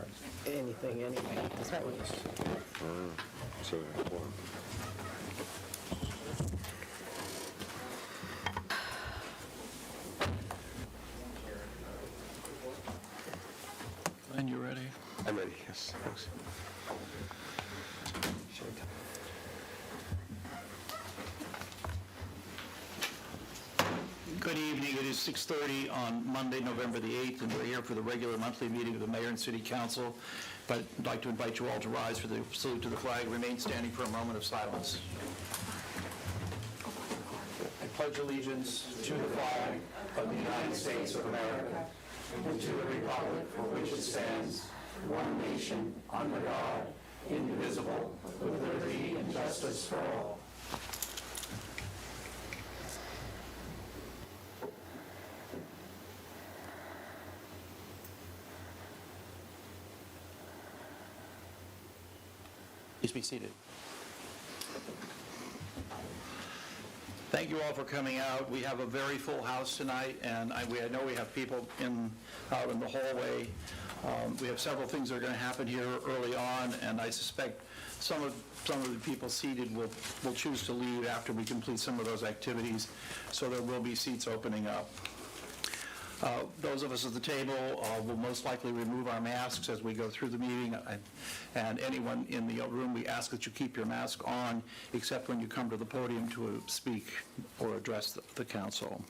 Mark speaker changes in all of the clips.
Speaker 1: regards.
Speaker 2: Anything at this point.
Speaker 3: So,
Speaker 1: And you ready?
Speaker 3: I'm ready, yes, thanks.
Speaker 1: Good evening. It is 6:30 on Monday, November the 8th, and we're here for the regular monthly meeting of the Mayor and City Council. But I'd like to invite you all to rise for the salute to the flag. Remain standing for a moment of silence. I pledge allegiance to the flag of the United States of America and to the republic for which it stands, one nation, under God, indivisible, with liberty and justice for all. Please be seated. Thank you all for coming out. We have a very full house tonight, and I know we have people out in the hallway. We have several things that are going to happen here early on, and I suspect some of the people seated will choose to leave after we complete some of those activities, so there will be seats opening up. Those of us at the table will most likely remove our masks as we go through the meeting, and anyone in the room, we ask that you keep your mask on, except when you come to the podium to speak or address the council.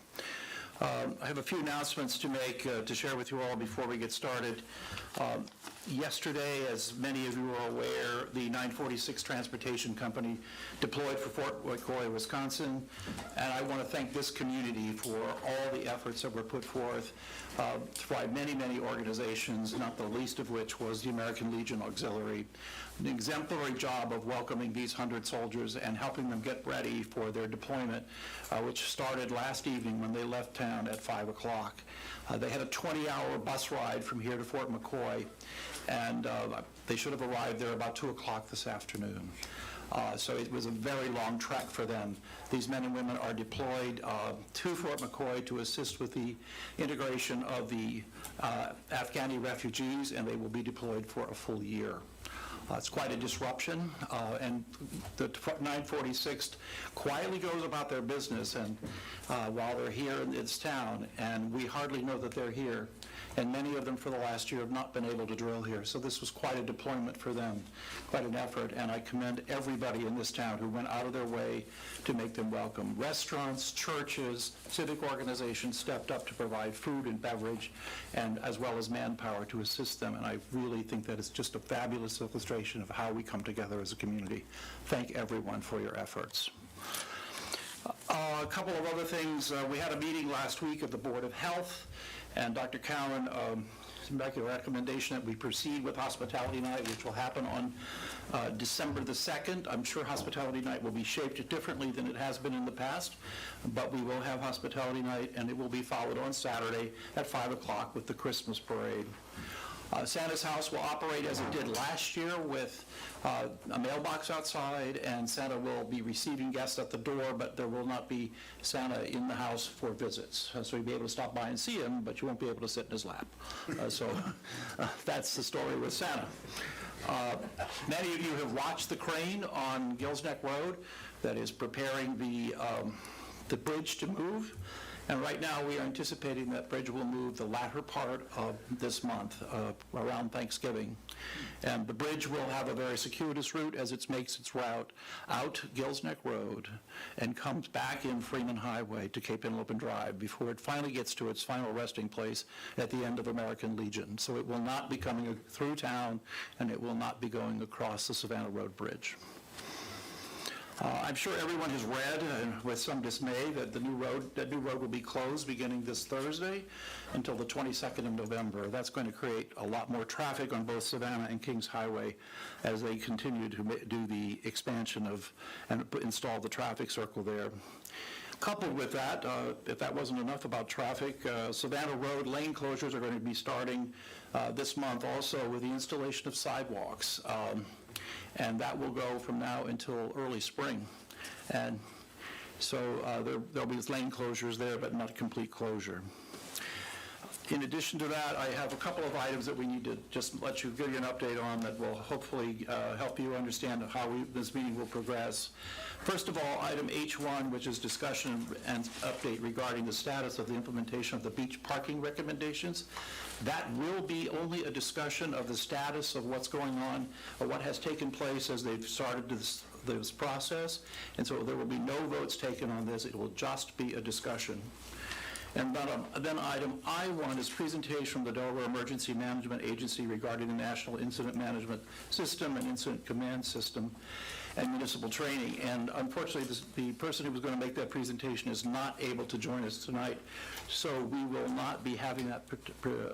Speaker 1: I have a few announcements to make, to share with you all before we get started. Yesterday, as many of you are aware, the 946 Transportation Company deployed for Fort McCoy, Wisconsin, and I want to thank this community for all the efforts that were put forth by many, many organizations, not the least of which was the American Legion Auxiliary. An exemplary job of welcoming these 100 soldiers and helping them get ready for their deployment, which started last evening when they left town at 5 o'clock. They had a 20-hour bus ride from here to Fort McCoy, and they should have arrived there about 2 o'clock this afternoon. So it was a very long trek for them. These men and women are deployed to Fort McCoy to assist with the integration of the Afghani refugees, and they will be deployed for a full year. It's quite a disruption, and the 946th quietly goes about their business and while they're here in this town, and we hardly know that they're here, and many of them for the last year have not been able to drill here, so this was quite a deployment for them, quite an effort, and I commend everybody in this town who went out of their way to make them welcome. Restaurants, churches, civic organizations stepped up to provide food and beverage, and as well as manpower to assist them, and I really think that it's just a fabulous illustration of how we come together as a community. Thank everyone for your efforts. A couple of other things. We had a meeting last week of the Board of Health, and Dr. Cowan made a recommendation that we proceed with Hospitality Night, which will happen on December the 2nd. I'm sure Hospitality Night will be shaped differently than it has been in the past, but we will have Hospitality Night, and it will be followed on Saturday at 5 o'clock with the Christmas parade. Santa's house will operate as it did last year with a mailbox outside, and Santa will be receiving guests at the door, but there will not be Santa in the house for visits. So you'll be able to stop by and see him, but you won't be able to sit in his lap. So that's the story with Santa. Many of you have watched the crane on Gills Neck Road that is preparing the bridge to move. And right now, we are anticipating that bridge will move the latter part of this month, around Thanksgiving. And the bridge will have a very circuitous route as it makes its route out Gills Neck Road and comes back in Freeman Highway to Cape Henlopen Drive before it finally gets to its final resting place at the end of American Legion. So it will not be coming through town, and it will not be going across the Savannah Road Bridge. I'm sure everyone has read, with some dismay, that the new road will be closed beginning this Thursday until the 22nd of November. That's going to create a lot more traffic on both Savannah and Kings Highway as they continue to do the expansion and install the traffic circle there. Coupled with that, if that wasn't enough about traffic, Savannah Road lane closures are going to be starting this month also with the installation of sidewalks. And that will go from now until early spring. And so there'll be lane closures there, but not complete closure. In addition to that, I have a couple of items that we need to just give you an update on that will hopefully help you understand how this meeting will progress. First of all, item H1, which is discussion and update regarding the status of the implementation of the beach parking recommendations. That will be only a discussion of the status of what's going on, or what has taken place as they've started this process, and so there will be no votes taken on this. It will just be a discussion. And then item I1 is presentation from the Delaware Emergency Management Agency regarding the National Incident Management System and Incident Command System and municipal training. And unfortunately, the person who was going to make that presentation is not able to join us tonight, so we will not be having that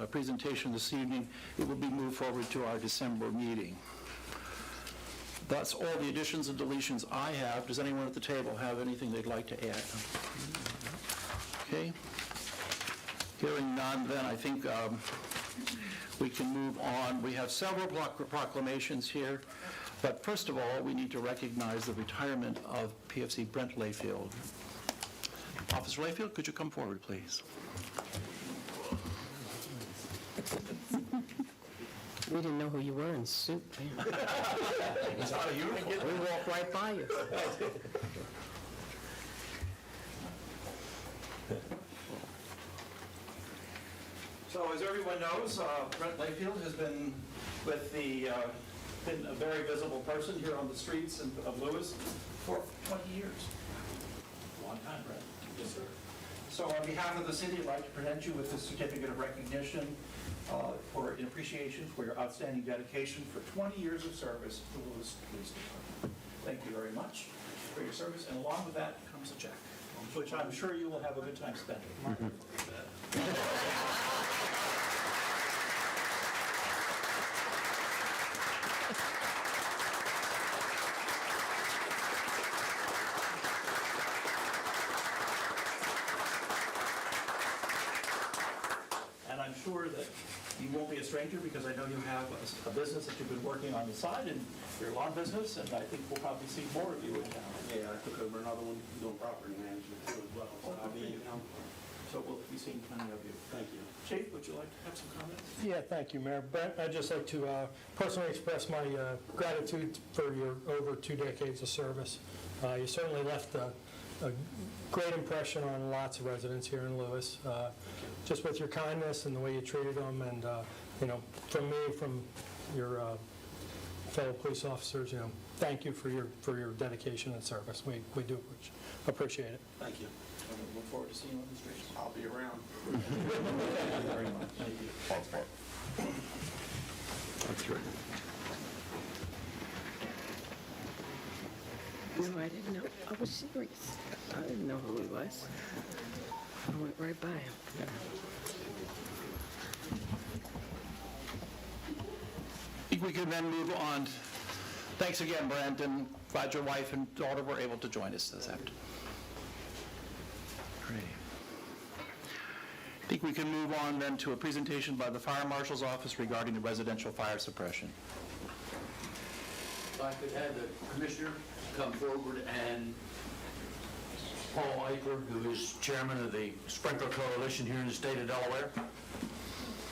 Speaker 1: presentation this evening. It will be moved forward to our December meeting. That's all the additions and deletions I have. Does anyone at the table have anything they'd like to add? Okay. Hearing none, then I think we can move on. We have several proclamations here, but first of all, we need to recognize the retirement of PFC Brent Layfield. Officer Layfield, could you come forward, please?
Speaker 2: We didn't know who you were in suit, man.
Speaker 1: It's not a uniform.
Speaker 2: We walked right by you.
Speaker 1: So as everyone knows, Brent Layfield has been been a very visible person here on the streets of Lewis for 20 years. Long time, Brent. Yes, sir. So on behalf of the city, I'd like to present you with this certificate of recognition in appreciation for your outstanding dedication for 20 years of service to the Lewis Police Department. Thank you very much for your service, and along with that comes a check, which I'm sure you will have a good time spending. And I'm sure that you won't be a stranger, because I know you have a business that you've been working on the side, and your lawn business, and I think we'll probably see more of you in town.
Speaker 4: Yeah, I took over another one doing property management too as well. So I'll be in town.
Speaker 1: So we'll be seeing plenty of you.
Speaker 4: Thank you.
Speaker 1: Chief, would you like to have some comments?
Speaker 5: Yeah, thank you, Mayor. Brent, I'd just like to personally express my gratitude for your over 2 decades of service. You certainly left a great impression on lots of residents here in Lewis, just with your kindness and the way you treated them, and from me, from your fellow police officers, thank you for your dedication and service. We do appreciate it.
Speaker 4: Thank you.
Speaker 1: I look forward to seeing you on the streets.
Speaker 4: I'll be around.
Speaker 1: Thank you very much. Thank you.
Speaker 3: That's right.
Speaker 2: No, I didn't know. I was serious. I didn't know who he was. I went right by him.
Speaker 1: I think we can then move on. Thanks again, Brent, and glad your wife and daughter were able to join us this afternoon. Great. I think we can move on then to a presentation by the Fire Marshal's Office regarding the residential fire suppression.
Speaker 6: If I could have the commissioner come forward, and Paul Eichler, who is chairman of the Sprinkler Coalition here in the state of Delaware.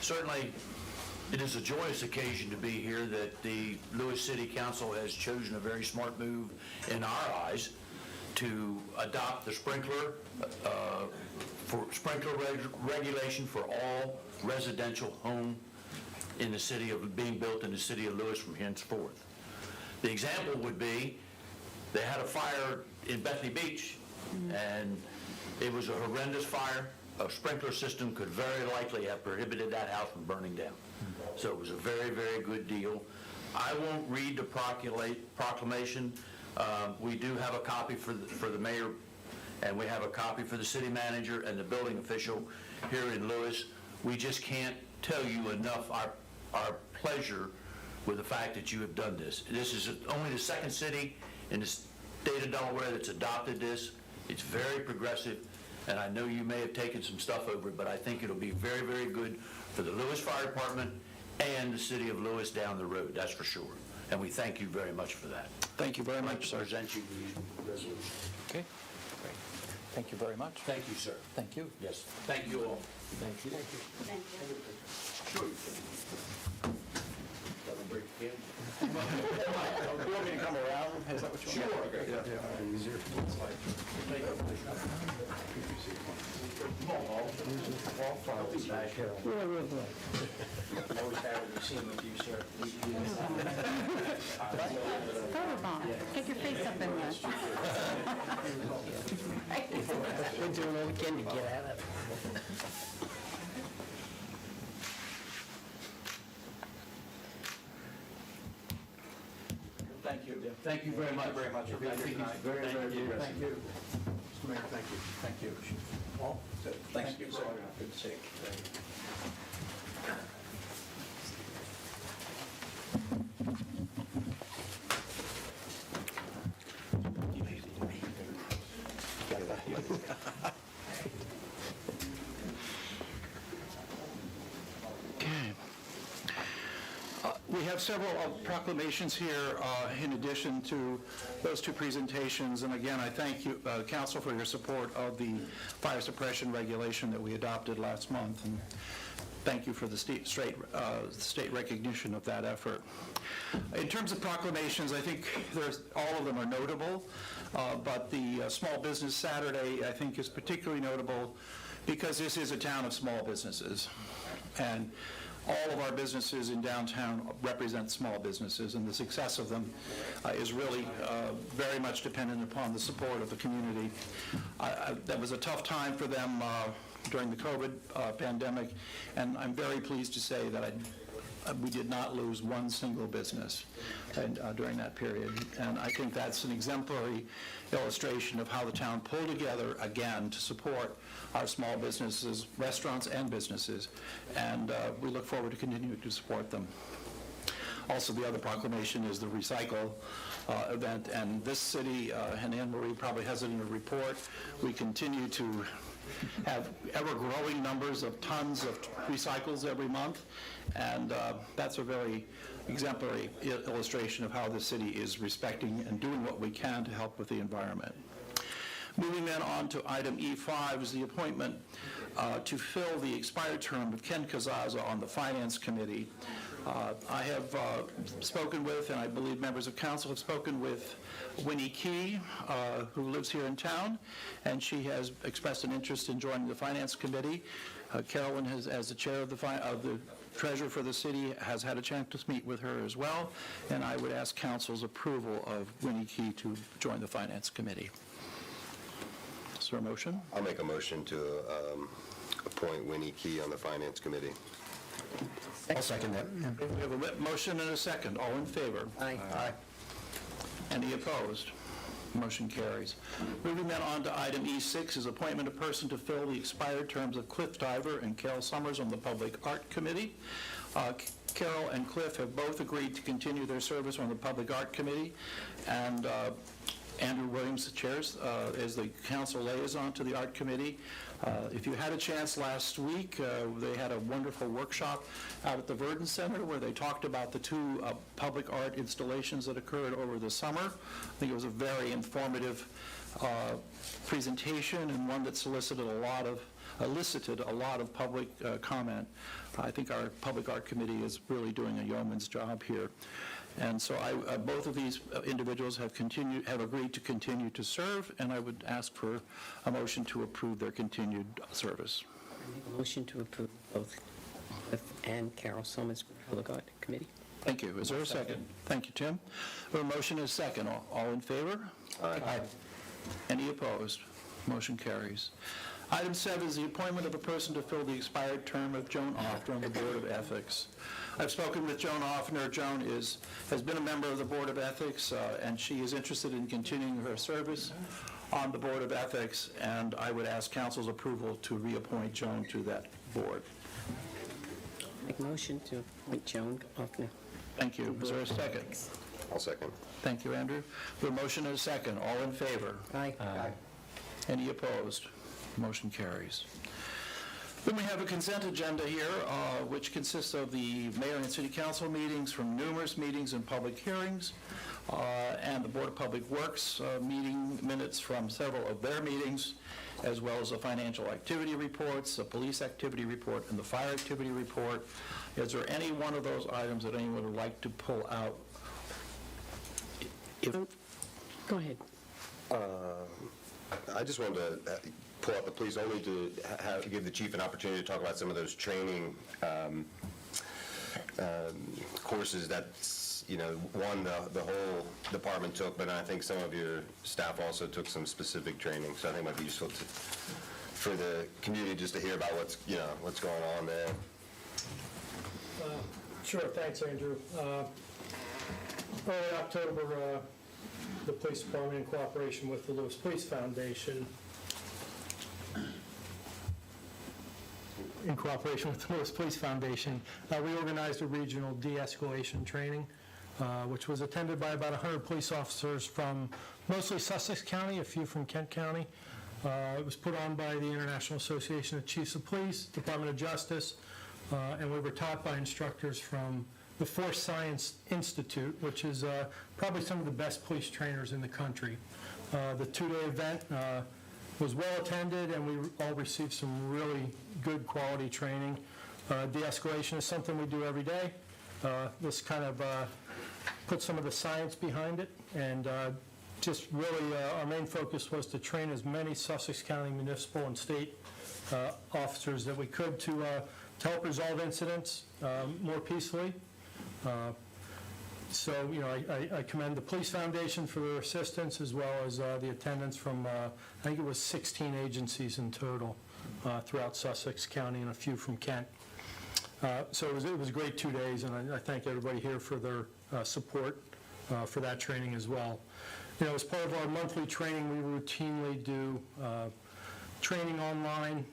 Speaker 6: Certainly, it is a joyous occasion to be here that the Lewis City Council has chosen a very smart move in our eyes to adopt the sprinkler regulation for all residential home in the city of being built in the city of Lewis from henceforth. The example would be they had a fire in Bethany Beach, and it was a horrendous fire. A sprinkler system could very likely have prohibited that house from burning down. So it was a very, very good deal. I won't read the proclamation. We do have a copy for the mayor, and we have a copy for the city manager and the building official here in Lewis. We just can't tell you enough our pleasure with the fact that you have done this. This is only the second city in the state of Delaware that's adopted this. It's very progressive, and I know you may have taken some stuff over it, but I think it'll be very, very good for the Lewis Fire Department and the city of Lewis down the road, that's for sure. And we thank you very much for that.
Speaker 1: Thank you very much, sir.
Speaker 6: Present you the resolution.
Speaker 1: Okay. Great. Thank you very much.
Speaker 6: Thank you, sir.
Speaker 1: Thank you.
Speaker 6: Yes, thank you all.
Speaker 1: Thank you.
Speaker 6: Sure you can. Doesn't break the can.
Speaker 1: You want me to come around? Is that what you want?
Speaker 7: Photobomb. Get your face up in there.
Speaker 2: We're doing all we can to get out of it.
Speaker 1: Thank you.
Speaker 6: Thank you very much.
Speaker 1: Very much for being here tonight.
Speaker 6: Very, very good.
Speaker 1: Thank you. Mr. Mayor, thank you. Thank you. Paul? Thank you. Good to see you. Okay. We have several proclamations here in addition to those two presentations. And again, I thank you, Council, for your support of the fire suppression regulation that we adopted last month. And thank you for the state recognition of that effort. In terms of proclamations, I think all of them are notable, but the Small Business Saturday, I think, is particularly notable because this is a town of small businesses. And all of our businesses in downtown represent small businesses, and the success of them is really very much dependent upon the support of the community. That was a tough time for them during the COVID pandemic, and I'm very pleased to say that we did not lose one single business during that period. And I think that's an exemplary illustration of how the town pulled together again to support our small businesses, restaurants and businesses, and we look forward to continuing to support them. Also, the other proclamation is the Recycle event, and this city, and Anne Marie probably has it in her report, we continue to have ever-growing numbers of tons of recycles every month, and that's a very exemplary illustration of how the city is respecting and doing what we can to help with the environment. Moving then on to item E5 is the appointment to fill the expired term of Ken Casazza on the Finance Committee. I have spoken with, and I believe members of council have spoken with, Winnie Key, who lives here in town, and she has expressed an interest in joining the Finance Committee. Carolyn, as the chair of the treasurer for the city, has had a chance to meet with her as well, and I would ask council's approval of Winnie Key to join the Finance Committee. Is there a motion?
Speaker 3: I'll make a motion to appoint Winnie Key on the Finance Committee.
Speaker 1: I'll second that. We have a motion and a second. All in favor?
Speaker 2: Aye.
Speaker 1: Any opposed? Motion carries. Moving then on to item E6 is appointment of person to fill the expired terms of Cliff Diver and Carol Summers on the Public Art Committee. Carol and Cliff have both agreed to continue their service on the Public Art Committee, and Andrew Williams chairs as the council liaison to the Art Committee. If you had a chance last week, they had a wonderful workshop out at the Verdon Center where they talked about the two public art installations that occurred over the summer. I think it was a very informative presentation and one that elicited a lot of public comment. I think our Public Art Committee is really doing a yeoman's job here. And so both of these individuals have agreed to continue to serve, and I would ask for a motion to approve their continued service.
Speaker 2: Motion to approve both Cliff and Carol Summers for the Public Art Committee.
Speaker 1: Thank you. Is there a second? Thank you, Tim. A motion is second. All in favor?
Speaker 3: Aye.
Speaker 1: Any opposed? Motion carries. Item 7 is the appointment of a person to fill the expired term of Joan Offner on the Board of Ethics. I've spoken with Joan Offner. Joan has been a member of the Board of Ethics, and she is interested in continuing her service on the Board of Ethics, and I would ask council's approval to reappoint Joan to that board.
Speaker 2: Make motion to appoint Joan Offner.
Speaker 1: Thank you. Is there a second?
Speaker 3: I'll second.
Speaker 1: Thank you, Andrew. The motion is second. All in favor?
Speaker 2: Aye.
Speaker 1: Any opposed? Motion carries. Then we have a consent agenda here, which consists of the mayor and city council meetings from numerous meetings and public hearings, and the Board of Public Works meeting minutes from several of their meetings, as well as the financial activity reports, the police activity report, and the fire activity report. Is there any one of those items that anyone would like to pull out?
Speaker 2: Go ahead.
Speaker 3: I just wanted to pull out the police only to give the chief an opportunity to talk about some of those training courses that, one, the whole department took, but I think some of your staff also took some specific training, so I think it might be useful for the community just to hear about what's going on there.
Speaker 5: Sure, thanks, Andrew. Early October, the police department, in cooperation with the Lewis Police Foundation, we organized a regional de-escalation training, which was attended by about 100 police officers from mostly Sussex County, a few from Kent County. It was put on by the International Association of Chiefs of Police, Department of Justice, and we were taught by instructors from the Force Science Institute, which is probably some of the best police trainers in the country. The two-day event was well attended, and we all received some really good quality training. De-escalation is something we do every day. This kind of puts some of the science behind it, and just really our main focus was to train as many Sussex County municipal and state officers that we could to help resolve incidents more peacefully. So, I commend the Police Foundation for their assistance, as well as the attendance from, I think it was 16 agencies in total throughout Sussex County and a few from Kent. So it was a great 2 days, and I thank everybody here for their support for that training as well. As part of our monthly training, we routinely do training online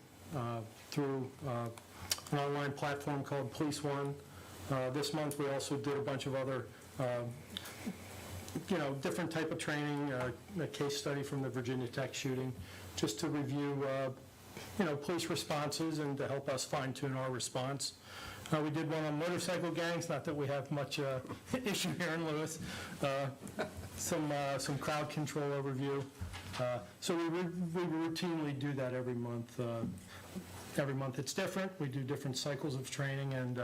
Speaker 5: through an online platform called Police One. This month, we also did a bunch of other, different type of training, a case study from the Virginia Tech shooting, just to review, police responses and to help us fine-tune our response. We did one on motorcycle gangs, not that we have much issue here in Lewis. Some crowd control overview. So we routinely do that every month. Every month it's different. We do different cycles of training, and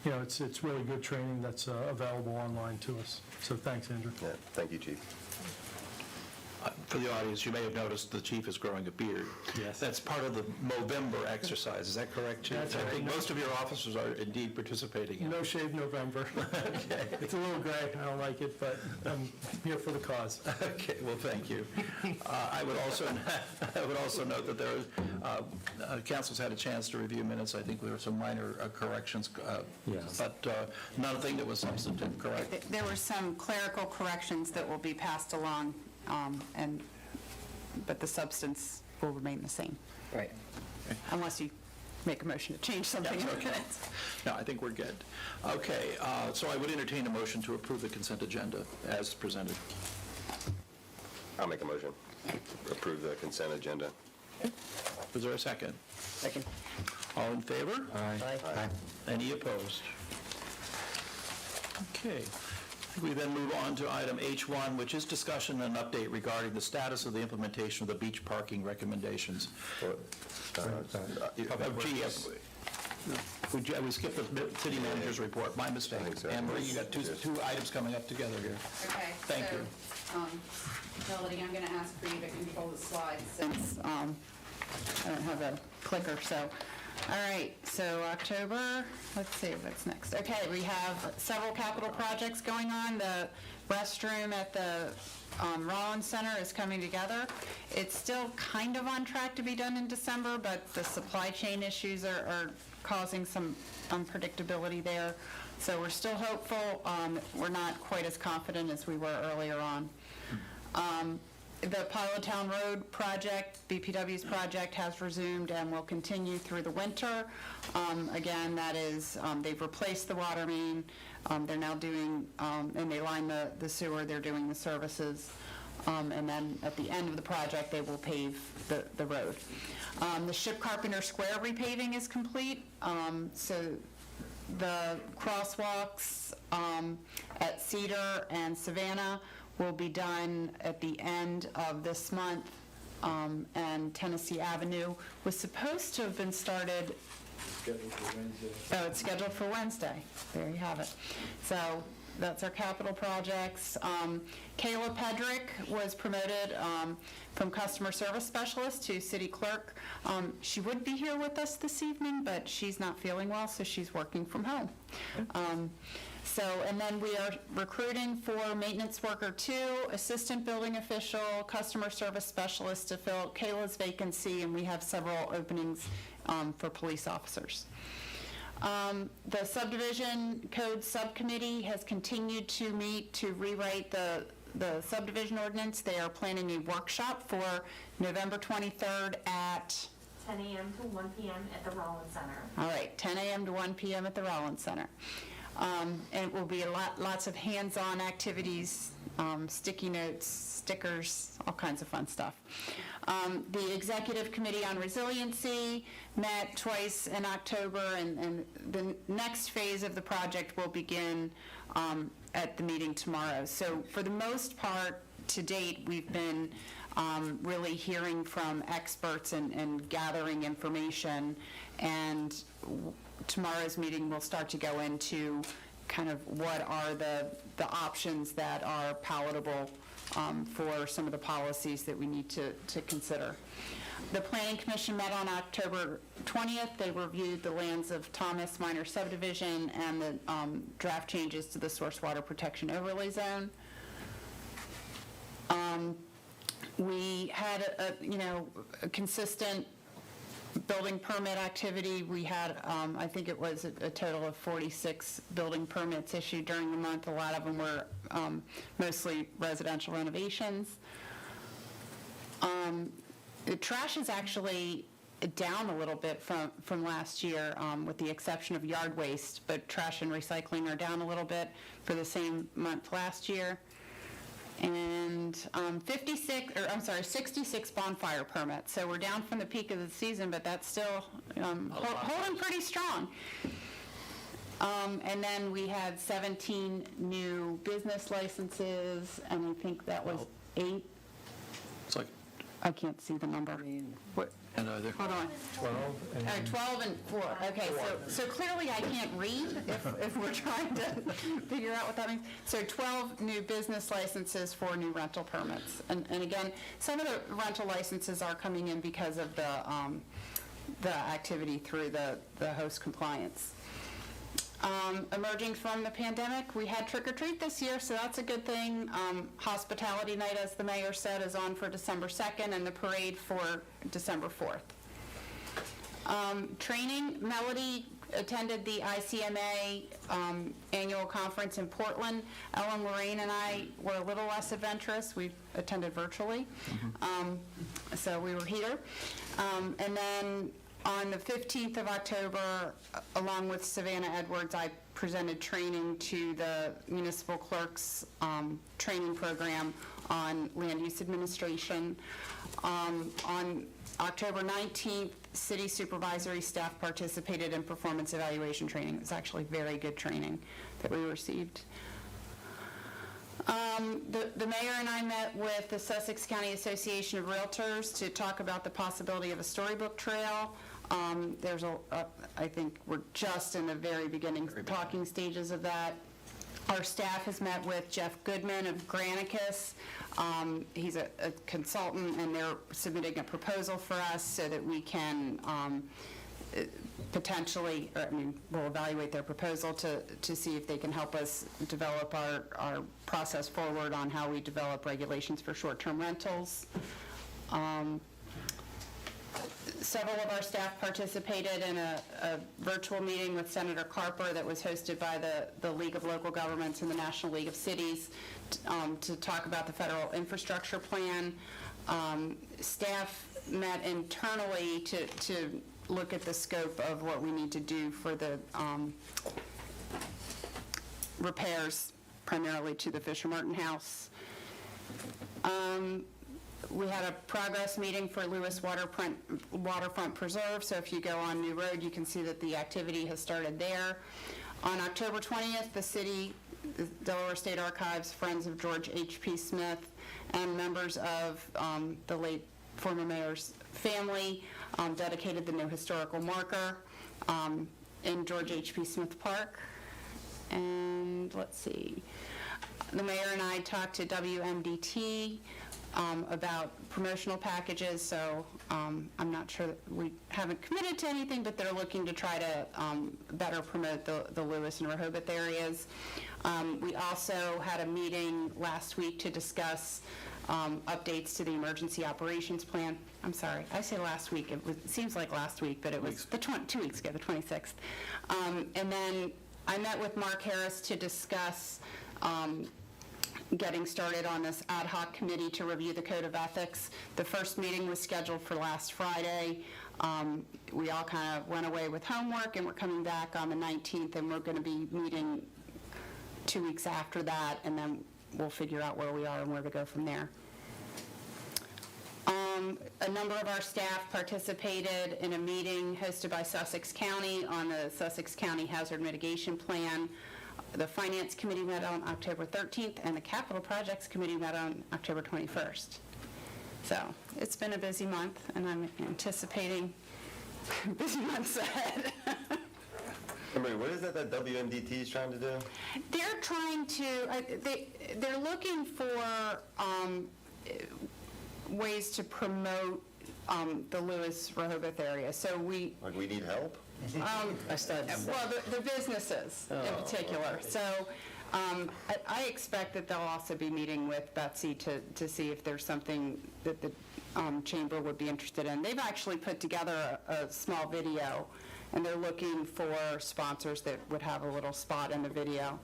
Speaker 5: it's really good training that's available online to us. So thanks, Andrew.
Speaker 3: Yeah, thank you, Chief.
Speaker 1: For the audience, you may have noticed the chief is growing a beard.
Speaker 5: Yes.
Speaker 1: That's part of the Movember exercise. Is that correct, Chief?
Speaker 5: That's
Speaker 1: I
Speaker 5: right.
Speaker 1: think most of your officers are indeed participating in it.
Speaker 5: No shave November. It's a little gray. I don't like it, but I'm here for the cause.
Speaker 1: Okay, well, thank you. I would also note that there, council's had a chance to review minutes. I think there were some minor corrections,
Speaker 5: Yes.
Speaker 1: but nothing that was substantive, correct?
Speaker 7: There were some clerical corrections that will be passed along, but the substance will remain the same,
Speaker 2: Right.
Speaker 7: unless you make a motion to change something.
Speaker 1: Yes, okay. No, I think we're good. Okay, so I would entertain a motion to approve the consent agenda as presented.
Speaker 3: I'll make a motion. Approve the consent agenda.
Speaker 1: Is there a second?
Speaker 2: Second.
Speaker 1: All in favor?
Speaker 2: Aye.
Speaker 1: Any opposed? Okay. We then move on to item H1, which is discussion and update regarding the status of the implementation of the beach parking recommendations. We skipped the city manager's report, my mistake.
Speaker 3: I think so.
Speaker 1: Anne Marie, you got two items coming up together here.
Speaker 7: Okay.
Speaker 1: Thank you.
Speaker 7: Melody, I'm going to ask for you to control the slides since I don't have a clicker, so. All right, so October, let's see what's next. Okay, we have several capital projects going on. The restroom at the Rollins Center is coming together. It's still kind of on track to be done in December, but the supply chain issues are causing some unpredictability there. So we're still hopeful. We're not quite as confident as we were earlier on. The Pilottown Road project, BPW's project, has resumed and will continue through the winter. Again, that is, they've replaced the water main. They're now doing, and they line the sewer, they're doing the services. and then at the end of the project, they will pave the road. The Ship Carpenter Square repaving is complete, so the crosswalks at Cedar and Savannah will be done at the end of this month, and Tennessee Avenue was supposed to have been started. Oh, it's scheduled for Wednesday. There you have it. So that's our capital projects. Kayla Pedrick was promoted from customer service specialist to city clerk. She would be here with us this evening, but she's not feeling well, so she's working from home. And then we are recruiting for maintenance worker 2, assistant building official, customer service specialist to fill Kayla's vacancy, and we have several openings for police officers. The subdivision code subcommittee has continued to meet to rewrite the subdivision ordinance. They are planning a workshop for November 23rd at
Speaker 8: 10 a.m. to 1 p.m. at the Rollins Center.
Speaker 7: All right, 10 a.m. to 1 p.m. at the Rollins Center. And it will be lots of hands-on activities, sticky notes, stickers, all kinds of fun stuff. The Executive Committee on Resiliency met twice in October, and the next phase of the project will begin at the meeting tomorrow. So for the most part, to date, we've been really hearing from experts and gathering information, and tomorrow's meeting will start to go into kind of what are the options that are palatable for some of the policies that we need to consider. The Planning Commission met on October 20th. They reviewed the lands of Thomas Minor Subdivision and the draft changes to the Source Water Protection Overlay Zone. We had a consistent building permit activity. We had, I think it was a total of 46 building permits issued during the month. A lot of them were mostly residential renovations. The trash is actually down a little bit from last year, with the exception of yard waste, but trash and recycling are down a little bit for the same month last year. And 66 bonfire permits. So we're down from the peak of the season, but that's still holding pretty strong. And then we had 17 new business licenses, and I think that was 8.
Speaker 1: It's like,
Speaker 7: I can't see the number. What?
Speaker 1: and either.
Speaker 7: Hold on. 12 and 4. Okay, so clearly I can't read if we're trying to figure out what that means. So 12 new business licenses, 4 new rental permits. And again, some of the rental licenses are coming in because of the activity through the host compliance. Emerging from the pandemic, we had trick or treat this year, so that's a good thing. Hospitality night, as the mayor said, is on for December 2nd, and the parade for December 4th. Training, Melody attended the ICMA annual conference in Portland. Ellen, Lorraine, and I were a little less adventurous. We attended virtually, so we were here. And then on the 15th of October, along with Savannah Edwards, I presented training to the Municipal Clerks training program on land use administration. On October 19th, city supervisory staff participated in performance evaluation training. It was actually very good training that we received. The mayor and I met with the Sussex County Association of Realtors to talk about the possibility of a storybook trail. I think we're just in the very beginning talking stages of that. Our staff has met with Jeff Goodman of Granicus. He's a consultant, and they're submitting a proposal for us so that we can we'll evaluate their proposal to see if they can help us develop our process forward on how we develop regulations for short-term rentals. Several of our staff participated in a virtual meeting with Senator Carper that was hosted by the League of Local Governments and the National League of Cities to talk about the federal infrastructure plan. Staff met internally to look at the scope of what we need to do for the repairs, primarily to the Fisher Martin House. We had a progress meeting for Lewis Waterfront Preserve, so if you go on New Road, you can see that the activity has started there. On October 20th, the Delaware State Archives, Friends of George H.P. Smith, and members of the late former mayor's family dedicated the new historical marker in George H.P. Smith Park. And let's see, the mayor and I talked to WMDT about promotional packages, so I'm not sure, we haven't committed to anything, but they're looking to try to better promote the Lewis and Rehoboth areas. We also had a meeting last week to discuss updates to the emergency operations plan. I'm sorry, I say last week, it seems like last week, but it was 2 weeks ago, the 26th. And then I met with Mark Harris to discuss getting started on this ad hoc committee to review the Code of Ethics. The first meeting was scheduled for last Friday. We all kind of went away with homework, and we're coming back on the 19th, and we're going to be meeting 2 weeks after that, and then we'll figure out where we are and where to go from there. A number of our staff participated in a meeting hosted by Sussex County on the Sussex County Hazard Mitigation Plan. The Finance Committee met on October 13th, and the Capital Projects Committee met on October 21st. So it's been a busy month, and I'm anticipating busy months ahead.
Speaker 3: Emery, what is that WMDT is trying to do?
Speaker 7: They're trying to, they're looking for ways to promote the Lewis Rehoboth area. So we
Speaker 3: need help?
Speaker 7: well, the businesses in particular. So I expect that they'll also be meeting with Betsy to see if there's something that the chamber would be interested in. They've actually put together a small video, and they're looking for sponsors that would have a little spot in the video.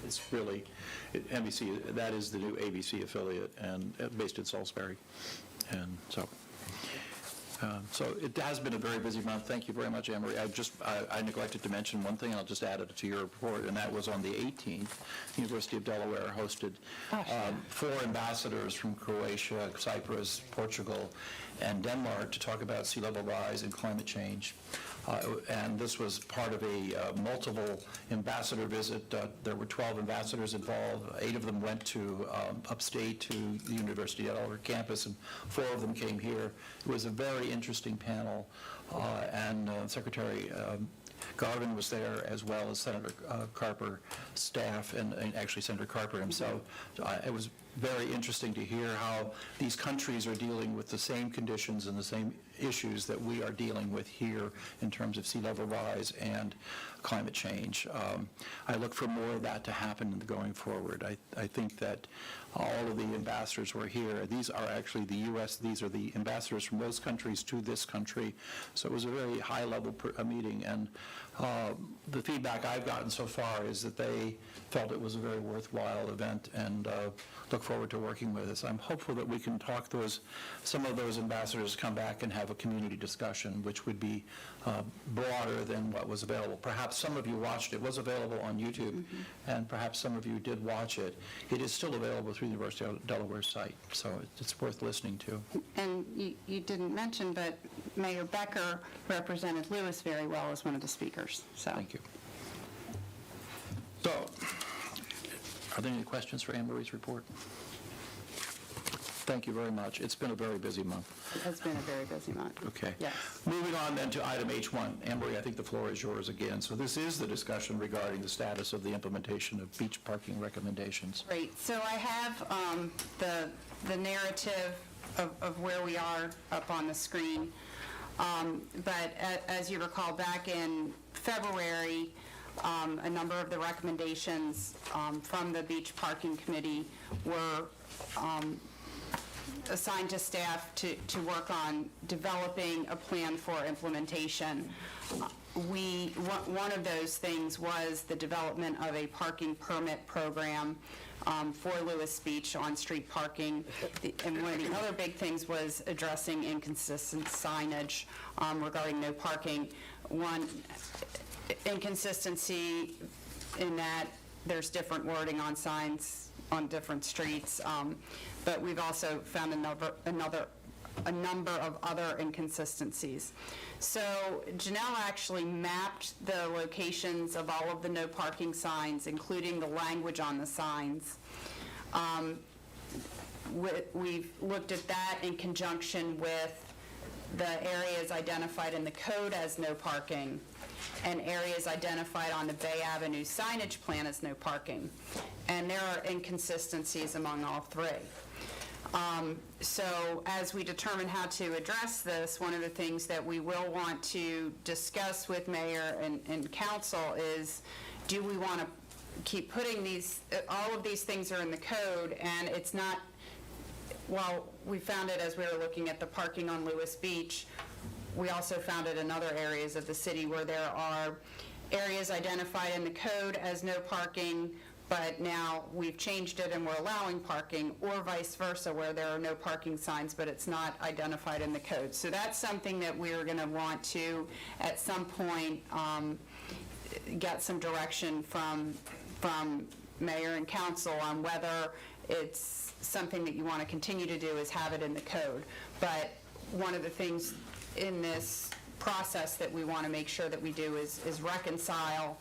Speaker 1: It's really, NBC, that is the new ABC affiliate, and based in Salisbury. And so it has been a very busy month. Thank you very much, Anne-Marie. I neglected to mention one thing, I'll just add it to your report, and that was on the 18th, the University of Delaware hosted 4 ambassadors from Croatia, Cyprus, Portugal, and Denmark to talk about sea level rise and climate change. And this was part of a multiple ambassador visit. There were 12 ambassadors involved. 8 of them went to upstate to the University of Delaware campus, and 4 of them came here. It was a very interesting panel, and Secretary Garvin was there, as well as Senator Carper staff, and actually Senator Carper himself. It was very interesting to hear how these countries are dealing with the same conditions and the same issues that we are dealing with here in terms of sea level rise and climate change. I look for more of that to happen going forward. I think that all of the ambassadors who are here, these are actually the U.S., these are the ambassadors from those countries to this country. So it was a very high-level meeting, and the feedback I've gotten so far is that they felt it was a very worthwhile event, and look forward to working with us. I'm hopeful that we can talk some of those ambassadors come back and have a community discussion, which would be broader than what was available. Perhaps some of you watched it. It was available on YouTube, and perhaps some of you did watch it. It is still available through the University of Delaware site, so it's worth listening to.
Speaker 7: And you didn't mention, but Mayor Becker represented Lewis very well as one of the speakers. So.
Speaker 1: Thank you. So, are there any questions for Anne-Marie's report? Thank you very much. It's been a very busy month.
Speaker 7: It has been a very busy month.
Speaker 1: Okay.
Speaker 7: Yes.
Speaker 1: Moving on then to item H1. Anne-Marie, I think the floor is yours again. So this is the discussion regarding the status of the implementation of beach parking recommendations.
Speaker 7: Great. So I have the narrative of where we are up on the screen. But as you recall, back in February, a number of the recommendations from the Beach Parking Committee were assigned to staff to work on developing a plan for implementation. One of those things was the development of a parking permit program for Lewis Beach on-street parking. And one of the other big things was addressing inconsistent signage regarding no parking. One inconsistency in that there's different wording on signs on different streets, but we've also found a number of other inconsistencies. So Janelle actually mapped the locations of all of the no parking signs, including the language on the signs. We've looked at that in conjunction with the areas identified in the code as no parking and areas identified on the Bay Avenue signage plan as no parking. And there are inconsistencies among all three. So as we determine how to address this, one of the things that we will want to discuss with mayor and council is, do we want to keep putting these, all of these things are in the code, and it's not, well, we found it as we were looking at the parking on Lewis Beach. We also found it in other areas of the city where there are areas identified in the code as no parking, but now we've changed it and we're allowing parking, or vice versa, where there are no parking signs, but it's not identified in the code. So that's something that we're going to want to, at some point, get some direction from mayor and council on whether it's something that you want to continue to do is have it in the code. But one of the things in this process that we want to make sure that we do is reconcile.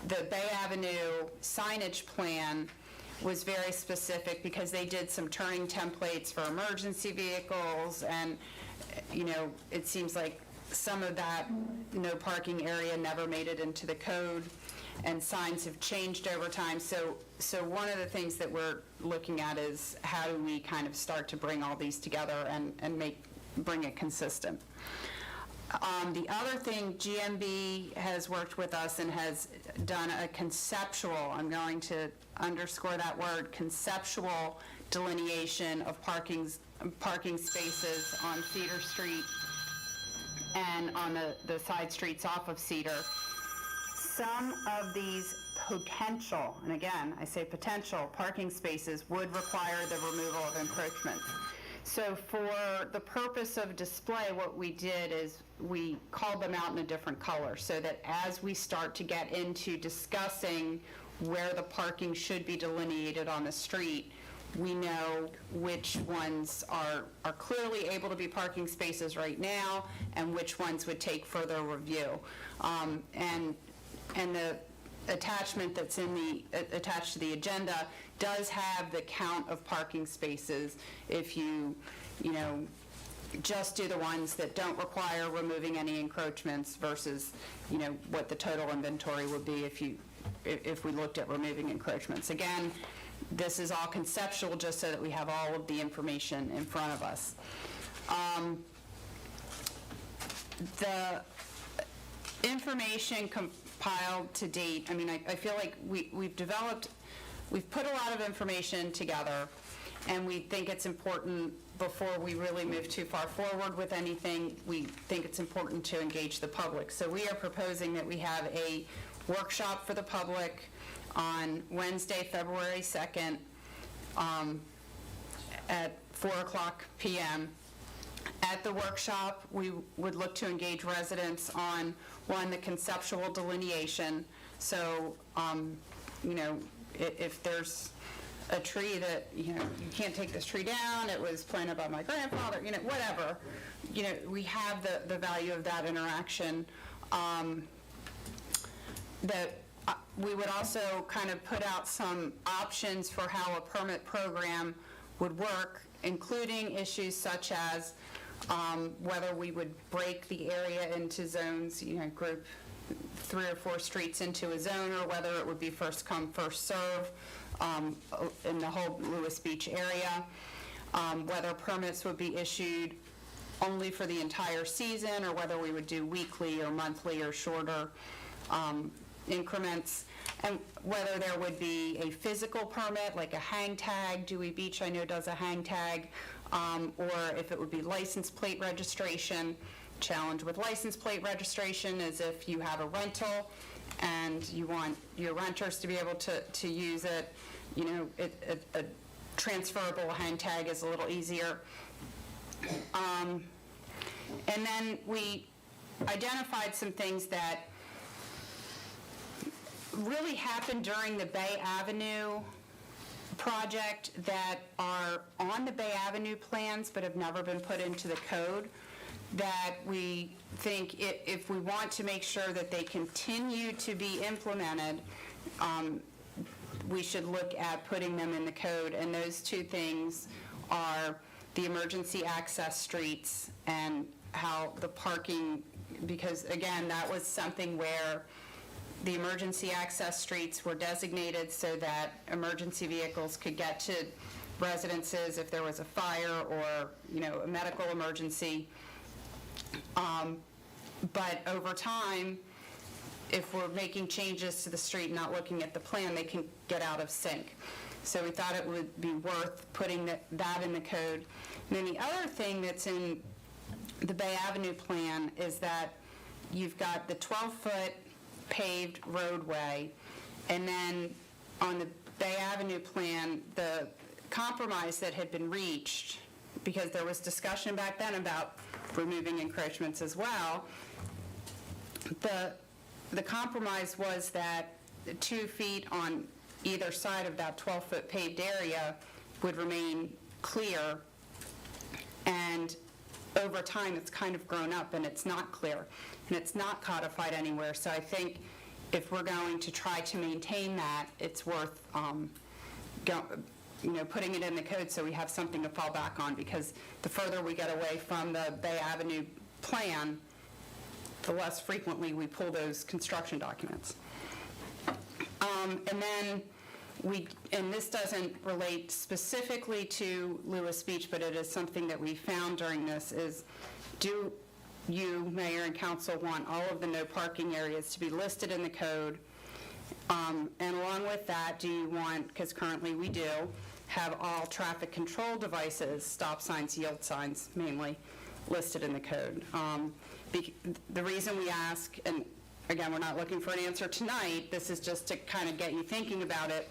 Speaker 7: The Bay Avenue signage plan was very specific because they did some turning templates for emergency vehicles, and, you know, it seems like some of that no parking area never made it into the code, and signs have changed over time. So one of the things that we're looking at is how do we kind of start to bring all these together and bring it consistent. The other thing, GMB has worked with us and has done a conceptual, I'm going to underscore that word, conceptual delineation of parking spaces on Cedar Street and on the side streets off of Cedar. Some of these potential, and again, I say potential, parking spaces would require the removal of encroachments. So for the purpose of display, what we did is we called them out in a different color so that as we start to get into discussing where the parking should be delineated on the street, we know which ones are clearly able to be parking spaces right now and which ones would take further review. And the attachment that's attached to the agenda does have the count of parking spaces if you just do the ones that don't require removing any encroachments versus, what the total inventory would be if we looked at removing encroachments. Again, this is all conceptual just so that we have all of the information in front of us. The information compiled to date, I feel like we've put a lot of information together, and we think it's important before we really move too far forward with anything. We think it's important to engage the public. So we are proposing that we have a workshop for the public on Wednesday, February 2nd at 4:00 p.m. At the workshop, we would look to engage residents on, one, the conceptual delineation. So, if there's a tree that, you can't take this tree down, it was planted by my grandfather, whatever, we have the value of that interaction. We would also kind of put out some options for how a permit program would work, including issues such as whether we would break the area into zones, group 3 or 4 streets into a zone, or whether it would be first come, first serve in the whole Lewis Beach area, whether permits would be issued only for the entire season, or whether we would do weekly or monthly or shorter increments, and whether there would be a physical permit, like a hang tag. Dewey Beach, I know, does a hang tag, or if it would be license plate registration. Challenge with license plate registration is if you have a rental and you want your renters to be able to use it, a transferable hang tag is a little easier. And then we identified some things that really happened during the Bay Avenue project that are on the Bay Avenue plans but have never been put into the code, that we think if we want to make sure that they continue to be implemented, we should look at putting them in the code. And those two things are the emergency access streets and how the parking, because again, that was something where the emergency access streets were designated so that emergency vehicles could get to residences if there was a fire or, a medical emergency. But over time, if we're making changes to the street and not looking at the plan, they can get out of sync. So we thought it would be worth putting that in the code. And then the other thing that's in the Bay Avenue plan is that you've got the 12-foot paved roadway, and then on the Bay Avenue plan, the compromise that had been reached, because there was discussion back then about removing encroachments as well, the compromise was that 2 feet on either side of that 12-foot paved area would remain clear, and over time it's kind of grown up and it's not clear and it's not codified anywhere. So I think if we're going to try to maintain that, it's worth putting it in the code so we have something to fall back on, because the further we get away from the Bay Avenue plan, the less frequently we pull those construction documents. And then and this doesn't relate specifically to Lewis Beach, but it is something that we found during this, is do you, Mayor and Council, want all of the no parking areas to be listed in the code? And along with that, do you want, because currently we do, have all traffic control devices, stop signs, yield signs mainly, listed in the code? The reason we ask, and again, we're not looking for an answer tonight, this is just to kind of get you thinking about it,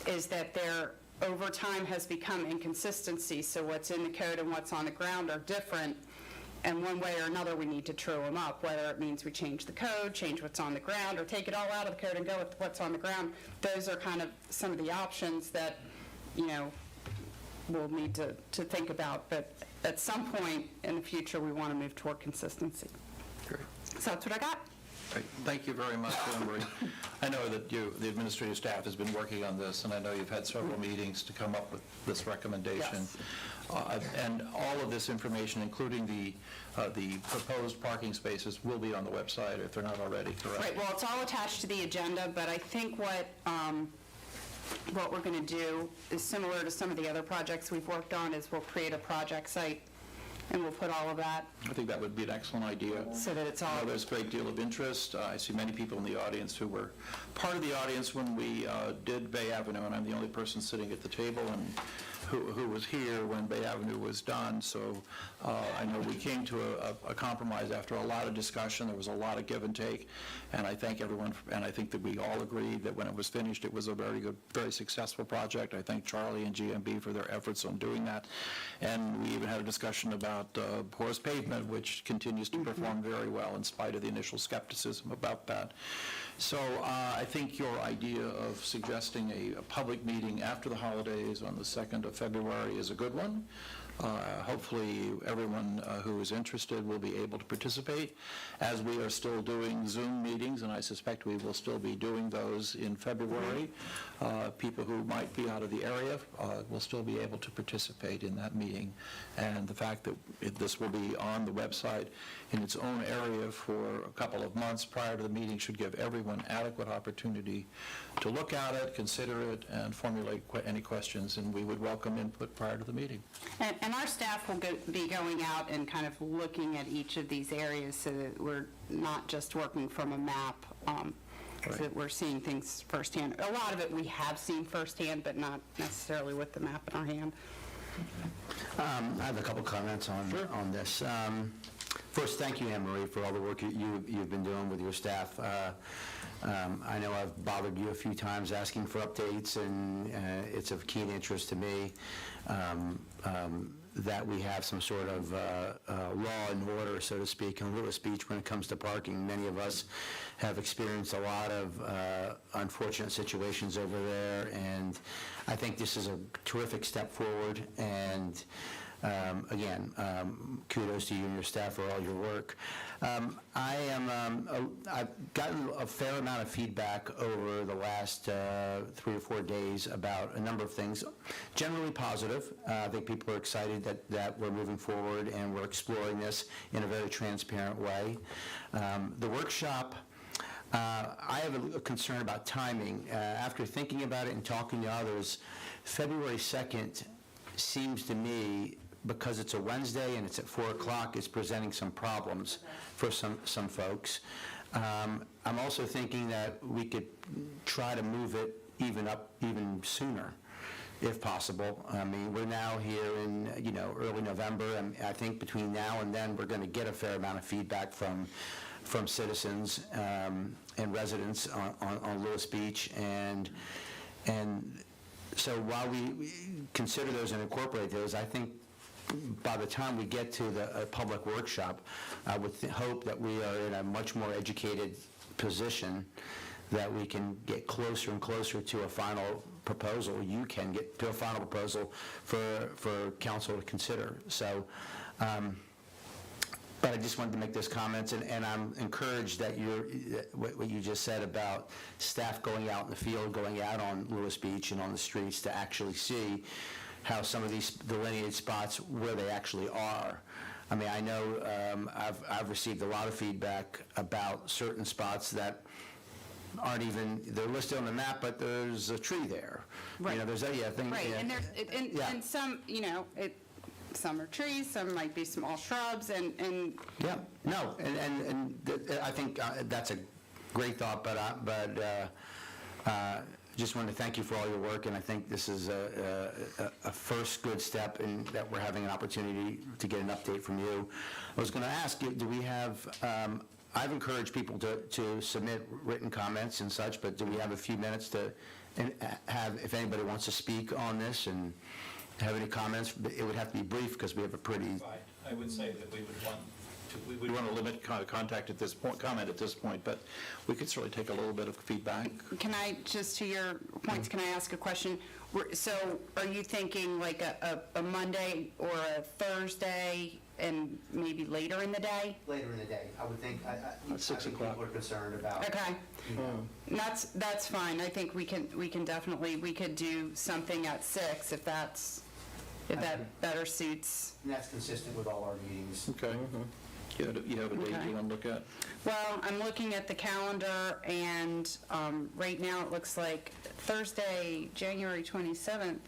Speaker 7: is that there, over time, has become inconsistency. So what's in the code and what's on the ground are different, and one way or another we need to true them up, whether it means we change the code, change what's on the ground, or take it all out of the code and go with what's on the ground. Those are kind of some of the options that, we'll need to think about. But at some point in the future, we want to move toward consistency.
Speaker 1: Great.
Speaker 7: So that's what I got.
Speaker 1: Great. Thank you very much, Anne Marie. I know that the administrative staff has been working on this, and I know you've had several meetings to come up with this recommendation.
Speaker 7: Yes.
Speaker 1: And all of this information, including the proposed parking spaces, will be on the website if they're not already, correct?
Speaker 7: Right, well, it's all attached to the agenda, but I think what we're going to do is similar to some of the other projects we've worked on, is we'll create a project site, and we'll put all of that
Speaker 1: I think that would be an excellent idea.
Speaker 7: so that it's
Speaker 1: I
Speaker 7: all...
Speaker 1: know there's a great deal of interest. I see many people in the audience who were part of the audience when we did Bay Avenue, and I'm the only person sitting at the table and who was here when Bay Avenue was done. So I know we came to a compromise after a lot of discussion. There was a lot of give and take, and I thank everyone, and I think that we all agreed that when it was finished, it was a very good, very successful project. I thank Charlie and GMB for their efforts on doing that. And we even had a discussion about porous pavement, which continues to perform very well in spite of the initial skepticism about that. So I think your idea of suggesting a public meeting after the holidays on the 2nd of February is a good one. Hopefully, everyone who is interested will be able to participate, as we are still doing Zoom meetings, and I suspect we will still be doing those in February. People who might be out of the area will still be able to participate in that meeting. And the fact that this will be on the website in its own area for a couple of months prior to the meeting should give everyone adequate opportunity to look at it, consider it, and formulate any questions, and we would welcome input prior to the meeting.
Speaker 7: And our staff will be going out and kind of looking at each of these areas so that we're not just working from a map, so that we're seeing things firsthand. A lot of it we have seen firsthand, but not necessarily with the map in our hand.
Speaker 9: I have a couple comments on this. First, thank you, Anne Marie, for all the work you've been doing with your staff. I know I've bothered you a few times asking for updates, and it's of keen interest to me that we have some sort of law and order, so to speak, in Lewis Beach when it comes to parking. Many of us have experienced a lot of unfortunate situations over there, and I think this is a terrific step forward, and again, kudos to you and your staff for all your work. I've gotten a fair amount of feedback over the last 3 or 4 days about a number of things, generally positive. I think people are excited that we're moving forward and we're exploring this in a very transparent way. The workshop, I have a concern about timing. After thinking about it and talking to others, February 2nd seems to me, because it's a Wednesday and it's at 4 o'clock, is presenting some problems for some folks. I'm also thinking that we could try to move it even sooner, if possible. I mean, we're now here in, early November, and I think between now and then, we're going to get a fair amount of feedback from citizens and residents on Lewis Beach, and so while we consider those and incorporate those, I think by the time we get to the public workshop, I would hope that we are in a much more educated position, that we can get closer and closer to a final proposal. You can get to a final proposal for council to consider. So, but I just wanted to make those comments, and I'm encouraged that what you just said about staff going out in the field, going out on Lewis Beach and on the streets to actually see how some of these delineated spots, where they actually are. I mean, I know I've received a lot of feedback about certain spots that aren't even, they're listed on the map, but there's a tree there.
Speaker 7: Right.
Speaker 9: There's a thing.
Speaker 7: Right,
Speaker 9: Yeah.
Speaker 7: and there's,
Speaker 9: Yeah.
Speaker 7: and some, some are trees, some might be small shrubs, and
Speaker 9: Yeah, no, I think that's a great thought, but just wanted to thank you for all your work, and I think this is a first good step in that we're having an opportunity to get an update from you. I was going to ask you, do we have, I've encouraged people to submit written comments and such, but do we have a few minutes to have, if anybody wants to speak on this and have any comments? It would have to be brief because we have a pretty...
Speaker 1: Right. I would say that we would want to limit contact at this point, comment at this point, but we could certainly take a little bit of feedback.
Speaker 7: can I, just to your points, can I ask a question? So are you thinking like a Monday or a Thursday and maybe later in the day?
Speaker 9: Later in the day, I would think.
Speaker 1: At 6 o'clock.
Speaker 9: People are concerned about...
Speaker 7: Okay. That's fine. I think we can definitely, we could do something at 6 if that better suits.
Speaker 9: And that's consistent with all our meetings.
Speaker 1: Okay. You have a date
Speaker 7: Okay.
Speaker 1: you want to look at?
Speaker 7: Well, I'm looking at the calendar, and right now it looks like Thursday, January 27th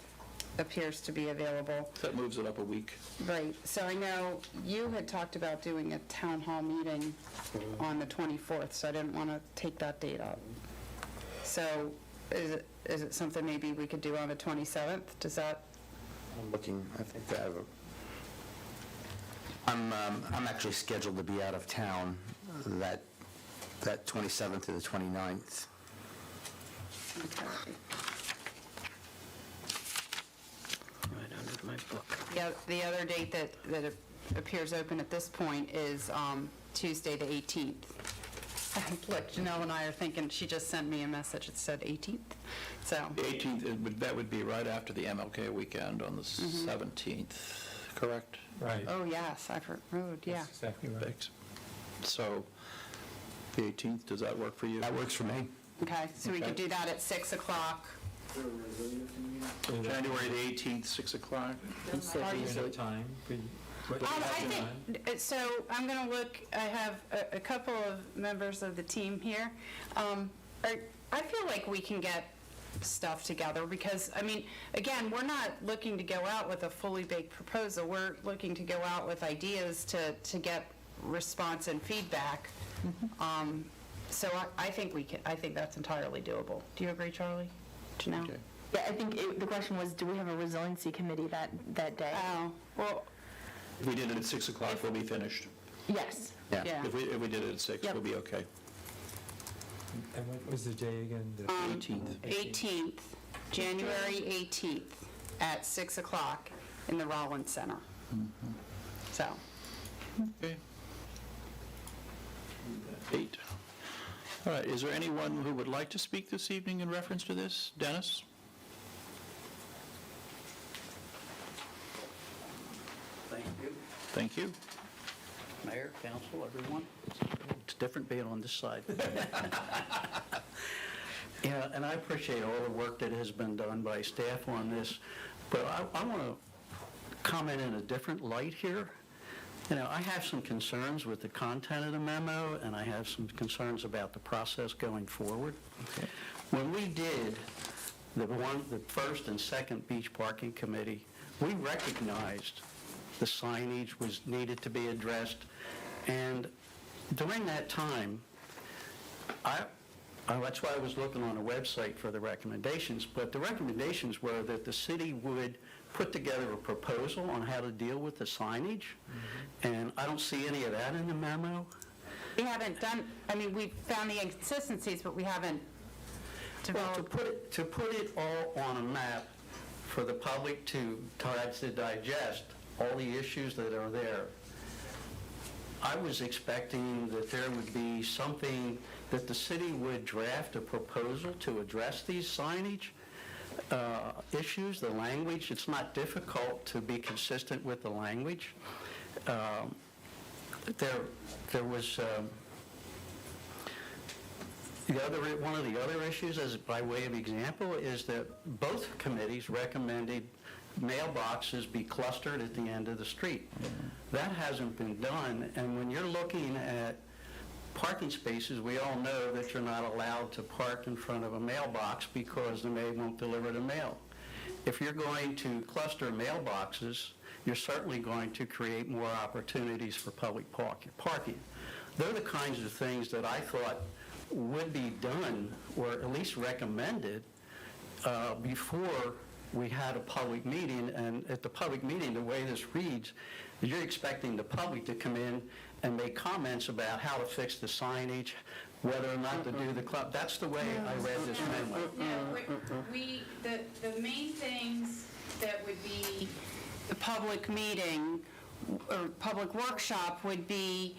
Speaker 7: appears to be available.
Speaker 1: That moves it up a week.
Speaker 7: Right, so I know you had talked about doing a town hall meeting on the 24th, so I didn't want to take that date up. So is it something maybe we could do on the 27th? Does that?
Speaker 9: I'm looking, I think I have I'm actually scheduled to be out of town that 27th to the 29th.
Speaker 7: Okay.
Speaker 2: Right under my book.
Speaker 7: Yeah, the other date that appears open at this point is Tuesday, the 18th. Look, Janelle and I are thinking, she just sent me a message, it said 18th, so.
Speaker 1: The 18th, that would be right after the MLK weekend on the 17th, correct?
Speaker 5: Right.
Speaker 7: Oh, yes, I've heard, yeah.
Speaker 5: That's exactly right.
Speaker 1: Thanks. So, the 18th, does that work for you?
Speaker 9: That works for me.
Speaker 7: Okay, so we could
Speaker 1: Okay.
Speaker 7: do that at 6 o'clock.
Speaker 1: January the 18th, 6 o'clock?
Speaker 5: Time.
Speaker 7: I think, so I'm going to look, I have a couple of members of the team here. I feel like we can get stuff together because, I mean, again, we're not looking to go out with a fully baked proposal. We're looking to go out with ideas to get response and feedback. So I think I think that's entirely doable. Do you agree, Charlie? Janelle?
Speaker 1: Okay.
Speaker 10: Yeah, I think the question was, do we have a resiliency committee that day?
Speaker 7: Oh, well,
Speaker 1: If we did it at 6 o'clock, we'll be finished.
Speaker 10: Yes.
Speaker 7: yeah.
Speaker 1: If we did it at 6,
Speaker 10: Yep.
Speaker 1: we'll be okay.
Speaker 5: And what was the day again?
Speaker 1: 18th.
Speaker 7: 18th, January 18th, at 6 o'clock in the Rollins Center. So,
Speaker 1: Okay. 8. All right, is there anyone who would like to speak this evening in reference to this? Dennis? Thank you.
Speaker 11: Mayor, council, everyone. It's different being on this side. Yeah, and I appreciate all the work that has been done by staff on this, but I want to comment in a different light here. You know, I have some concerns with the content of the memo, and I have some concerns about the process going forward. When we did the first and second beach parking committee, we recognized the signage was needed to be addressed, and during that time, that's why I was looking on the website for the recommendations, but the recommendations were that the city would put together a proposal on how to deal with the signage, and I don't see any of that in the memo.
Speaker 7: We haven't done, I mean, we've found the inconsistencies, but we haven't
Speaker 11: Well,
Speaker 7: developed.
Speaker 11: to put it all on a map for the public to try to digest all the issues that are there, I was expecting that there would be something, that the city would draft a proposal to address these signage issues, the language. It's not difficult to be consistent with the language. There was one of the other issues, as by way of example, is that both committees recommended mailboxes be clustered at the end of the street. That hasn't been done, and when you're looking at parking spaces, we all know that you're not allowed to park in front of a mailbox because the mail won't deliver the mail. If you're going to cluster mailboxes, you're certainly going to create more opportunities for public parking. They're the kinds of things that I thought would be done, or at least recommended, before we had a public meeting. And at the public meeting, the way this reads, is you're expecting the public to come in and make comments about how to fix the signage, whether or not to do the club. That's the way I read this memo.
Speaker 7: No, the main things that would be the public meeting or public workshop would be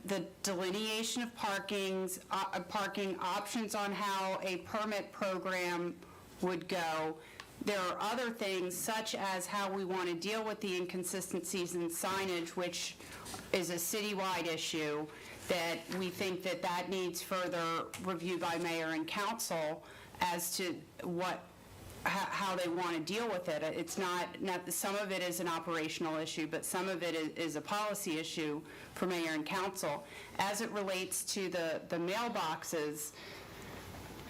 Speaker 7: the delineation of parking options on how a permit program would go. There are other things, such as how we want to deal with the inconsistencies in signage, which is a citywide issue, that we think that needs further review by mayor and council as to how they want to deal with it. It's not some of it is an operational issue, but some of it is a policy issue for mayor and council. As it relates to the mailboxes,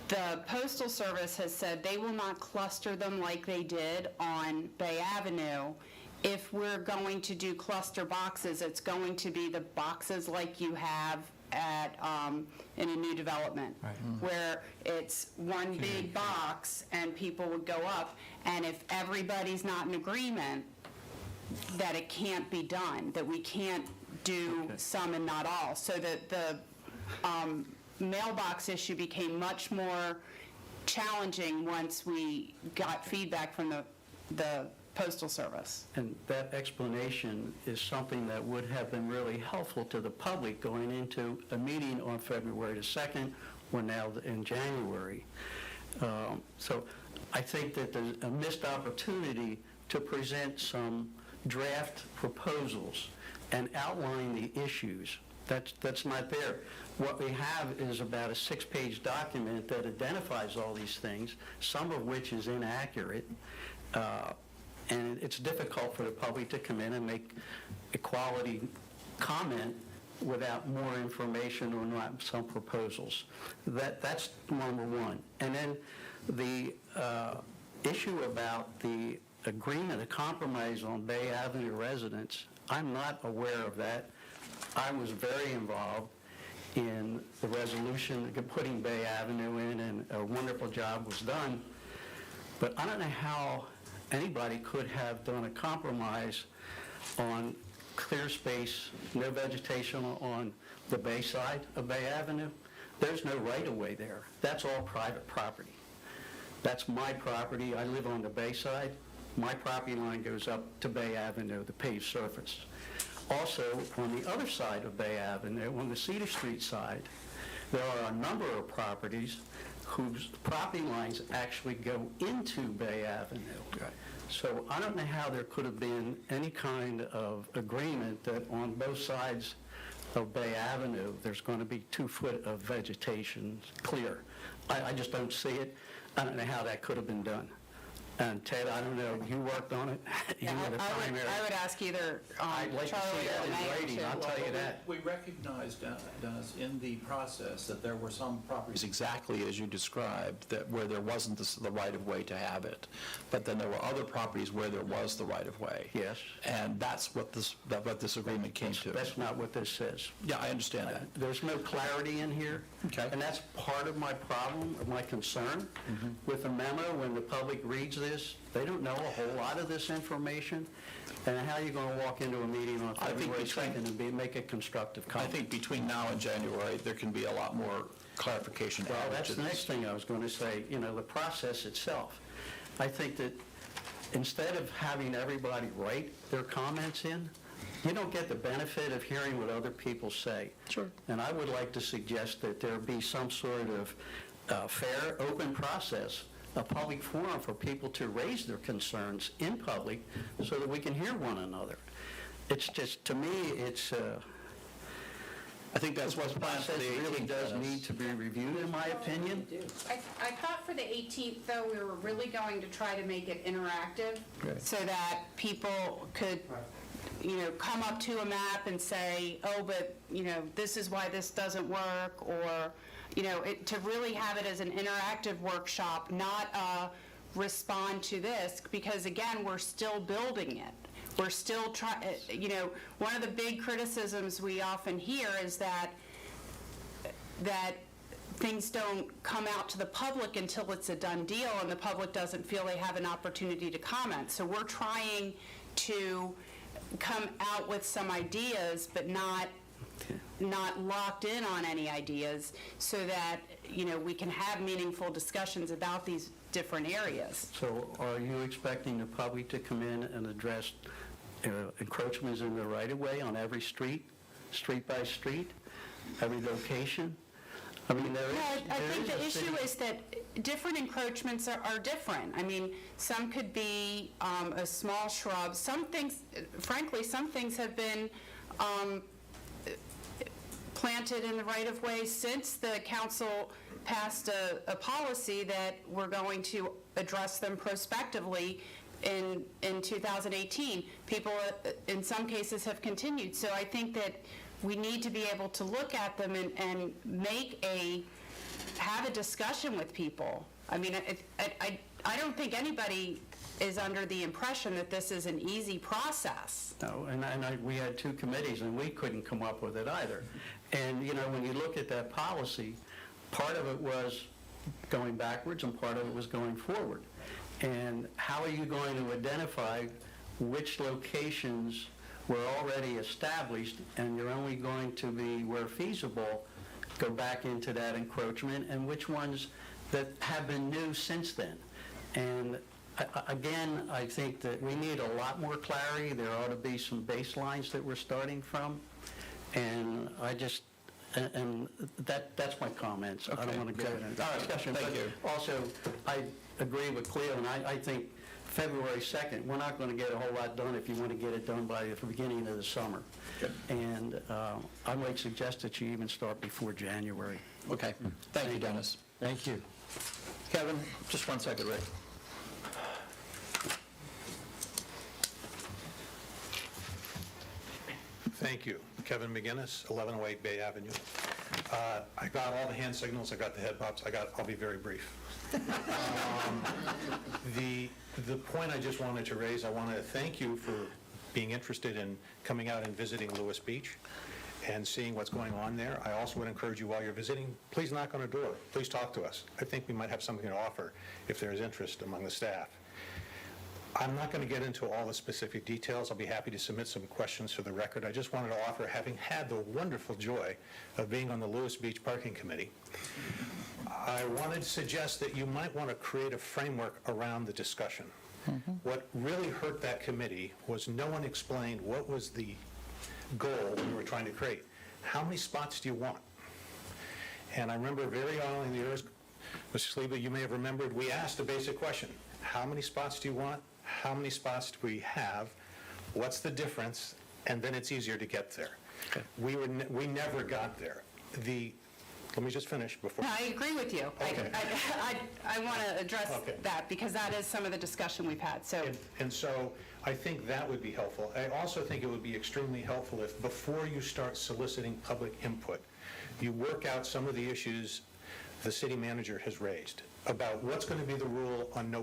Speaker 7: the Postal Service has said they will not cluster them like they did on Bay Avenue. If we're going to do cluster boxes, it's going to be the boxes like you have at in a new development, where it's one big box and people would go up, and if everybody's not in agreement, that it can't be done, that we can't do some and not all. So that the mailbox issue became much more challenging once we got feedback from the Postal Service.
Speaker 11: And that explanation is something that would have been really helpful to the public going into a meeting on February the 2nd, or now in January. So I think that there's a missed opportunity to present some draft proposals and outline the issues. That's not there. What we have is about a 6-page document that identifies all these things, some of which is inaccurate, and it's difficult for the public to come in and make a quality comment without more information or not some proposals. That's number one. And then the issue about the agreement, a compromise on Bay Avenue residents, I'm not aware of that. I was very involved in the resolution putting Bay Avenue in, and a wonderful job was done. But I don't know how anybody could have done a compromise on clear space, no vegetation on the bay side of Bay Avenue. There's no right-of-way there. That's all private property. That's my property. I live on the bay side. My property line goes up to Bay Avenue, the paved surface. Also, on the other side of Bay Avenue, on the Cedar Street side, there are a number of properties whose property lines actually go into Bay Avenue. So I don't know how there could have been any kind of agreement that on both sides of Bay Avenue, there's going to be 2 foot of vegetation clear. I just don't see it. I don't know how that could have been done. And Ted, I don't know, you worked on it? You were the primary.
Speaker 7: I would ask either
Speaker 11: I'd like to
Speaker 7: Charlie
Speaker 11: see that
Speaker 7: or
Speaker 11: in
Speaker 7: Mayor
Speaker 11: writing,
Speaker 7: to-
Speaker 11: I'll tell you that.
Speaker 1: We recognized, Dennis, in the process that there were some properties exactly as you described, that where there wasn't the right-of-way to have it. But then there were other properties where there was the right-of-way.
Speaker 11: Yes.
Speaker 1: And that's what this agreement came to.
Speaker 11: That's not what this says.
Speaker 1: Yeah, I understand that.
Speaker 11: There's no clarity in here.
Speaker 1: Okay.
Speaker 11: And that's part of my problem, or my concern with the memo. When the public reads this, they don't know a whole lot of this information. And how are you going to walk into a meeting on
Speaker 1: I think
Speaker 11: February
Speaker 1: between-
Speaker 11: 2nd and make a constructive
Speaker 1: I
Speaker 11: comment?
Speaker 1: think between now and January, there can be a lot more clarification
Speaker 11: Well,
Speaker 1: added
Speaker 11: that's
Speaker 1: to
Speaker 11: the
Speaker 1: this.
Speaker 11: next thing I was going to say, the process itself. I think that instead of having everybody write their comments in, you don't get the benefit of hearing what other people say.
Speaker 1: Sure.
Speaker 11: And I would like to suggest that there be some sort of fair, open process, a public forum for people to raise their concerns in public so that we can hear one another. It's just, to me, it's...
Speaker 1: I think that's what's planned for
Speaker 11: process
Speaker 1: the 18th.
Speaker 11: really does
Speaker 1: Dennis.
Speaker 11: need to be reviewed, in my opinion.
Speaker 7: I thought for the 18th, though, we were really going to try to make it interactive
Speaker 1: Okay.
Speaker 7: so that people could, come up to a map and say, oh, but, this is why this doesn't work, or, to really have it as an interactive workshop, not respond to this, because again, we're still building it. We're still trying, one of the big criticisms we often hear is that things don't come out to the public until it's a done deal, and the public doesn't feel they have an opportunity to comment. So we're trying to come out with some ideas, but not locked in on any ideas, so that, we can have meaningful discussions about these different areas.
Speaker 11: So are you expecting the public to come in and address encroachments in the right-of-way on every street by street, every location? I mean, there is...
Speaker 7: No, I think
Speaker 11: there
Speaker 7: the
Speaker 11: is a
Speaker 7: issue
Speaker 11: city-
Speaker 7: is that different encroachments are different. I mean, some could be a small shrub. Some things, frankly, some things have been planted in the right-of-way since the council passed a policy that we're going to address them prospectively in 2018. People, in some cases, have continued. So I think that we need to be able to look at them and have a discussion with people. I mean, I don't think anybody is under the impression that this is an easy process.
Speaker 11: No, we had 2 committees, and we couldn't come up with it either. And, when you look at that policy, part of it was going backwards and part of it was going forward. And how are you going to identify which locations were already established, and you're only going to be, where feasible, go back into that encroachment, and which ones that have been new since then? And again, I think that we need a lot more clarity. There ought to be some baselines that we're starting from, and that's my comments. I don't want to get into a discussion.
Speaker 1: Thank
Speaker 11: but
Speaker 1: you.
Speaker 11: Also, I agree with Cleo, and I think February 2nd, we're not going to get a whole lot done if you want to get it done by the beginning of the summer.
Speaker 1: Good.
Speaker 11: And I might suggest that you even start before January.
Speaker 1: Okay. Thank you, Dennis.
Speaker 9: Thank you.
Speaker 1: Kevin, just 1 second, Rick.
Speaker 12: Thank you. Kevin McGinnis, 1108 Bay Avenue. I got all the hand signals, I got the head bops, I'll be very brief. The point I just wanted to raise, I want to thank you for being interested in coming out and visiting Lewis Beach and seeing what's going on there. I also would encourage you, while you're visiting, please knock on a door. Please talk to us. I think we might have something to offer if there is interest among the staff. I'm not going to get into all the specific details. I'll be happy to submit some questions for the record. I just wanted to offer, having had the wonderful joy of being on the Lewis Beach Parking Committee, I wanted to suggest that you might want to create a framework around the discussion. What really hurt that committee was no one explained what was the goal we were trying to create. How many spots do you want? And I remember very early in the years, Mr. Sliba, you may have remembered, we asked a basic question. How many spots do you want? How many spots do we have? What's the difference? And then it's easier to get there. We never got there. Let me just finish before.
Speaker 7: No, I agree with you.
Speaker 12: Okay.
Speaker 7: I want to address
Speaker 12: Okay.
Speaker 7: that, because that is some of the discussion we've had, so.
Speaker 12: And so I think that would be helpful. I also think it would be extremely helpful if, before you start soliciting public input, you work out some of the issues the city manager has raised about what's going to be the rule on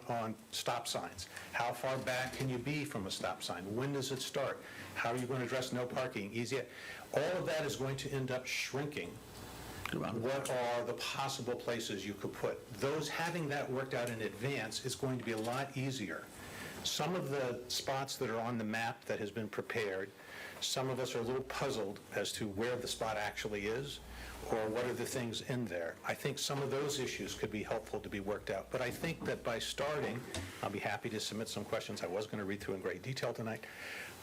Speaker 12: on stop signs. How far back can you be from a stop sign? When does it start? How are you going to address no parking? Easy. All of that is going to end up shrinking. What are the possible places you could put? Having that worked out in advance is going to be a lot easier. Some of the spots that are on the map that has been prepared, some of us are a little puzzled as to where the spot actually is, or what are the things in there. I think some of those issues could be helpful to be worked out. But I think that by starting, I'll be happy to submit some questions I was going to read through in great detail tonight.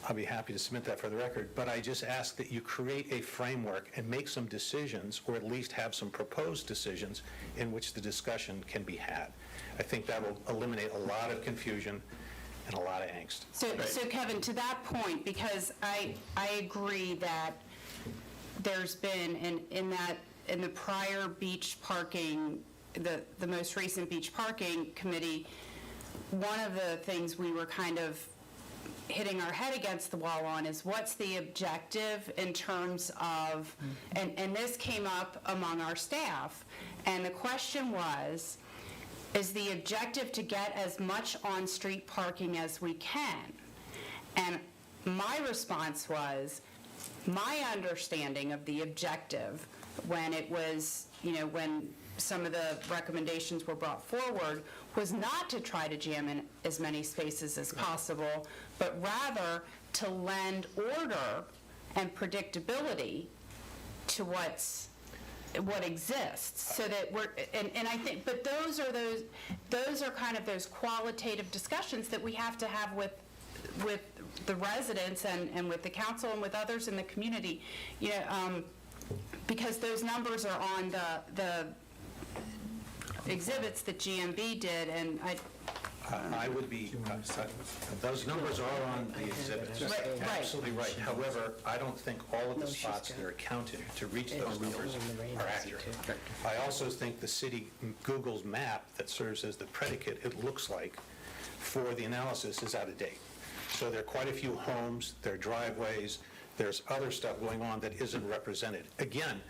Speaker 12: I'll be happy to submit that for the record. But I just ask that you create a framework and make some decisions, or at least have some proposed decisions in which the discussion can be had. I think that will eliminate a lot of confusion and a lot of angst.
Speaker 7: So Kevin, to that point, because I agree that there's been, in the prior beach parking, the most recent beach parking committee, one of the things we were kind of hitting our head against the wall on is what's the objective in terms of, and this came up among our staff, and the question was, is the objective to get as much on-street parking as we can? And my response was, my understanding of the objective when it was, when some of the recommendations were brought forward, was not to try to jam in as many spaces as possible, but rather to lend order and predictability to what exists, so that we're, and I think, but those are kind of those qualitative discussions that we have to have with the residents and with the council and with others in the community, because those numbers are on the exhibits that GMB did, and
Speaker 12: I would be, those numbers are on the exhibits.
Speaker 7: Right.
Speaker 12: Absolutely right. However, I don't think all of the spots that are counted to reach those numbers are accurate. I also think the city, Google's map that serves as the predicate, it looks like, for the analysis is out of date. So there are quite a few homes, there are driveways, there's other stuff going on that isn't represented. Again,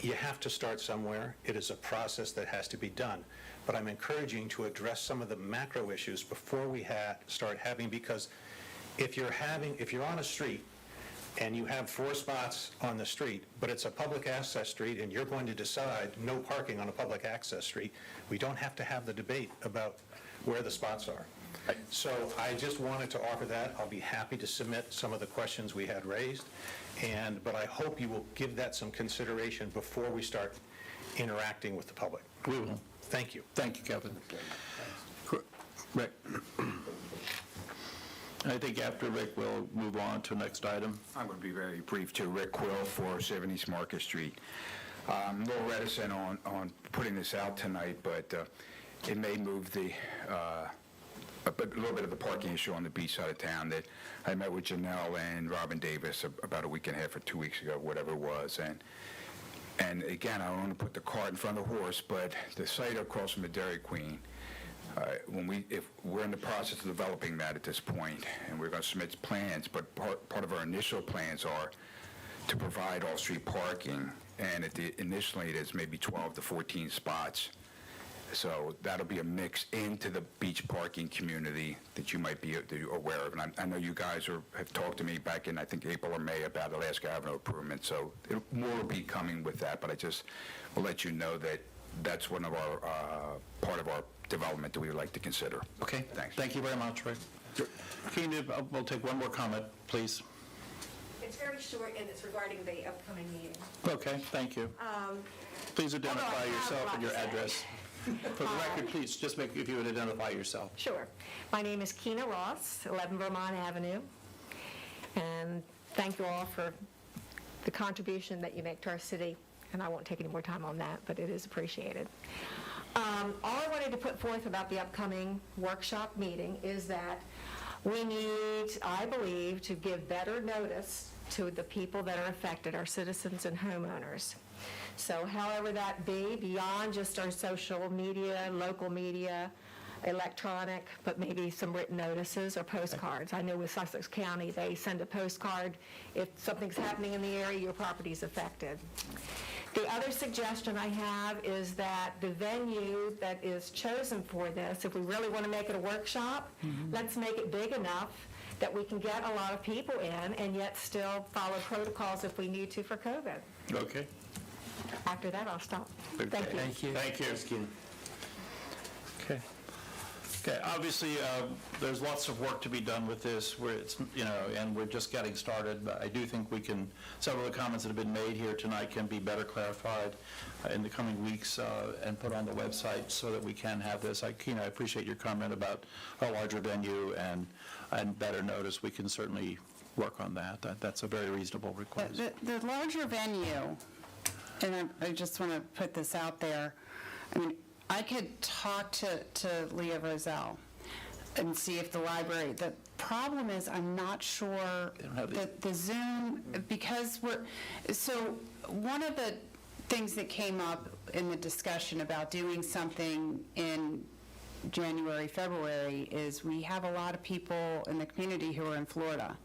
Speaker 12: you have to start somewhere. It is a process that has to be done. But I'm encouraging to address some of the macro issues before we start having, because if you're on a street and you have 4 spots on the street, but it's a public access street and you're going to decide no parking on a public access street, we don't have to have the debate about where the spots are. So I just wanted to offer that. I'll be happy to submit some of the questions we had raised, but I hope you will give that some consideration before we start interacting with the public.
Speaker 1: We will.
Speaker 12: Thank you.
Speaker 1: Thank you, Kevin. Rick. I think after Rick, we'll move on to the next item.
Speaker 13: I'm going to be very brief too. Rick Quill, 470 East Market Street. I'm a little reticent on putting this out tonight, but it may move a little bit of the parking issue on the beach side of town. That I met with Janelle and Robin Davis about a week and a half or 2 weeks ago, whatever it was, and again, I don't want to put the cart in front of the horse, but the site across from the Dairy Queen, if we're in the process of developing that at this point, and we're going to submit plans, but part of our initial plans are to provide all-street parking, and initially it is maybe 12 to 14 spots. So that'll be a mix into the beach parking community that you might be aware of. And I know you guys have talked to me back in, I think, April or May about Alaska Avenue improvement. So more will be coming with that, but I just will let you know that that's one of our, part of our development that we would like to consider.
Speaker 1: Okay.
Speaker 13: Thanks.
Speaker 1: Thank you very much, Rick. We'll take one more comment, please.
Speaker 14: It's very short, and it's regarding the upcoming meeting.
Speaker 1: Okay, thank you. Please identify yourself and your address. For the record, please, just if you would identify yourself.
Speaker 14: Sure. My name is Keena Ross, 11 Vermont Avenue, and thank you all for the contribution that you make to our city. and I won't take any more time on that, but it is appreciated. All I wanted to put forth about the upcoming workshop meeting is that we need, I believe, to give better notice to the people that are affected, our citizens and homeowners. So however that be, beyond just our social media, local media, electronic, but maybe some written notices or postcards. I know with Sussex County, they send a postcard. If something's happening in the area, your property's affected. The other suggestion I have is that the venue that is chosen for this, if we really want to make it a workshop, let's make it big enough that we can get a lot of people in and yet still follow protocols if we need to for COVID.
Speaker 1: Okay.
Speaker 14: After that, I'll stop. Thank you.
Speaker 1: Thank you. Okay. Okay, obviously, there's lots of work to be done with this, where it's, and we're just getting started, but I do think several of the comments that have been made here tonight can be better clarified in the coming weeks and put on the website so that we can have this. I appreciate your comment about a larger venue and better notice. We can certainly work on that. That's a very reasonable request.
Speaker 7: The larger venue, and I just want to put this out there, I mean, I could talk to Leah Roselle and see if the library, the problem is I'm not sure that the Zoom, because so one of the things that came up in the discussion about doing something in January, February is we have a lot of people in the community who are in Florida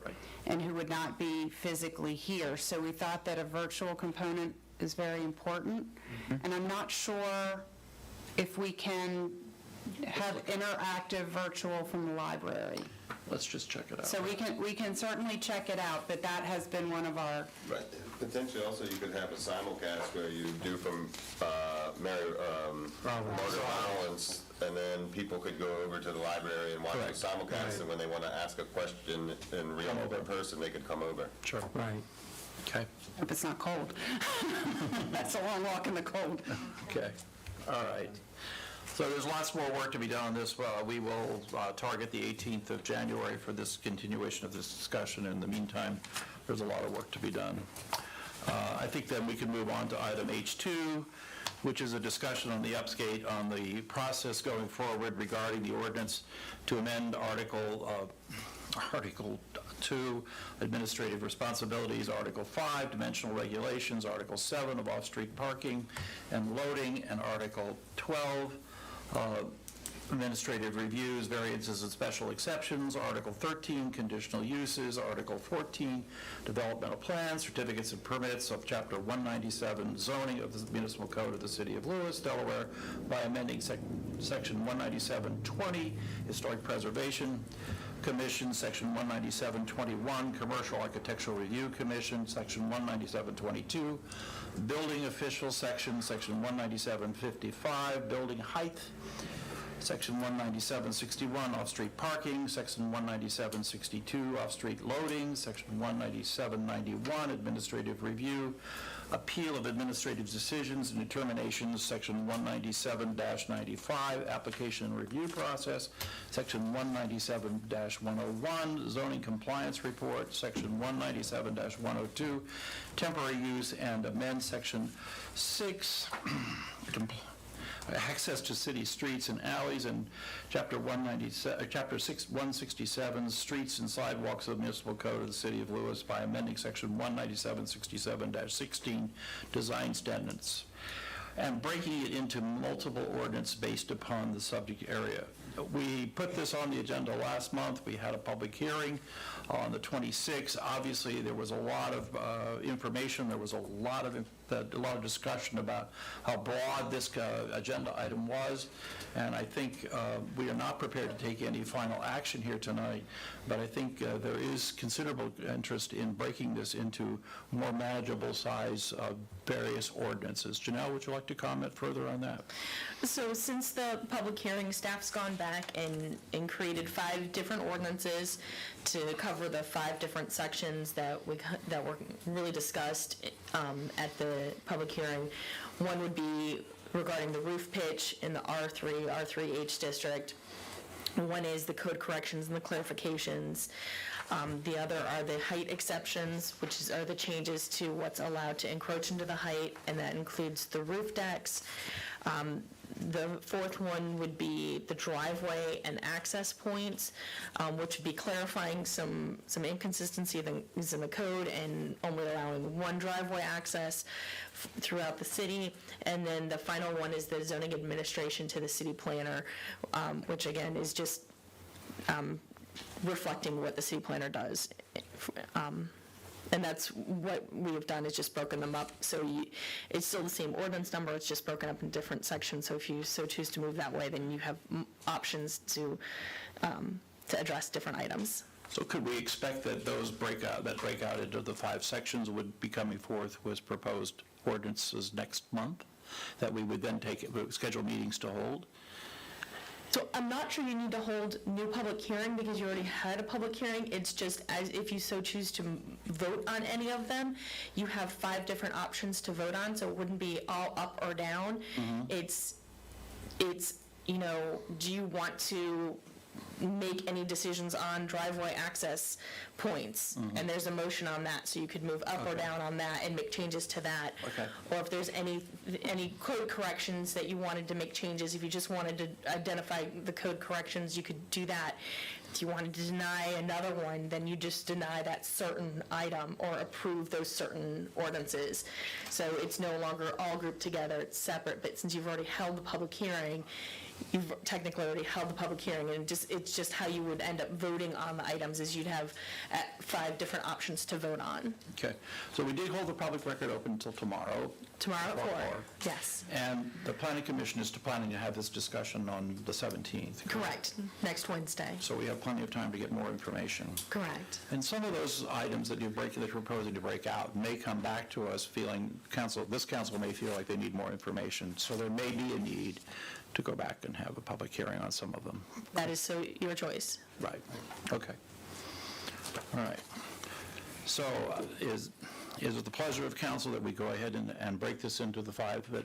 Speaker 7: and who would not be physically here. So we thought that a virtual component is very important. And I'm not sure if we can have interactive virtual from the library.
Speaker 1: Let's just check it out.
Speaker 7: So we can certainly check it out, but that has been one of our...
Speaker 3: Right. Potentially also you could have a simulcast where you do from Motor Violence, and then people could go over to the library and watch the simulcast, and when they want to ask a question in real person, they could come over.
Speaker 1: Sure.
Speaker 5: Right.
Speaker 1: Okay.
Speaker 7: Hope it's not cold. That's a long walk in the cold.
Speaker 1: Okay. All right. So there's lots more work to be done on this. We will target the 18th of January for this continuation of this discussion. In the meantime, there's a lot of work to be done. I think then we can move on to item H2, which is a discussion on the upstate on the process going forward regarding the ordinance to amend Article 2, Administrative Responsibilities, Article 5, Dimensional Regulations, Article 7 of Off-Street Parking and Loading, and Article 12, Administrative Reviews, Variances and Special Exceptions, Article 13, Conditional Uses, Article 14, Developmental Plans, Certificates and Permits of Chapter 197, Zoning of the Municipal Code of the City of Lewis, Delaware, by amending Section 197.20, Historic Preservation Commission, Section 197.21, Commercial Architectural Review Commission, Section 197.22, Building Official Section 197.55, Building Height, Section 197.61, Off-Street Parking, Section 197.62, Off-Street Loading, Section 197.91, Administrative Review, Appeal of Administrative Decisions and Determinations, Section 197-95, Application and Review Process, Section 197-101, Zoning Compliance Report, Section 197-102, Temporary Use and amend Section 6, Access to city streets and alleys, and Chapter 167, Streets and Sidewalks of the Municipal Code of the City of Lewis by amending Section 197-67-16, Design Standards, and breaking it into multiple ordinance based upon the subject area. We put this on the agenda last month. We had a public hearing on the 26th. Obviously, there was a lot of information. There was a lot of discussion about how broad this agenda item was, and I think we are not prepared to take any final action here tonight, but I think there is considerable interest in breaking this into more manageable size various ordinances. Janelle, would you like to comment further on that?
Speaker 10: So since the public hearing, staff's gone back and created 5 different ordinances to cover the 5 different sections that were really discussed at the public hearing. One would be regarding the roof pitch in the R3H district. One is the code corrections and the clarifications. The other are the height exceptions, which are the changes to what's allowed to encroach into the height, and that includes the roof decks. The fourth one would be the driveway and access points, which would be clarifying some inconsistencies in the code and only allowing one driveway access throughout the city. And then the final one is the zoning administration to the city planner, which again is just reflecting what the city planner does. And that's what we have done, is just broken them up. So it's still the same ordinance number, it's just broken up in different sections. So if you so choose to move that way, then you have options to address different items.
Speaker 1: So could we expect that those breakout into the 5 sections would be coming forth with proposed ordinances next month, that we would then schedule meetings to hold?
Speaker 10: So I'm not sure you need to hold new public hearing because you already had a public hearing. It's just as if you so choose to vote on any of them, you have 5 different options to vote on, so it wouldn't be all up or down. It's do you want to make any decisions on driveway access points? And there's a motion on that, so you could move up or down on that and make changes to that. Or if there's any code corrections that you wanted to make changes, if you just wanted to identify the code corrections, you could do that. If you wanted to deny another one, then you just deny that certain item or approve those certain ordinances. So it's no longer all grouped together, it's separate, but since you've already held the public hearing, you've technically already held the public hearing, and it's just how you would end up voting on the items is you'd have 5 different options to vote on.
Speaker 1: Okay, so we did hold the public record open until tomorrow.
Speaker 10: Tomorrow at 4, yes.
Speaker 1: And the planning commission is planning to have this discussion on the 17th.
Speaker 10: Correct, next Wednesday.
Speaker 1: So we have plenty of time to get more information.
Speaker 10: Correct.
Speaker 1: And some of those items that you're proposing to break out may come back to us feeling, this council may feel like they need more information. So there may be a need to go back and have a public hearing on some of them.
Speaker 10: That is so your choice.
Speaker 1: Right, okay. All right. So is it the pleasure of council that we go ahead and break this into the 5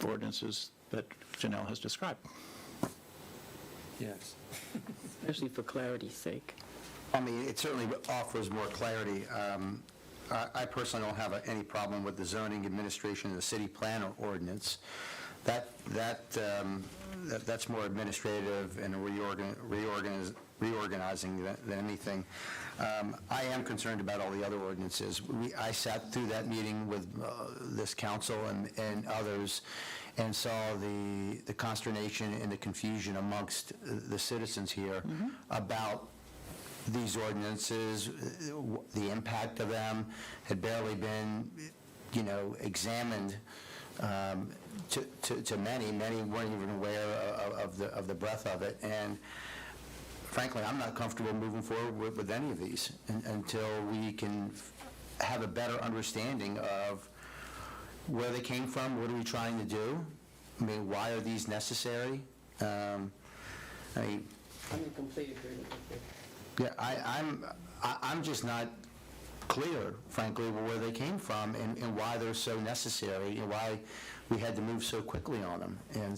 Speaker 1: ordinances that Janelle has described?
Speaker 2: Yes. Especially for clarity's sake.
Speaker 9: I mean, it certainly offers more clarity. I personally don't have any problem with the zoning administration and the city planner ordinance. That's more administrative and reorganizing than anything. I am concerned about all the other ordinances. I sat through that meeting with this council and others and saw the consternation and the confusion amongst the citizens here about these ordinances. The impact of them had barely been, examined to many. Many weren't even aware of the breadth of it. And frankly, I'm not comfortable moving forward with any of these until we can have a better understanding of where they came from, what are we trying to do? I mean, why are these necessary?
Speaker 2: I'm in complete agreement with you.
Speaker 9: Yeah, I'm just not clear, frankly, where they came from and why they're so necessary and why we had to move so quickly on them. And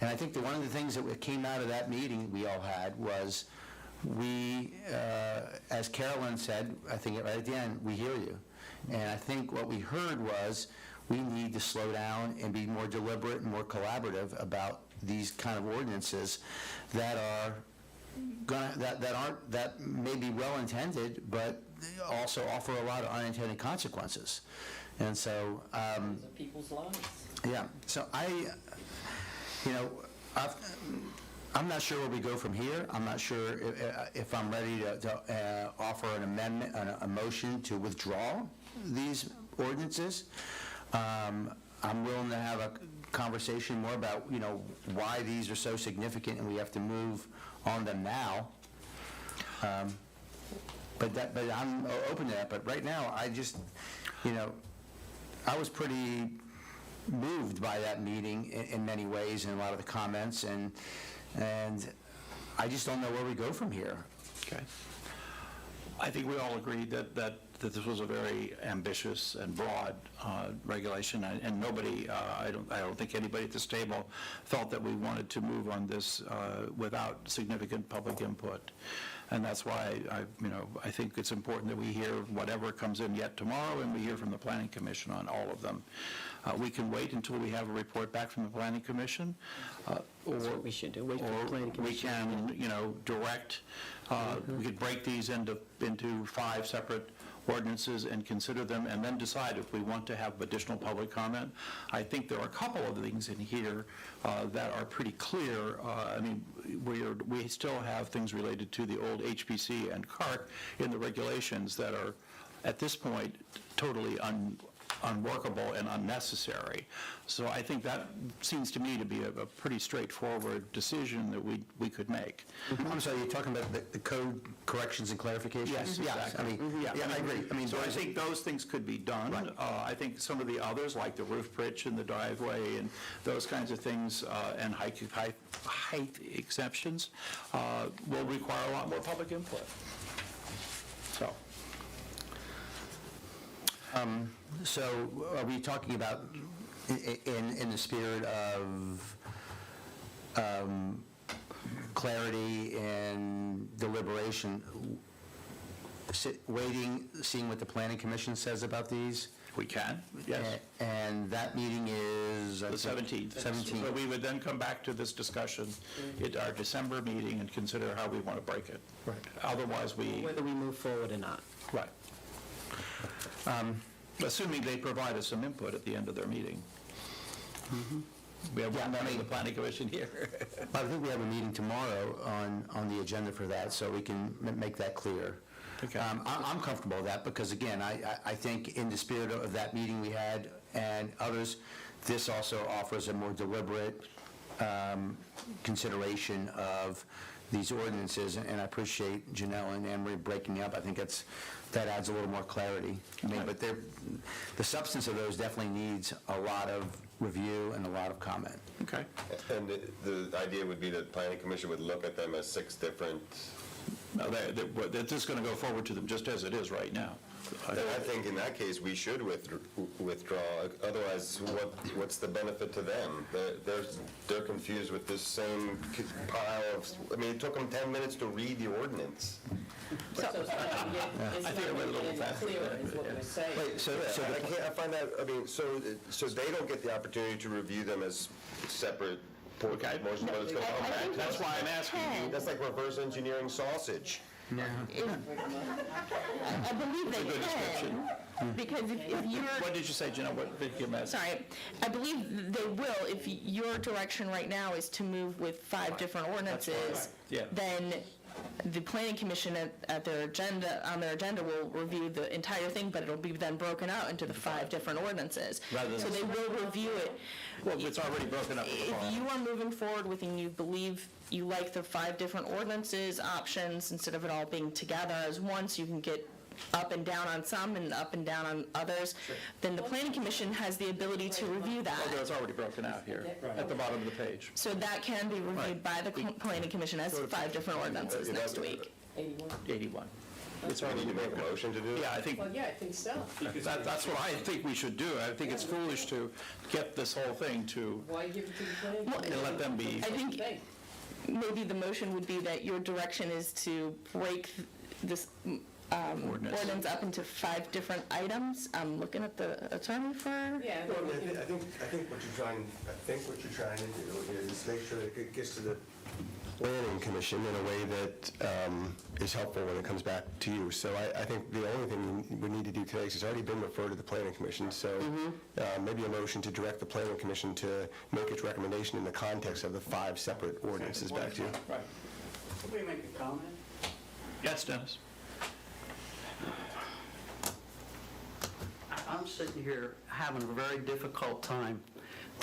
Speaker 9: I think that one of the things that came out of that meeting we all had was we, as Carolyn said, I think right at the end, we hear you. And I think what we heard was we need to slow down and be more deliberate and more collaborative about these kind of ordinances that are that may be well intended, but also offer a lot of unintended consequences. And so,
Speaker 2: People's lives.
Speaker 9: yeah. So I'm not sure where we go from here. I'm not sure if I'm ready to offer an amendment, a motion to withdraw these ordinances. I'm willing to have a conversation more about, why these are so significant and we have to move on them now. But I'm open to that. But right now, I just, I was pretty moved by that meeting in many ways and a lot of the comments, and I just don't know where we go from here.
Speaker 1: Okay. I think we all agree that that this was a very ambitious and broad regulation, and nobody, I don't think anybody at this table felt that we wanted to move on this without significant public input. And that's why I think it's important that we hear whatever comes in yet tomorrow, and we hear from the Planning Commission on all of them. We can wait until we have a report back from the Planning Commission,
Speaker 2: That's what we should do, wait for the planning
Speaker 1: or we
Speaker 2: commission.
Speaker 1: can, direct, we could break these into 5 separate ordinances and consider them, and then decide if we want to have additional public comment. I think there are a couple of things in here that are pretty clear. We still have things related to the old HPC and CARC in the regulations that are, at this point, totally unworkable and unnecessary. So I think that seems to me to be a pretty straightforward decision that we could make.
Speaker 9: I'm sorry, you're talking about the code corrections and clarifications?
Speaker 1: Yes, exactly.
Speaker 9: I agree.
Speaker 1: So I think those things could be done.
Speaker 9: Right.
Speaker 1: I think some of the others, like the roof pitch and the driveway and those kinds of things, and height exceptions, will require a lot more public input. So.
Speaker 9: So are we talking about, in the spirit of clarity and deliberation, waiting, seeing what the Planning Commission says about these?
Speaker 1: We can, yes.
Speaker 9: And that meeting is?
Speaker 1: The 17th.
Speaker 9: 17th.
Speaker 1: So we would then come back to this discussion at our December meeting and consider how we want to break it. Right. Otherwise,
Speaker 2: Whether we move forward or not.
Speaker 1: Right. Assuming they provide us some input at the end of their meeting. We have one member of the Planning Commission here.
Speaker 9: I think we have a meeting tomorrow on the agenda for that, so we can make that clear.
Speaker 1: Okay.
Speaker 9: I'm comfortable with that, because again, I think in the spirit of that meeting we had and others, this also offers a more deliberate consideration of these ordinances, and I appreciate Janelle and Anne Marie breaking up. I think that adds a little more clarity. But the substance of those definitely needs a lot of review and a lot of comment.
Speaker 1: Okay.
Speaker 3: And the idea would be that the Planning Commission would look at them as 6 different...
Speaker 1: No, they're just going to go forward to them just as it is right now.
Speaker 3: I think in that case, we should withdraw. Otherwise, what's the benefit to them? They're confused with this same pile of, it took them 10 minutes to read the ordinance.
Speaker 1: I think I read a little fast.
Speaker 9: Wait, so
Speaker 3: I find that, so they don't get the opportunity to review them as separate
Speaker 1: Okay.
Speaker 3: motions, but it's going to come back.
Speaker 1: That's why I'm asking you.
Speaker 3: That's like reverse engineering sausage.
Speaker 10: I believe they can, because if you're...
Speaker 1: What did you say, Jenna? What did you miss?
Speaker 10: Sorry, I believe they will. If your direction right now is to move with 5 different ordinances,
Speaker 1: Yeah.
Speaker 10: then the Planning Commission on their agenda will review the entire thing, but it'll be then broken out into the 5 different ordinances. So they will review it.
Speaker 1: Well, it's already broken up.
Speaker 10: If you are moving forward with and you believe you like the 5 different ordinances, options, instead of it all being together as one, so you can get up and down on some and up and down on others, then the Planning Commission has the ability to review that.
Speaker 1: Oh, it's already broken out here at the bottom of the page.
Speaker 10: So that can be reviewed by the Planning Commission as 5 different ordinances next week.
Speaker 1: 81. It's
Speaker 3: We
Speaker 1: already
Speaker 3: need to make a motion to do it?
Speaker 1: Yeah, I think,
Speaker 2: Yeah, I think so.
Speaker 1: that's what I think we should do. I think it's foolish to get this whole thing to,
Speaker 2: Why give it to the planning?
Speaker 1: and let them be,
Speaker 10: I think maybe the motion would be that your direction is to break this ordinance up into 5 different items. I'm looking at the attorney for...
Speaker 2: Yeah.
Speaker 15: Well, I think what you're trying to do is make sure that it gets to the Planning Commission in a way that is helpful when it comes back to you. So I think the only thing we need to do today is it's already been referred to the Planning Commission, so maybe a motion to direct the Planning Commission to make its recommendation in the context of the 5 separate ordinances back to you.
Speaker 1: right.
Speaker 4: Can we make a comment?
Speaker 1: Yes, Dennis?
Speaker 11: I'm sitting here having a very difficult time.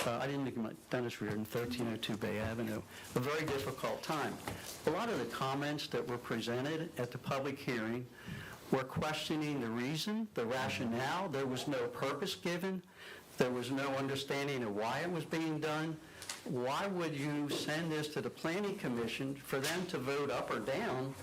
Speaker 11: I didn't think about Dennis Reardon, 1302 Bay Avenue. A very difficult time. A lot of the comments that were presented at the public hearing were questioning the reason, the rationale. There was no purpose given. There was no understanding of why it was being done. Why would you send this to the Planning Commission for them to vote up or down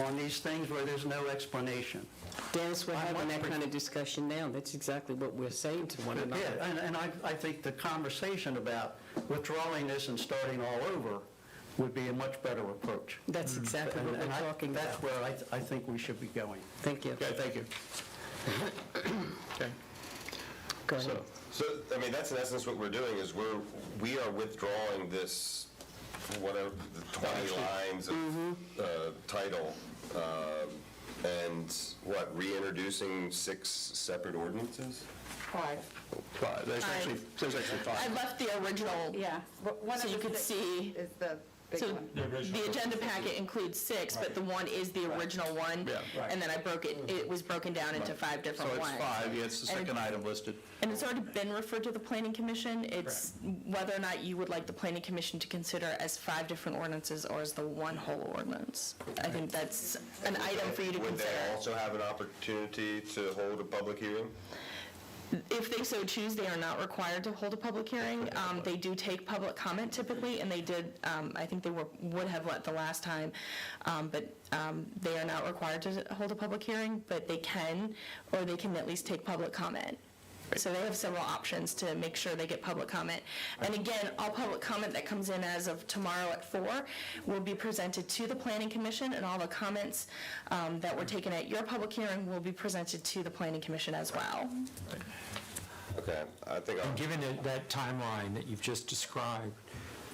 Speaker 11: on these things where there's no explanation.
Speaker 2: Dennis, we're having that kind of discussion now. That's exactly what we're saying to one another.
Speaker 11: Yeah, and I think the conversation about withdrawing this and starting all over would be a much better approach.
Speaker 2: That's exactly what
Speaker 11: And
Speaker 2: we're talking about.
Speaker 11: That's where I think we should be going.
Speaker 2: Thank you.
Speaker 1: Okay, thank you. Okay.
Speaker 2: Go ahead.
Speaker 3: So, I mean, that's in essence what we're doing, is we are withdrawing this, whatever, the 20 lines of title, and what, reintroducing 6 separate ordinances?
Speaker 7: 5.
Speaker 1: There's actually 5.
Speaker 10: I left the original,
Speaker 7: Yeah. One
Speaker 10: so
Speaker 7: of
Speaker 10: you
Speaker 7: the
Speaker 10: could
Speaker 7: 6
Speaker 10: see.
Speaker 7: is the big
Speaker 10: So
Speaker 7: one.
Speaker 10: the agenda packet includes 6, but the one is the original one.
Speaker 1: Yeah.
Speaker 10: And then it was broken down into 5
Speaker 1: So
Speaker 10: different
Speaker 1: it's
Speaker 10: ones.
Speaker 1: 5, yeah, it's the second item listed.
Speaker 10: And it's already been referred to the planning commission. It's whether or not you would like the planning commission to consider as 5 different ordinances or as the one whole ordinance. I think that's an item for you to
Speaker 3: Would
Speaker 10: consider.
Speaker 3: they also have an opportunity to hold a public hearing?
Speaker 10: If they so choose, they are not required to hold a public hearing. They do take public comment typically, and they did, I think they would have let the last time, but they are not required to hold a public hearing, but they can, or they can at least take public comment. So they have several options to make sure they get public comment. And again, all public comment that comes in as of tomorrow at 4 will be presented to the Planning Commission, and all the comments that were taken at your public hearing will be presented to the Planning Commission as well.
Speaker 3: Okay, I think I'll...
Speaker 16: Given that timeline that you've just described,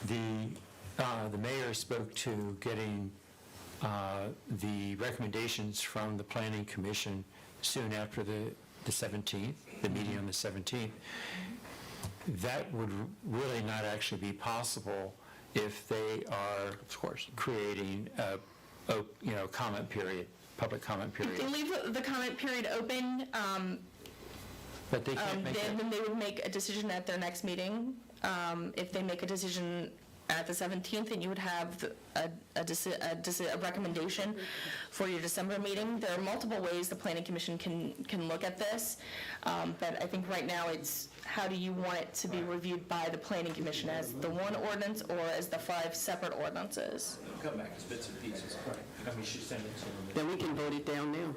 Speaker 16: the mayor spoke to getting the recommendations from the Planning Commission soon after the 17th, the meeting on the 17th. That would really not actually be possible if they are, of course, creating a comment period, public comment
Speaker 10: If
Speaker 16: period.
Speaker 10: they leave the comment period open,
Speaker 16: But they can't make that.
Speaker 10: then they would make a decision at their next meeting. If they make a decision at the 17th, then you would have a recommendation for your December meeting. There are multiple ways the Planning Commission can look at this, but I think right now it's how do you want it to be reviewed by the Planning Commission, as the one ordinance or as the 5 separate ordinances?
Speaker 9: Come back as bits and pieces. I mean, she sent it to them.
Speaker 2: Then we can vote it down now.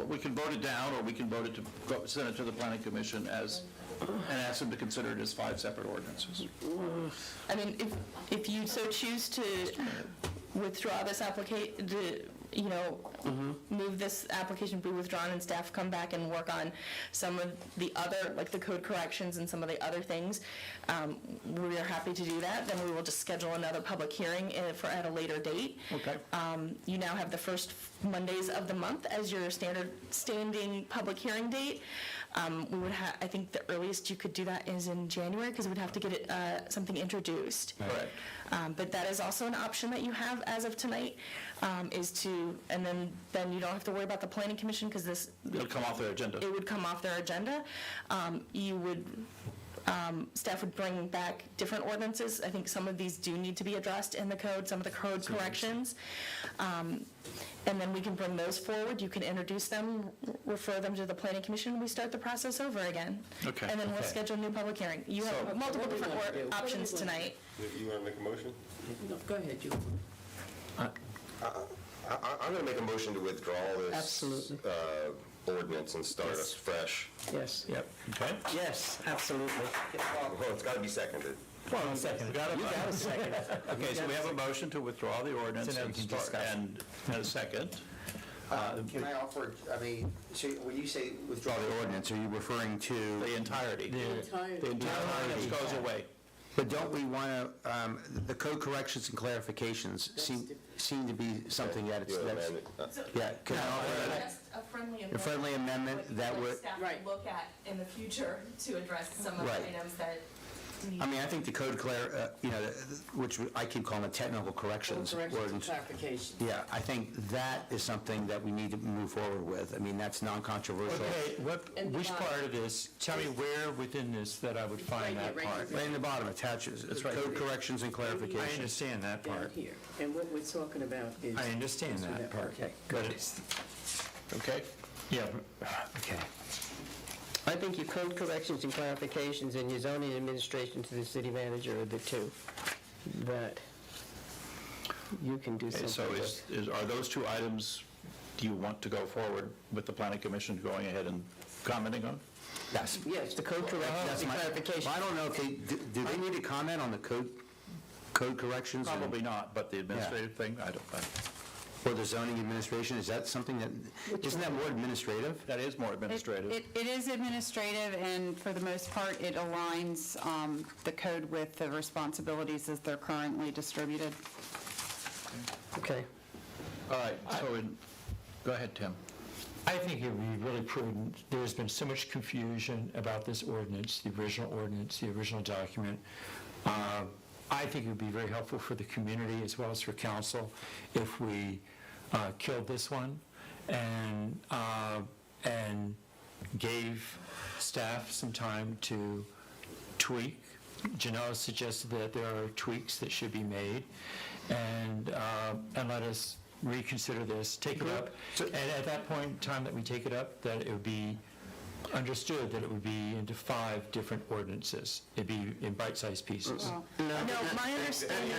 Speaker 1: We can vote it down, or we can vote it to send it to the planning commission and ask them to consider it as 5 separate ordinances.
Speaker 10: I mean, if you so choose to withdraw this application, move this application be withdrawn and staff come back and work on some of the other, like the code corrections and some of the other things, we are happy to do that. Then we will just schedule another public hearing at a later date.
Speaker 1: Okay.
Speaker 10: You now have the first Mondays of the month as your standing public hearing date. We would have, I think the earliest you could do that is in January, because we'd have to get something introduced.
Speaker 1: Correct.
Speaker 10: But that is also an option that you have as of tonight, is to, and then you don't have to worry about the planning commission, because
Speaker 1: It'll come off their agenda.
Speaker 10: it would come off their agenda. Staff would bring back different ordinances. I think some of these do need to be addressed in the code, some of the code corrections. And then we can bring those forward. You can introduce them, refer them to the planning commission, we start the process over again.
Speaker 1: Okay.
Speaker 10: And then we'll schedule a new public hearing. You have multiple different options tonight.
Speaker 3: You want to make a motion?
Speaker 2: No, go ahead, you.
Speaker 3: I'm going to make a motion to withdraw this
Speaker 2: Absolutely.
Speaker 3: Ordinance and start us fresh.
Speaker 2: Yes.
Speaker 1: Yep. Okay.
Speaker 2: Yes, absolutely.
Speaker 3: Well, it's got to be seconded.
Speaker 1: You got a second. Okay, so we have a motion to withdraw the ordinance and a second.
Speaker 9: Can I offer, so when you say withdraw the ordinance, are you referring to?
Speaker 1: The entirety. The entire ordinance goes away.
Speaker 9: But don't we want to, the code corrections and clarifications seem to be something that it's, yeah. Can I offer
Speaker 10: Just a friendly
Speaker 9: a friendly amendment that would,
Speaker 10: staff would look at in the future to address some of the
Speaker 9: Right.
Speaker 10: items that need.
Speaker 9: I mean, I think the code which I keep calling the technical corrections. ordinance.
Speaker 2: Clarification.
Speaker 9: Yeah, I think that is something that we need to move forward with. I mean, that's non-controversial.
Speaker 2: And the
Speaker 16: which
Speaker 2: bottom.
Speaker 16: part of this, tell me where within this that I would find that
Speaker 2: Right
Speaker 16: part?
Speaker 2: here.
Speaker 9: Right in the bottom, attaches, code corrections and
Speaker 16: I
Speaker 9: clarifications.
Speaker 16: understand that
Speaker 2: Down
Speaker 16: part.
Speaker 2: here. And what we're talking about is.
Speaker 16: I understand that part.
Speaker 2: Okay,
Speaker 16: But
Speaker 2: good.
Speaker 16: it's,
Speaker 1: Okay?
Speaker 16: yeah, okay.
Speaker 2: I think your code corrections and clarifications and your zoning administration to the city manager are the two that you can do
Speaker 1: Okay,
Speaker 2: something.
Speaker 1: so are those two items, do you want to go forward with the planning commission going ahead and commenting on?
Speaker 9: Yes.
Speaker 2: Yes, the code correction,
Speaker 9: That's
Speaker 2: the
Speaker 9: my-
Speaker 2: clarification.
Speaker 9: I don't know if do they need to comment on the code corrections? and-
Speaker 1: Probably not, but the administrative thing, I don't,
Speaker 9: Or the zoning administration, is that something that, isn't that more administrative?
Speaker 1: that is more administrative.
Speaker 7: It is administrative, and for the most part, it aligns the code with the responsibilities as they're currently distributed.
Speaker 2: Okay.
Speaker 1: All right, so, go ahead, Tim.
Speaker 16: I think it would be really prudent. There's been so much confusion about this ordinance, the original document. I think it would be very helpful for the community as well as for council if we killed this one and gave staff some time to tweak. Janelle suggested that there are tweaks that should be made, and let us reconsider this, take it up, and at that point in time that we take it up, that it would be understood that it would be into 5 different ordinances. It'd be in bite-sized pieces.
Speaker 10: No, my understanding,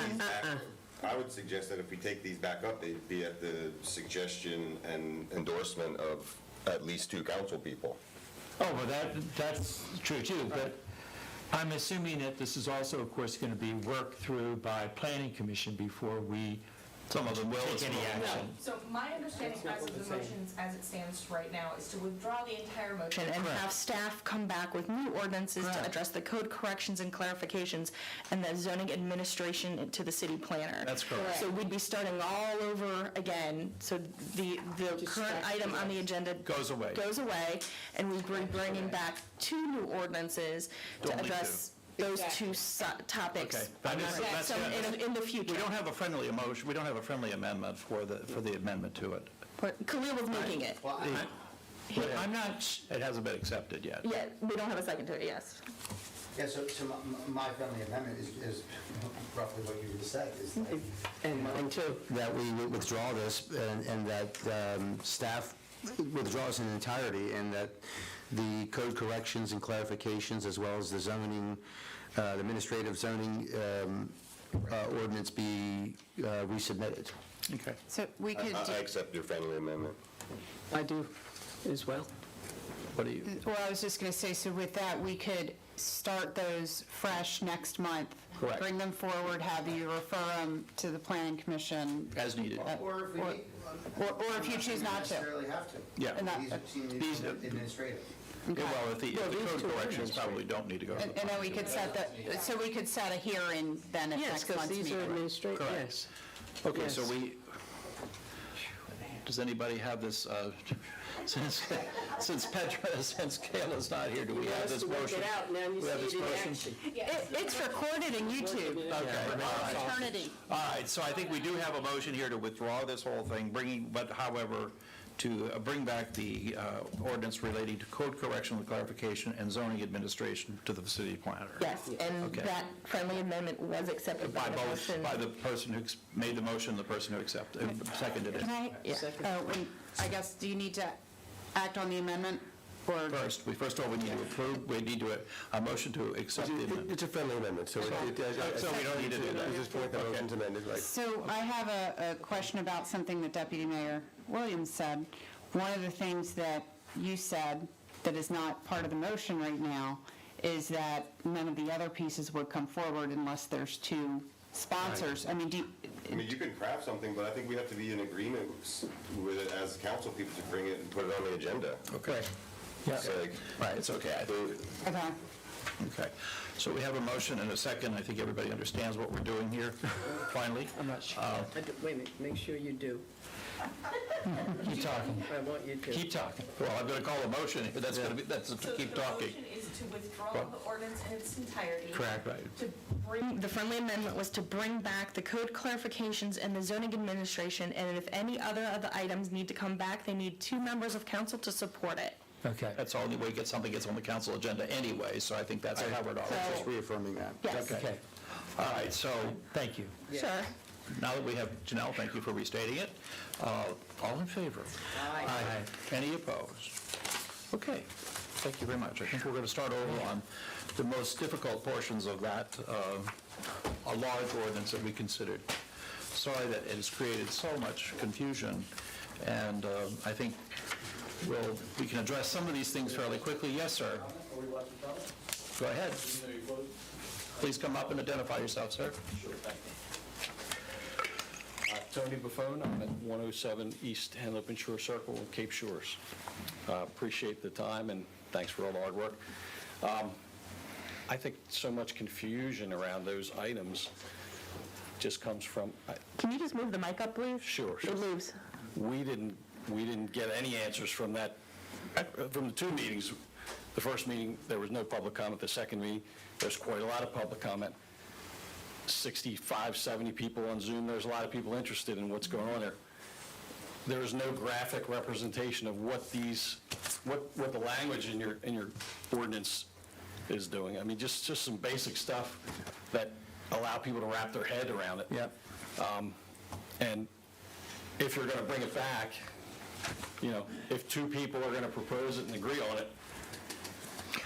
Speaker 3: I would suggest that if we take these back up, they'd be at the suggestion and endorsement of at least 2 council people.
Speaker 16: Oh, well, that's true too, but I'm assuming that this is also, of course, going to be worked through by planning commission before we
Speaker 1: Some of them will.
Speaker 16: take any action.
Speaker 10: So my understanding as of the motions as it stands right now is to withdraw the entire motion and have staff come back with new ordinances to address the code corrections and clarifications and the zoning administration to the city planner.
Speaker 1: That's correct.
Speaker 10: So we'd be starting all over again. So the current item on the agenda
Speaker 1: Goes away.
Speaker 10: and we'd be bringing back 2 new ordinances to
Speaker 1: Only
Speaker 10: address those 2 topics
Speaker 1: Okay. That's good.
Speaker 10: in the future.
Speaker 1: We don't have a friendly emotion, we don't have a friendly amendment for the amendment to it.
Speaker 10: Khalil was making it.
Speaker 1: I'm not, it hasn't been accepted yet.
Speaker 10: Yeah, we don't have a second to it, yes.
Speaker 17: Yeah, so my friendly amendment is roughly what you just said, is like,
Speaker 2: And mine too.
Speaker 9: That we withdraw this and that staff withdraws in entirety, and that the code corrections and clarifications, as well as the zoning, the administrative zoning ordinance be resubmitted.
Speaker 1: Okay.
Speaker 7: So we could,
Speaker 3: I accept your friendly amendment.
Speaker 2: I do as well.
Speaker 1: What do you,
Speaker 7: well, I was just going to say, so with that, we could start those fresh next month.
Speaker 1: Correct.
Speaker 7: Bring them forward, have you refer them to the planning commission.
Speaker 1: as needed?
Speaker 17: or if we need,
Speaker 7: Or if you choose not to.
Speaker 17: necessarily have to.
Speaker 1: Yeah.
Speaker 7: And that-
Speaker 17: These are administrative.
Speaker 1: Yeah, well, if the
Speaker 2: Well, these
Speaker 1: code
Speaker 2: two
Speaker 1: corrections
Speaker 2: ordinances.
Speaker 1: probably don't need to go to the
Speaker 7: And then we could set so we could set a hearing then at
Speaker 2: Yes,
Speaker 7: next
Speaker 2: because
Speaker 7: month's
Speaker 2: these are
Speaker 7: meeting.
Speaker 2: administrative,
Speaker 1: Correct.
Speaker 2: yes.
Speaker 1: Okay, so
Speaker 2: Yes.
Speaker 1: does anybody have this, since Kayla's not here, do we have this motion?
Speaker 2: Work it out, now you
Speaker 1: We have
Speaker 2: see
Speaker 1: this
Speaker 2: it in
Speaker 1: motion?
Speaker 2: action.
Speaker 7: It's recorded in YouTube.
Speaker 1: Okay, all right.
Speaker 7: Eternity.
Speaker 1: All right, so I think we do have a motion here to withdraw this whole thing, but however, to bring back the ordinance relating to code correction and clarification and zoning administration to the city planner.
Speaker 10: Yes, and
Speaker 1: Okay.
Speaker 10: that friendly amendment was accepted by
Speaker 1: By
Speaker 10: the
Speaker 1: both,
Speaker 10: motion.
Speaker 1: by the person who made the motion, the person who seconded it.
Speaker 7: Can I, and I guess, do you need to act on the amendment? Or
Speaker 1: First, we need to approve, we need to, a motion to accept the amendment.
Speaker 15: It's a friendly amendment, so
Speaker 1: So we don't need to do that.
Speaker 15: At this point, the motion's amended, right?
Speaker 7: So I have a question about something that Deputy Mayor Williams said. One of the things that you said that is not part of the motion right now is that none of the other pieces would come forward unless there's 2 sponsors. I mean,
Speaker 3: You can craft something, but I think we have to be in agreement with it as council people to bring it and put it on the agenda.
Speaker 1: Okay.
Speaker 16: Yeah.
Speaker 1: Right, it's okay.
Speaker 7: okay.
Speaker 1: Okay, so we have a motion and a second. I think everybody understands what we're doing here, finally.
Speaker 2: I'm not sure. Wait a minute, make sure you do.
Speaker 16: Keep talking.
Speaker 2: I want you to.
Speaker 16: Keep talking.
Speaker 1: Well, I'm going to call a motion, that's going to be, that's to keep talking.
Speaker 10: So the motion is to withdraw the ordinance in its entirety.
Speaker 1: Correct, right.
Speaker 10: To bring, the friendly amendment was to bring back the code clarifications and the zoning administration, and if any other of the items need to come back, they need 2 members of council to support it.
Speaker 16: Okay.
Speaker 1: That's the only way something gets on the council agenda anyway, so I think that's covered already.
Speaker 9: Just reaffirming that.
Speaker 10: Yes.
Speaker 16: Okay.
Speaker 1: All right, so
Speaker 16: Thank you.
Speaker 10: Sure.
Speaker 1: now that we have, Janelle, thank you for restating it. All in favor?
Speaker 2: Aye.
Speaker 1: Any opposed? Okay, thank you very much. I think we're going to start over on the most difficult portions of that, a large ordinance that we considered. sorry that it has created so much confusion, and I think we can address some of these things fairly quickly. Yes, sir. Go ahead. Please come up and identify yourself, sir.
Speaker 18: Tony Buffone, I'm at 107 East Henlopen Shore Circle in Cape Shores. Appreciate the time and thanks for all the hard work. I think so much confusion around those items just comes from...
Speaker 10: Can you just move the mic up, please?
Speaker 18: Sure.
Speaker 10: It moves.
Speaker 18: We didn't get any answers from the two meetings. The first meeting, there was no public comment. The second meeting, there's quite a lot of public comment. 65, 70 people on Zoom. There's a lot of people interested in what's going on there. There is no graphic representation of what the language in your ordinance is doing. I mean, just some basic stuff that allow people to wrap their head around it.
Speaker 9: Yep.
Speaker 18: And if you're going to bring it back, if two people are going to propose it and agree on it,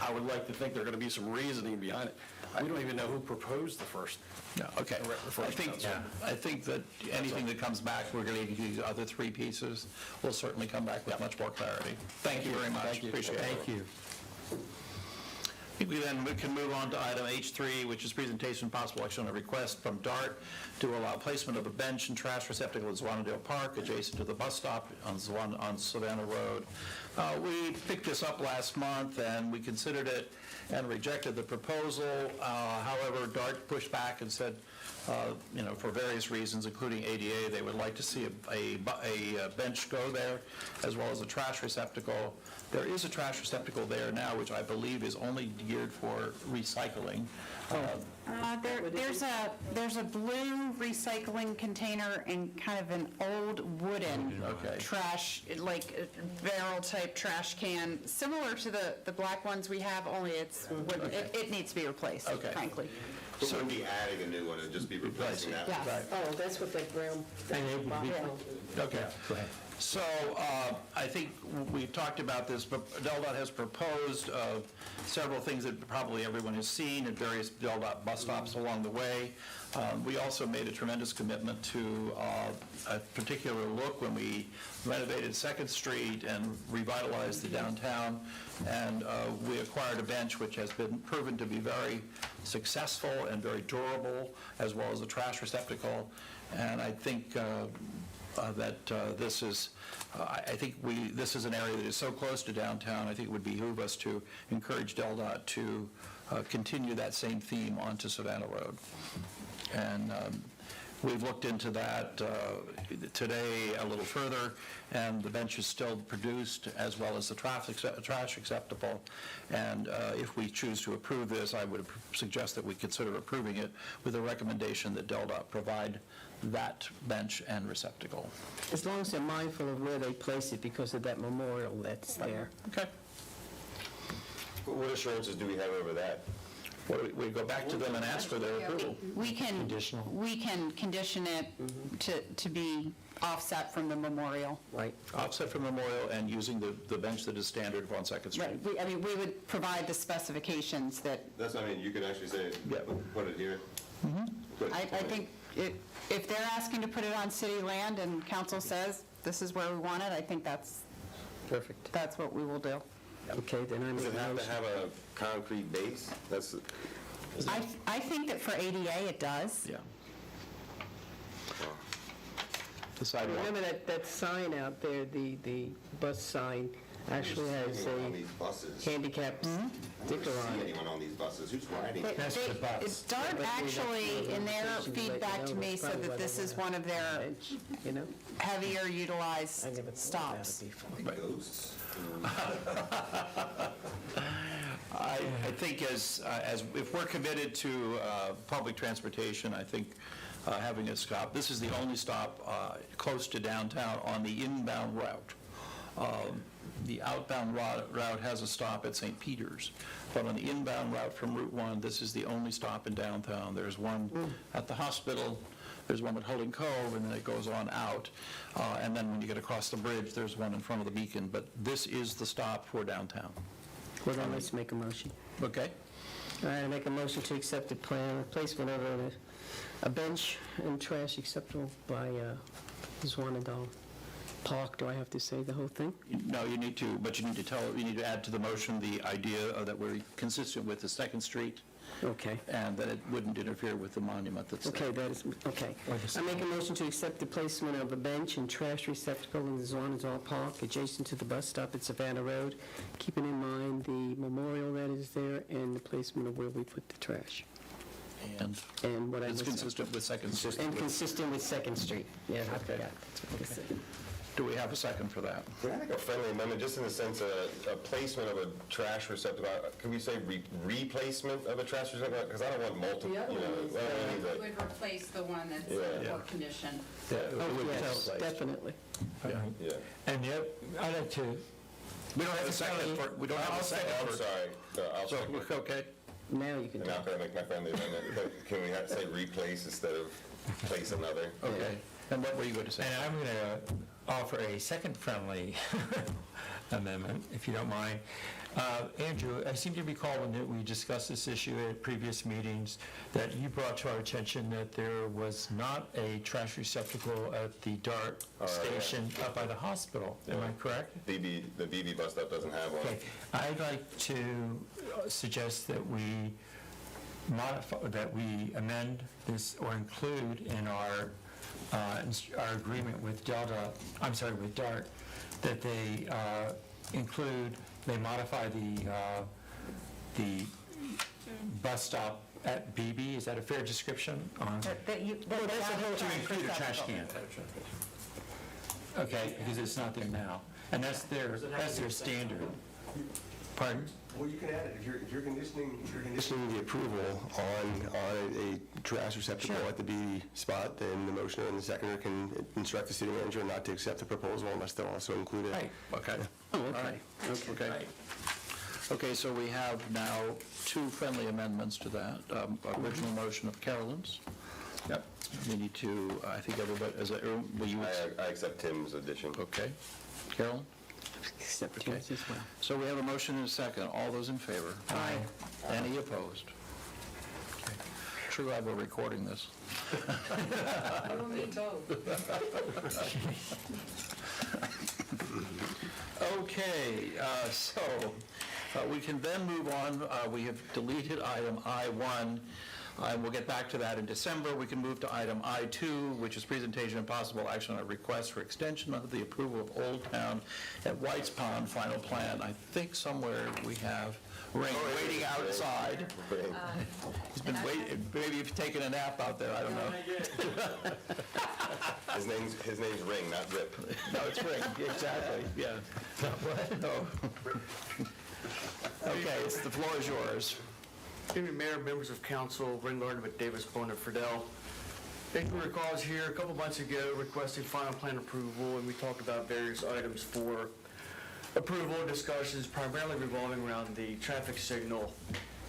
Speaker 18: I would like to think there's going to be some reasoning behind it. We don't even know who proposed the first.
Speaker 1: No, okay. I think that anything that comes back, we're going to use other three pieces. We'll certainly come back with much more clarity. Thank you very much.
Speaker 18: Thank you.
Speaker 1: Appreciate it.
Speaker 9: Thank you.
Speaker 1: I think we can move on to item H3, which is presentation and possible action on a request from DART to allow placement of a bench and trash receptacle at Savannah Park adjacent to the bus stop on Savannah Road. We picked this up last month and we considered it and rejected the proposal. However, DART pushed back and said, for various reasons, including ADA, they would like to see a bench go there, as well as a trash receptacle. There is a trash receptacle there now, which I believe is only geared for recycling.
Speaker 7: There's a blue recycling container and kind of an old wooden trash, like barrel-type trash can, similar to the black ones we have, only it needs to be replaced, frankly.
Speaker 3: So it wouldn't be adding a new one, it'd just be replacing that.
Speaker 2: Yeah. Oh, that's what that brown thing is.
Speaker 1: Okay. Go ahead. So I think we talked about this, but DELDOT has proposed several things that probably everyone has seen at various DELDOT bus stops along the way. We also made a tremendous commitment to a particular look when we renovated 2nd Street and revitalized the downtown, and we acquired a bench which has been proven to be very successful and very durable, as well as a trash receptacle. And I think that this is, this is an area that is so close to downtown, I think it would behoove us to encourage DELDOT to continue that same theme onto Savannah Road. And we've looked into that today a little further, and the bench is still produced, as well as the trash acceptable. And if we choose to approve this, I would suggest that we consider approving it with a recommendation that DELDOT provide that bench and receptacle.
Speaker 2: As long as they're mindful of where they place it because of that memorial that's there.
Speaker 1: Okay.
Speaker 3: What assurances do we have over that?
Speaker 1: We go back to them and ask for their approval.
Speaker 7: We can condition it to be offset from the memorial.
Speaker 2: Right.
Speaker 1: Offset from memorial and using the bench that is standard on 2nd Street.
Speaker 7: Right. We would provide the specifications that...
Speaker 3: That's what I mean, you could actually say, put it here.
Speaker 7: I think if they're asking to put it on city land and council says this is where we want it, I think that's...
Speaker 2: Perfect.
Speaker 7: That's what we will do.
Speaker 2: Okay, then I
Speaker 3: Does
Speaker 2: make
Speaker 3: it
Speaker 2: a
Speaker 3: have to
Speaker 2: motion.
Speaker 3: have a concrete base?
Speaker 7: I think that for ADA it does.
Speaker 1: Yeah. The sidewalk.
Speaker 2: Remember that sign out there, the bus sign, actually has
Speaker 3: on
Speaker 2: a
Speaker 3: these buses.
Speaker 2: handicap sticker on
Speaker 3: See
Speaker 2: it.
Speaker 3: anyone on these buses? Who's riding it?
Speaker 7: DART actually, in their feedback to me, said that this is one of their heavier utilized stops.
Speaker 3: Ghosts?
Speaker 1: I think as if we're committed to public transportation, I think having a stop, this is the only stop close to downtown on the inbound route. The outbound route has a stop at St. Peter's, but on the inbound route from Route 1, this is the only stop in downtown. There's one at the hospital, there's one at Holding Cove, and then it goes on out. And then when you get across the bridge, there's one in front of the Beacon, but this is the stop for downtown.
Speaker 2: Well, then let's make a motion.
Speaker 1: Okay.
Speaker 2: All right, I make a motion to accept the plan, placement of a bench and trash acceptable by Zwanadal Park. Do I have to say the whole thing?
Speaker 1: No, you need to, but you need to add to the motion the idea that we're consistent with the Second Street,
Speaker 2: Okay.
Speaker 1: and that it wouldn't interfere with the monument that's there.
Speaker 2: Okay, that is, okay. I make a motion to accept the placement of a bench and trash receptacle in the Zwanadal Park adjacent to the bus stop at Savannah Road, keeping in mind the memorial that is there and the placement of where we put the trash.
Speaker 1: And
Speaker 2: what I
Speaker 1: it's
Speaker 2: was-
Speaker 1: consistent with Second Street.
Speaker 2: And consistent with Second Street. Yeah, I forgot. That's what I said.
Speaker 1: Do we have a second for that?
Speaker 3: Can I make a friendly amendment, just in the sense of a placement of a trash receptacle? Can we say replacement of a trash receptacle? Because I don't want multiple,
Speaker 7: The other
Speaker 3: you know.
Speaker 7: one is,
Speaker 3: I don't need
Speaker 7: it would replace the one that's in poor condition.
Speaker 2: Oh, yes, definitely.
Speaker 3: Yeah.
Speaker 16: And I'd like to,
Speaker 1: We don't have a second for, we don't have a second
Speaker 3: I'm
Speaker 1: for.
Speaker 3: sorry. I'll
Speaker 1: So,
Speaker 3: second.
Speaker 1: okay.
Speaker 2: Now you can
Speaker 3: And I'm going to make my friendly amendment. Can we say replace instead of place another?
Speaker 1: Okay. And what were you going to say?
Speaker 16: and I'm going to offer a second friendly amendment, if you don't mind. Andrew, I seem to recall when we discussed this issue at previous meetings, that you brought to our attention that there was not a trash receptacle at the DART station up by the hospital. Am I correct?
Speaker 3: The BB bus stop doesn't have one.
Speaker 16: Okay, I'd like to suggest that we modify, that we amend this or include in our agreement with with DART, that they they modify the bus stop at BB. Is that a fair description?
Speaker 14: To
Speaker 16: include a trash can. Okay, because it's not there now. And that's their standard. Pardon?
Speaker 15: Well, you can add it, if you're conditioning the approval on a trash receptacle at the B spot, then the motioner and the seconder can instruct the city manager not to accept the proposal unless they'll also include it.
Speaker 1: Right, okay.
Speaker 2: Oh,
Speaker 1: All right. Okay. Okay, so we have now two friendly amendments to that. Original motion of Carolyn's. Yep. We need to, I think everybody, will you?
Speaker 3: I accept Tim's addition.
Speaker 1: Okay. Carolyn?
Speaker 2: Accept
Speaker 1: Okay.
Speaker 2: yours as well.
Speaker 1: So we have a motion and a second. All those in favor?
Speaker 2: Aye.
Speaker 1: Any opposed? Okay. True, I will recording this.
Speaker 7: You will need both.
Speaker 1: Okay, so we can then move on. We have deleted item I-1. We'll get back to that in December. We can move to item I-2, which is presentation and possible action on a request for extension of the approval of Old Town at White's Pond final plan. I think somewhere we have Ring waiting outside. He's been waiting, maybe you've taken a nap out there, I don't know.
Speaker 3: His name's Ring, not Rip.
Speaker 1: No, it's Ring, exactly, yeah. What? No. Okay, the floor is yours.
Speaker 19: Evening, Mayor, members of council, Ring Gardner with Davis, Boner, Friedel. If you recall, I was here a couple months ago requesting final plan approval, and we talked about various items for approval and discussions, primarily revolving around the traffic signal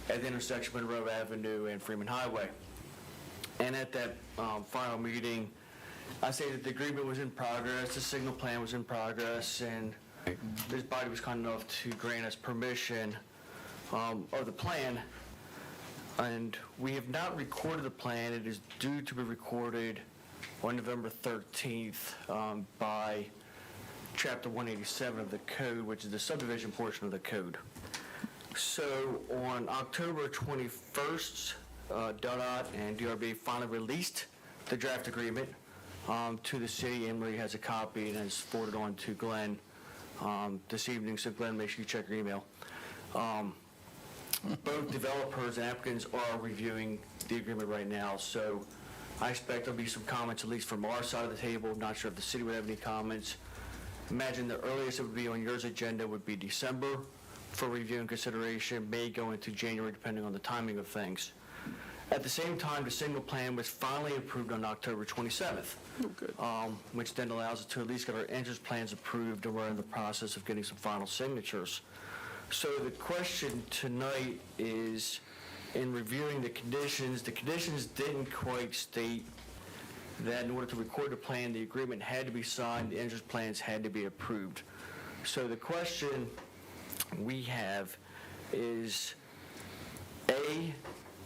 Speaker 19: at the intersection of Monroe Avenue and Freeman Highway. And at that final meeting, I stated that the agreement was in progress, the signal plan was in progress, and this body was kind enough to grant us permission of the plan. And we have not recorded the plan. It is due to be recorded on November 13th by Chapter 187 of the code, which is the subdivision portion of the code. So on October 21st, DOT and DRB finally released the draft agreement to the city. Emily has a copy and has forwarded on to Glenn this evening. So Glenn, make sure you check your email. Both developers and applicants are reviewing the agreement right now, so I expect there'll be some comments, at least from our side of the table. Not sure if the city would have any comments. Imagine the earliest it would be on yours agenda would be December for review and consideration, may go into January depending on the timing of things. At the same time, the signal plan was finally approved on October 27th, which then allows us to at least get our entrance plans approved, and we're in the process of getting some final signatures. So the question tonight is, in reviewing the conditions didn't quite state that in order to record the plan, the agreement had to be signed, the entrance plans had to be approved. So the question we have is, A,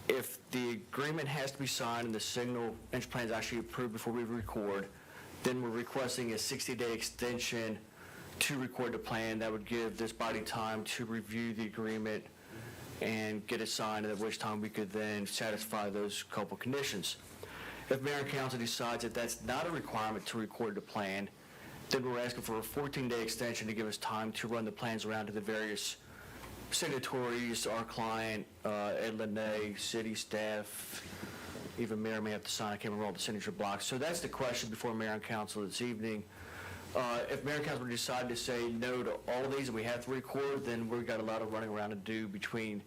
Speaker 19: if the agreement has to be signed and the signal inch plan is actually approved before we record, then we're requesting a 60-day extension to record the plan. That would give this body time to review the agreement and get it signed, at which time we could then satisfy those couple conditions. If mayor and council decides that that's not a requirement to record the plan, then we're asking for a 14-day extension to give us time to run the plans around to the various signatories, our client, Ed Lene, city staff, even mayor may have to sign. I can't remember all the signature blocks. So that's the question before mayor and council this evening. If mayor and council decide to say no to all of these and we have to record, then we've got a lot of running around to do between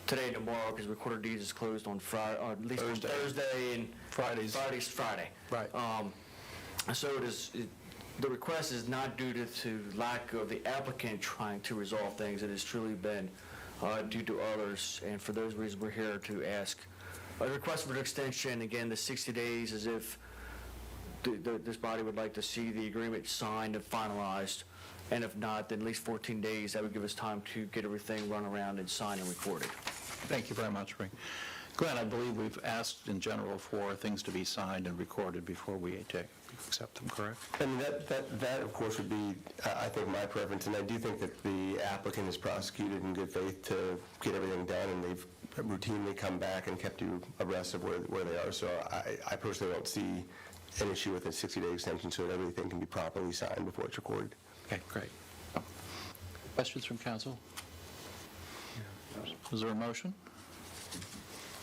Speaker 19: today and tomorrow, because recorder deeds is closed on Friday, or at least on Thursday and Friday.
Speaker 1: Right.
Speaker 19: So the request is not due to lack of the applicant trying to resolve things. It has truly been due to others, and for those reasons, we're here to ask a request for an extension. Again, the 60 days is if this body would like to see the agreement signed and finalized, and if not, then at least 14 days. That would give us time to get everything run around and signed and recorded.
Speaker 1: Thank you very much, Ray. Glenn, I believe we've asked in general for things to be signed and recorded before we accept them, correct?
Speaker 15: I mean, that of course would be, I think, my preference, and I do think that the applicant is prosecuted in good faith to get everything done, and they've routinely come back and kept you abreast of where they are. So I personally don't see an issue with a 60-day extension so that everything can be properly signed before it's recorded.
Speaker 1: Okay, great. Questions from council? Is there a motion?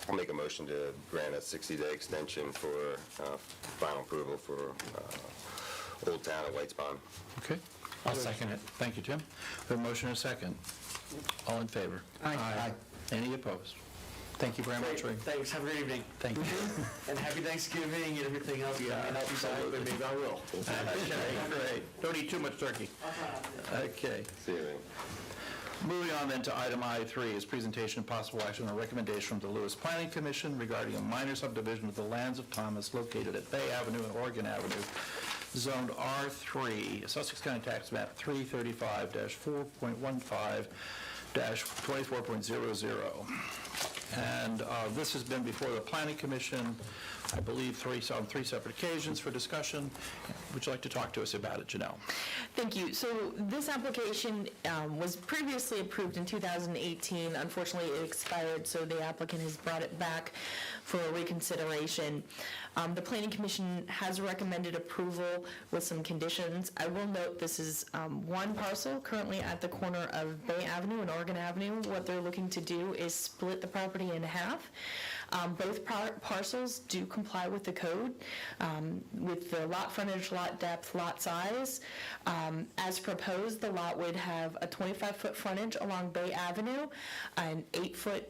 Speaker 3: I'll make a motion to grant a 60-day extension for final approval for Old Town at White's Pond.
Speaker 1: Okay. I'll second it. Thank you, Tim. We have a motion and a second. All in favor?
Speaker 2: Aye.
Speaker 1: Any opposed? Thank you very much, Ray.
Speaker 19: Thanks. Have a great evening.
Speaker 1: Thank you.
Speaker 19: And happy Thanksgiving and everything else. Yeah, and I'll be back, but maybe I will.
Speaker 1: Okay, great. Don't eat too much turkey. Okay.
Speaker 3: See you, Ray.
Speaker 1: Moving on then to item I3 is presentation of possible action on a recommendation from the Lewis Planning Commission regarding a minor subdivision of the lands of Thomas located at Bay Avenue and Oregon Avenue, zoned R3, Sussex County Tax Map 335-4.15-24.00. And this has been before the Planning Commission, I believe, on three separate occasions for discussion. Would you like to talk to us about it, Janelle?
Speaker 10: Thank you. So this application was previously approved in 2018. Unfortunately, it expired, so the applicant has brought it back for reconsideration. The Planning Commission has recommended approval with some conditions. I will note this is one parcel currently at the corner of Bay Avenue and Oregon Avenue. What they're looking to do is split the property in half. Both parcels do comply with the code, with the lot frontage, lot depth, lot size. As proposed, the lot would have a 25-foot frontage along Bay Avenue, an 8-foot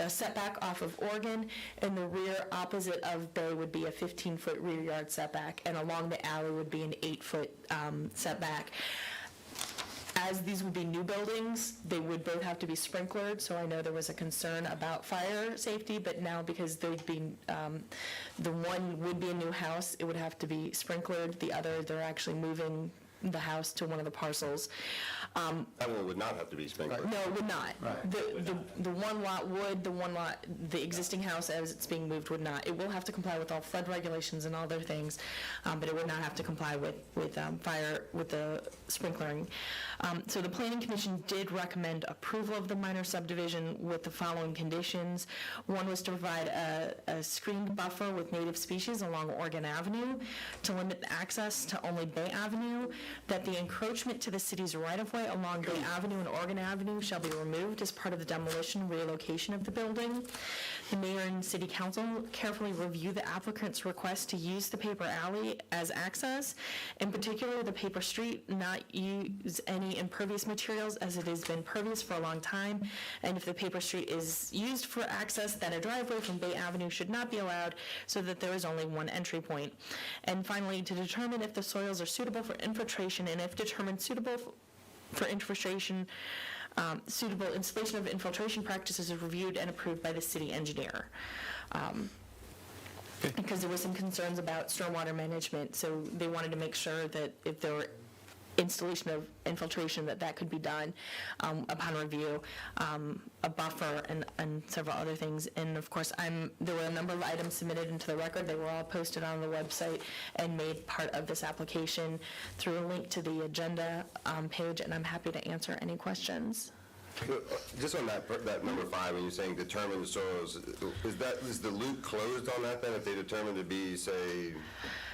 Speaker 10: setback off of Oregon, and the rear opposite of Bay would be a 15-foot rear yard setback, and along the alley would be an 8-foot setback. As these would be new buildings, they would both have to be sprinklered, so I know there was a concern about fire safety, but now because they'd be, the one would be a new house, it would have to be sprinklered. The other, they're actually moving the house to one of the parcels.
Speaker 3: That one would not have to be sprinkled.
Speaker 10: No, it would not. The one lot would, the existing house as it's being moved would not. It will have to comply with all flood regulations and other things, but it would not have to comply with fire, with the sprinklering. So the Planning Commission did recommend approval of the minor subdivision with the following conditions. One was to provide a screened buffer with native species along Oregon Avenue, to limit access to only Bay Avenue, that the encroachment to the city's right-of-way along Bay Avenue and Oregon Avenue shall be removed as part of the demolition and relocation of the building. The mayor and city council carefully review the applicant's request to use the paper alley as access, in particular the paper street, not use any impervious materials as it has been pervious for a long time, and if the paper street is used for access, then a driveway from Bay Avenue should not be allowed, so that there is only one entry point. And finally, to determine if the soils are suitable for infiltration, and if determined suitable for infiltration, suitable installation of infiltration practices is reviewed and approved by the city engineer. Because there were some concerns about stormwater management, so they wanted to make sure that if there were installation of infiltration, that could be done upon review, a buffer, and several other things. And of course, there were a number of items submitted into the record. They were all posted on the website and made part of this application through a link to the agenda page, and I'm happy to answer any questions.
Speaker 3: Just on that number 5, when you're saying determine the soils, is the loop closed on that then? If they determine to be, say,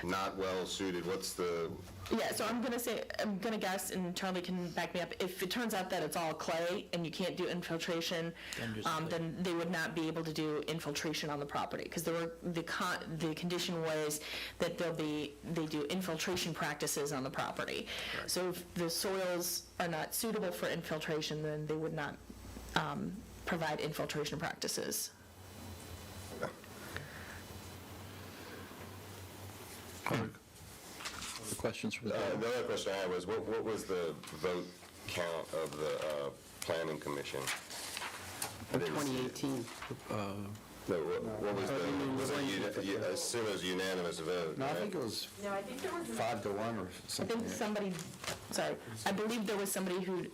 Speaker 3: not well suited, what's the?
Speaker 10: Yeah, so I'm gonna guess, and Charlie can back me up, if it turns out that it's all clay and you can't do infiltration, then they would not be able to do infiltration on the property, because the condition was that they do infiltration practices on the property. Right. So if the soils are not suitable for infiltration, then they would not provide infiltration practices.
Speaker 1: The questions from
Speaker 3: the other question I had was, what was the vote count of the planning commission?
Speaker 2: In 2018.
Speaker 3: No, what was I assume it was unanimous vote.
Speaker 9: No, I
Speaker 3: right?
Speaker 9: think it was
Speaker 8: No, I think there was
Speaker 9: 5-1 or something.
Speaker 10: I believe there was somebody who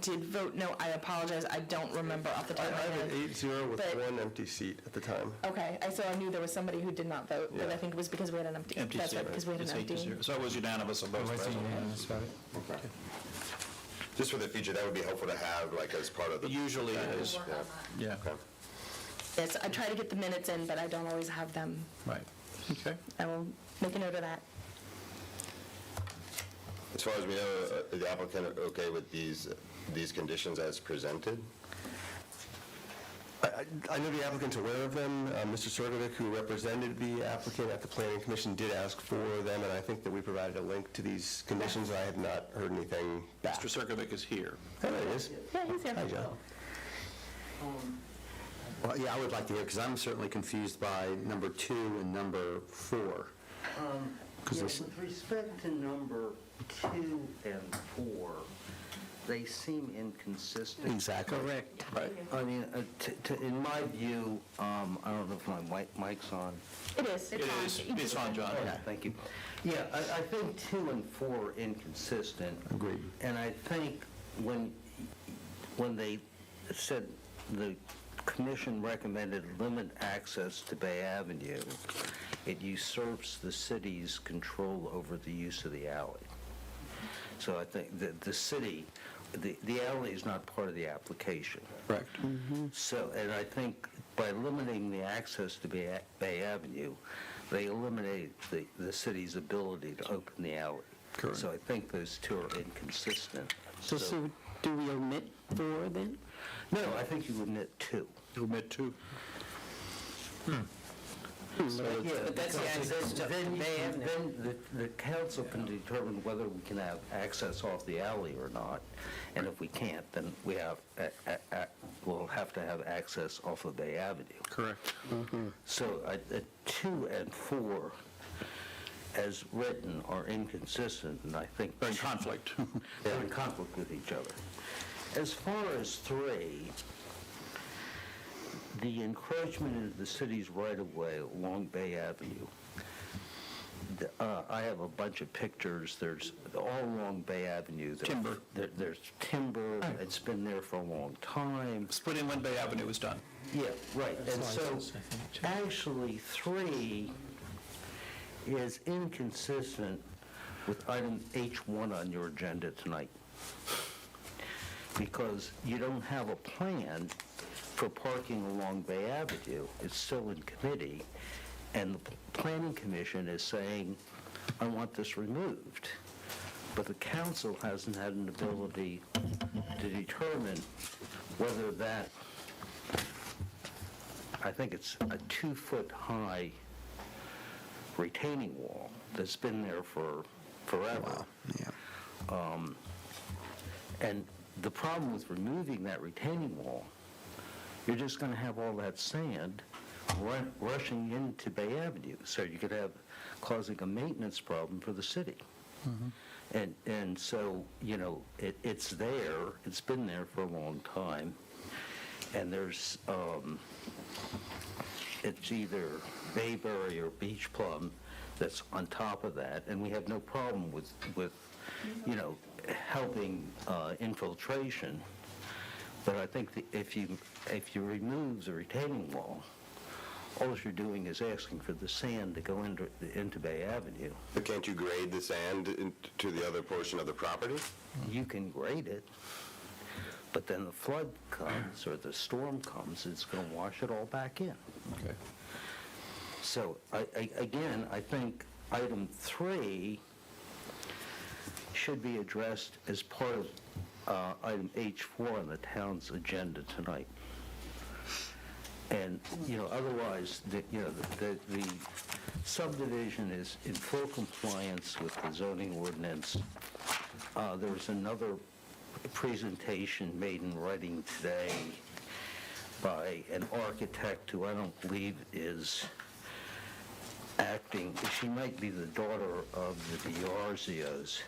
Speaker 10: did vote no. I apologize, I don't remember off the top of my
Speaker 15: I
Speaker 10: head.
Speaker 15: had 8-0 with one empty seat at the time.
Speaker 10: Okay, so I knew there was somebody who did not vote, but I think it was because we had an empty. That's right, because we had an empty.
Speaker 1: So it was unanimous on both sides.
Speaker 3: Okay. Just for the future, that would be helpful to have, like, as part of the.
Speaker 1: Usually it is. Yeah.
Speaker 3: Okay.
Speaker 10: Yes, I try to get the minutes in, but I don't always have them.
Speaker 1: Right. Okay.
Speaker 10: I will make a note of that.
Speaker 3: As far as we know, the applicant okay with these conditions as presented?
Speaker 15: I know the applicant's aware of them. Mr. Sorgovic, who represented the applicant at the Planning Commission, did ask for them, and I think that we provided a link to these conditions. I have not heard anything back.
Speaker 1: Mr. Sorgovic is here.
Speaker 15: Oh, there he is.
Speaker 10: Yeah, he's here.
Speaker 15: Hi, John.
Speaker 9: Well, yeah, I would like to hear, because I'm certainly confused by number 2 and number 4.
Speaker 20: With respect to number 2 and 4, they seem inconsistent.
Speaker 9: Exactly.
Speaker 2: Correct.
Speaker 9: Right.
Speaker 20: I mean, in my view, I don't know if my mic's on.
Speaker 10: It is.
Speaker 1: It's on, John.
Speaker 20: Okay, thank you. Yeah, I think 2 and 4 are inconsistent.
Speaker 9: Agreed.
Speaker 20: And I think when they said the commission recommended limit access to Bay Avenue, it usurps the city's control over the use of the alley. So I think that the city, the alley is not part of the application.
Speaker 9: Correct.
Speaker 20: So, and I think by limiting the access to Bay Avenue, they eliminate the city's ability to open the alley.
Speaker 9: Correct.
Speaker 20: So I think those two are inconsistent.
Speaker 2: So do we omit 4 then?
Speaker 20: No, I think you omit 2.
Speaker 1: You omit 2.
Speaker 20: But
Speaker 2: that's the access to Bay Avenue.
Speaker 20: Then the council can determine whether we can have access off the alley or not. And if we can't, then we'll have to have access off of Bay Avenue.
Speaker 1: Correct.
Speaker 20: So 2 and 4, as written, are inconsistent, and I think...
Speaker 1: They're in conflict.
Speaker 20: They're in conflict with each other. As far as 3, the encroachment into the city's right-of-way along Bay Avenue, I have a bunch of pictures. There's all along Bay Avenue.
Speaker 1: Timber.
Speaker 20: There's timber. It's been there for a long time.
Speaker 1: Split in when Bay Avenue was done.
Speaker 20: Yeah, right. And so, actually, 3 is inconsistent with item H1 on your agenda tonight, because you don't have a plan for parking along Bay Avenue. It's still in committee, and the Planning Commission is saying, I want this removed. But the council hasn't had an ability to determine whether that, I think it's a 2-foot-high retaining wall that's been there for forever.
Speaker 9: Yeah.
Speaker 20: And the problem with removing that retaining wall, you're just going to have all that sand rushing into Bay Avenue. So you could have causing a maintenance problem for the city. And so, it's there. It's been there for a long time. And there's, it's either bayberry or beach plum that's on top of that, and we have no problem with helping infiltration. But I think if you remove the retaining wall, all you're doing is asking for the sand to go into Bay Avenue.
Speaker 3: But can't you grade the sand to the other portion of the property?
Speaker 20: You can grade it, but then the flood comes or the storm comes, it's going to wash it all back in.
Speaker 1: Okay.
Speaker 20: So, again, I think item 3 should be addressed as part of item H4 on the town's agenda tonight. And, otherwise, the subdivision is in full compliance with the zoning ordinance. There was another presentation made in writing today by an architect who I don't believe is acting. She might be the daughter of the Diarzios.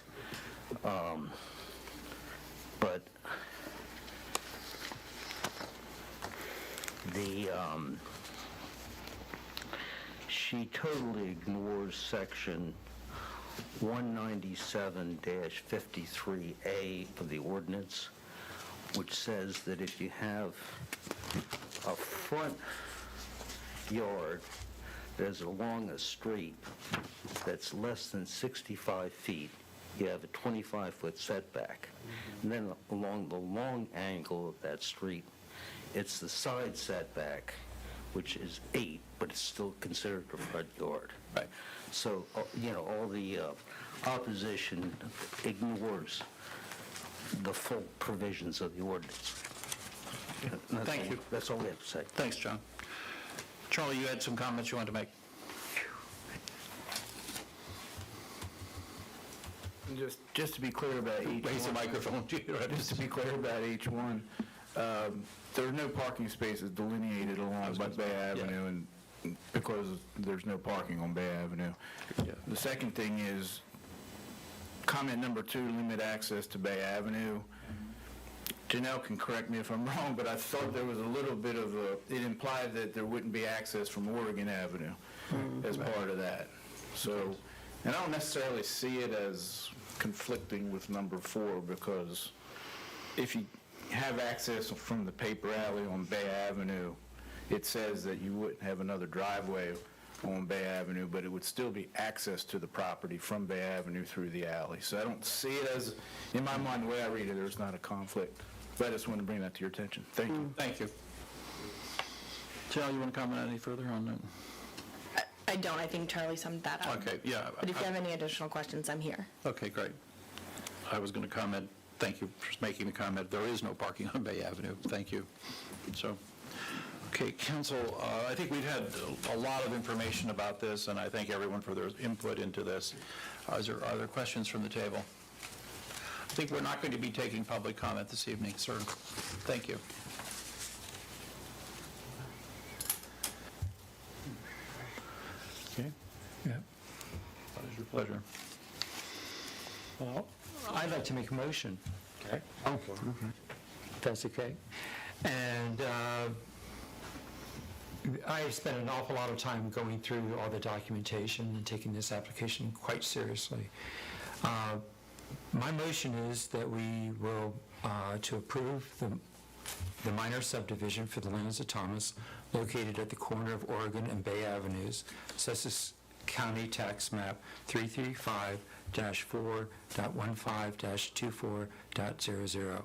Speaker 20: But she totally ignores section 197-53A of the ordinance, which says that if you have a front yard that's along a street that's less than 65 feet, you have a 25-foot setback. And then along the long angle of that street, it's the side setback, which is 8, but it's still considered a front yard.
Speaker 1: Right.
Speaker 20: So, all the opposition ignores the full provisions of the ordinance.
Speaker 1: Thank you.
Speaker 20: That's all we have to say.
Speaker 1: Thanks, John. Charlie, you had some comments you wanted to make?
Speaker 13: Just to be clear about H1.
Speaker 1: Raise the microphone.
Speaker 13: Just to be clear about H1, there are no parking spaces delineated along Bay Avenue, and because there's no parking on Bay Avenue.
Speaker 1: Yeah.
Speaker 13: The second thing is, comment number 2, limit access to Bay Avenue. Janelle can correct me if I'm wrong, but I thought there was a little bit of it implied that there wouldn't be access from Oregon Avenue as part of that. So, and I don't necessarily see it as conflicting with number 4, because if you have access from the paper alley on Bay Avenue, it says that you wouldn't have another driveway on Bay Avenue, but it would still be access to the property from Bay Avenue through the alley. So I don't see it as, in my mind, the way I read it, there's not a conflict. But I just want to bring that to your attention. Thank you.
Speaker 1: Thank you. Charlie, you want to comment any further on that?
Speaker 10: I don't. I think Charlie summed that up.
Speaker 1: Okay, yeah.
Speaker 10: But if you have any additional questions, I'm here.
Speaker 1: Okay, great. I was going to comment, thank you for making the comment, there is no parking on Bay Avenue. Thank you. So, okay, council, I think we've had a lot of information about this, and I thank everyone for their input into this. Are there questions from the table? I think we're not going to be taking public comment this evening, sir. Thank you. Okay.
Speaker 16: Yeah.
Speaker 1: What is your pleasure?
Speaker 16: Well, I'd like to make a motion.
Speaker 1: Okay.
Speaker 16: Okay. If that's okay. And I spent an awful lot of time going through all the documentation and taking this application quite seriously. My motion is that we will, to approve the minor subdivision for the lands of Thomas located at the corner of Oregon and Bay Avenues, Sussex County Tax Map 335-4.15-24.00.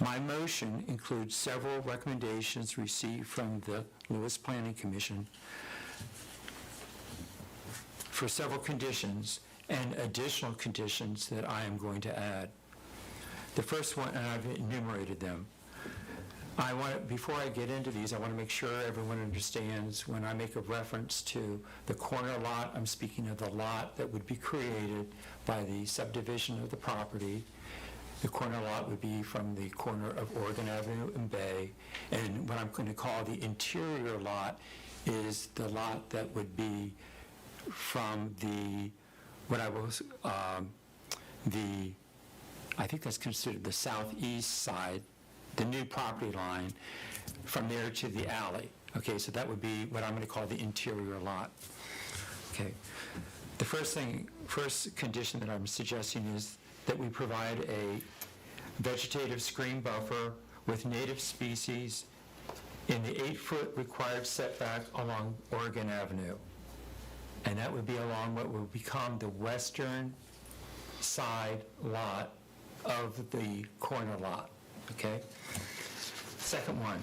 Speaker 16: My motion includes several recommendations received from the Lewis Planning Commission for several conditions and additional conditions that I am going to add. The first one, and I've enumerated them. Before I get into these, I want to make sure everyone understands when I make a reference to the corner lot, I'm speaking of the lot that would be created by the subdivision of the property. The corner lot would be from the corner of Oregon Avenue and Bay, and what I'm going to call the interior lot is the lot that would be from I think that's considered the southeast side, the new property line, from there to the alley. Okay, so that would be what I'm going to call the interior lot. Okay. The first condition that I'm suggesting is that we provide a vegetative screen buffer with native species in the 8-foot required setback along Oregon Avenue. And that would be along what will become the western side lot of the corner lot, okay? Second one,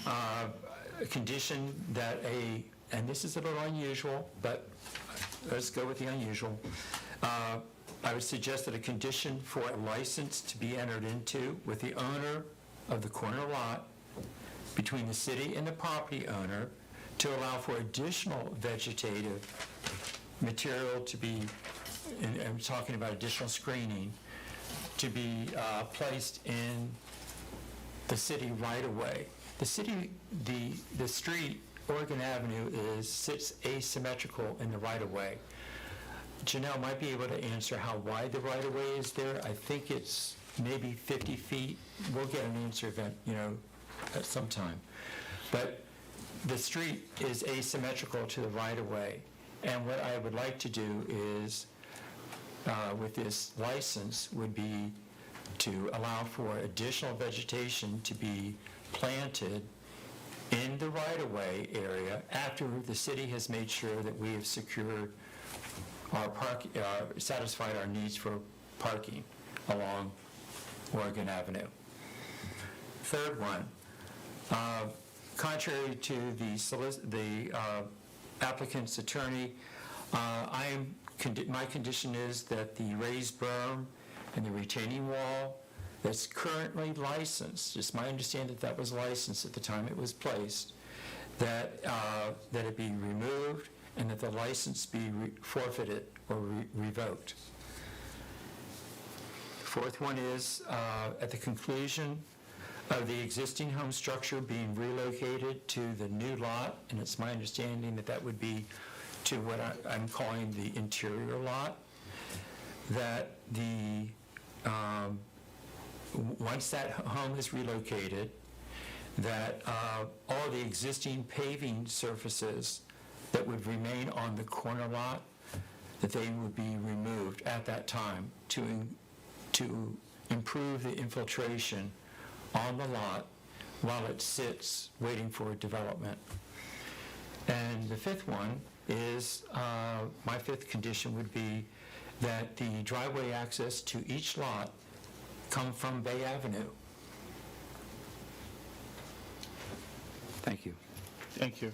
Speaker 16: a condition that and this is a little unusual, but let's go with the unusual. I would suggest that a condition for a license to be entered into with the owner of the corner lot between the city and the property owner to allow for additional vegetative material to be, and I'm talking about additional screening, to be placed in the city right-of-way. The street, Oregon Avenue, sits asymmetrical in the right-of-way. Janelle might be able to answer how wide the right-of-way is there. I think it's maybe 50 feet. We'll get an answer at some time. But the street is asymmetrical to the right-of-way. And what I would like to do is, with this license, would be to allow for additional vegetation to be planted in the right-of-way area after the city has made sure that we have secured satisfied our needs for parking along Oregon Avenue. Third one, contrary to the applicant's attorney, my condition is that the raised berm and the retaining wall that's currently licensed, it's my understanding that was licensed at the time it was placed, that it be removed and that the license be forfeited or revoked. Fourth one is, at the conclusion of the existing home structure being relocated to the new lot, and it's my understanding that that would be to what I'm calling the interior lot, that once that home is relocated, that all the existing paving surfaces that would remain on the corner lot, that they would be removed at that time to improve the infiltration on the lot while it sits waiting for development. And the fifth one is, my fifth condition would be that the driveway access to each lot come from Bay Avenue.
Speaker 9: Thank you.
Speaker 1: Thank you.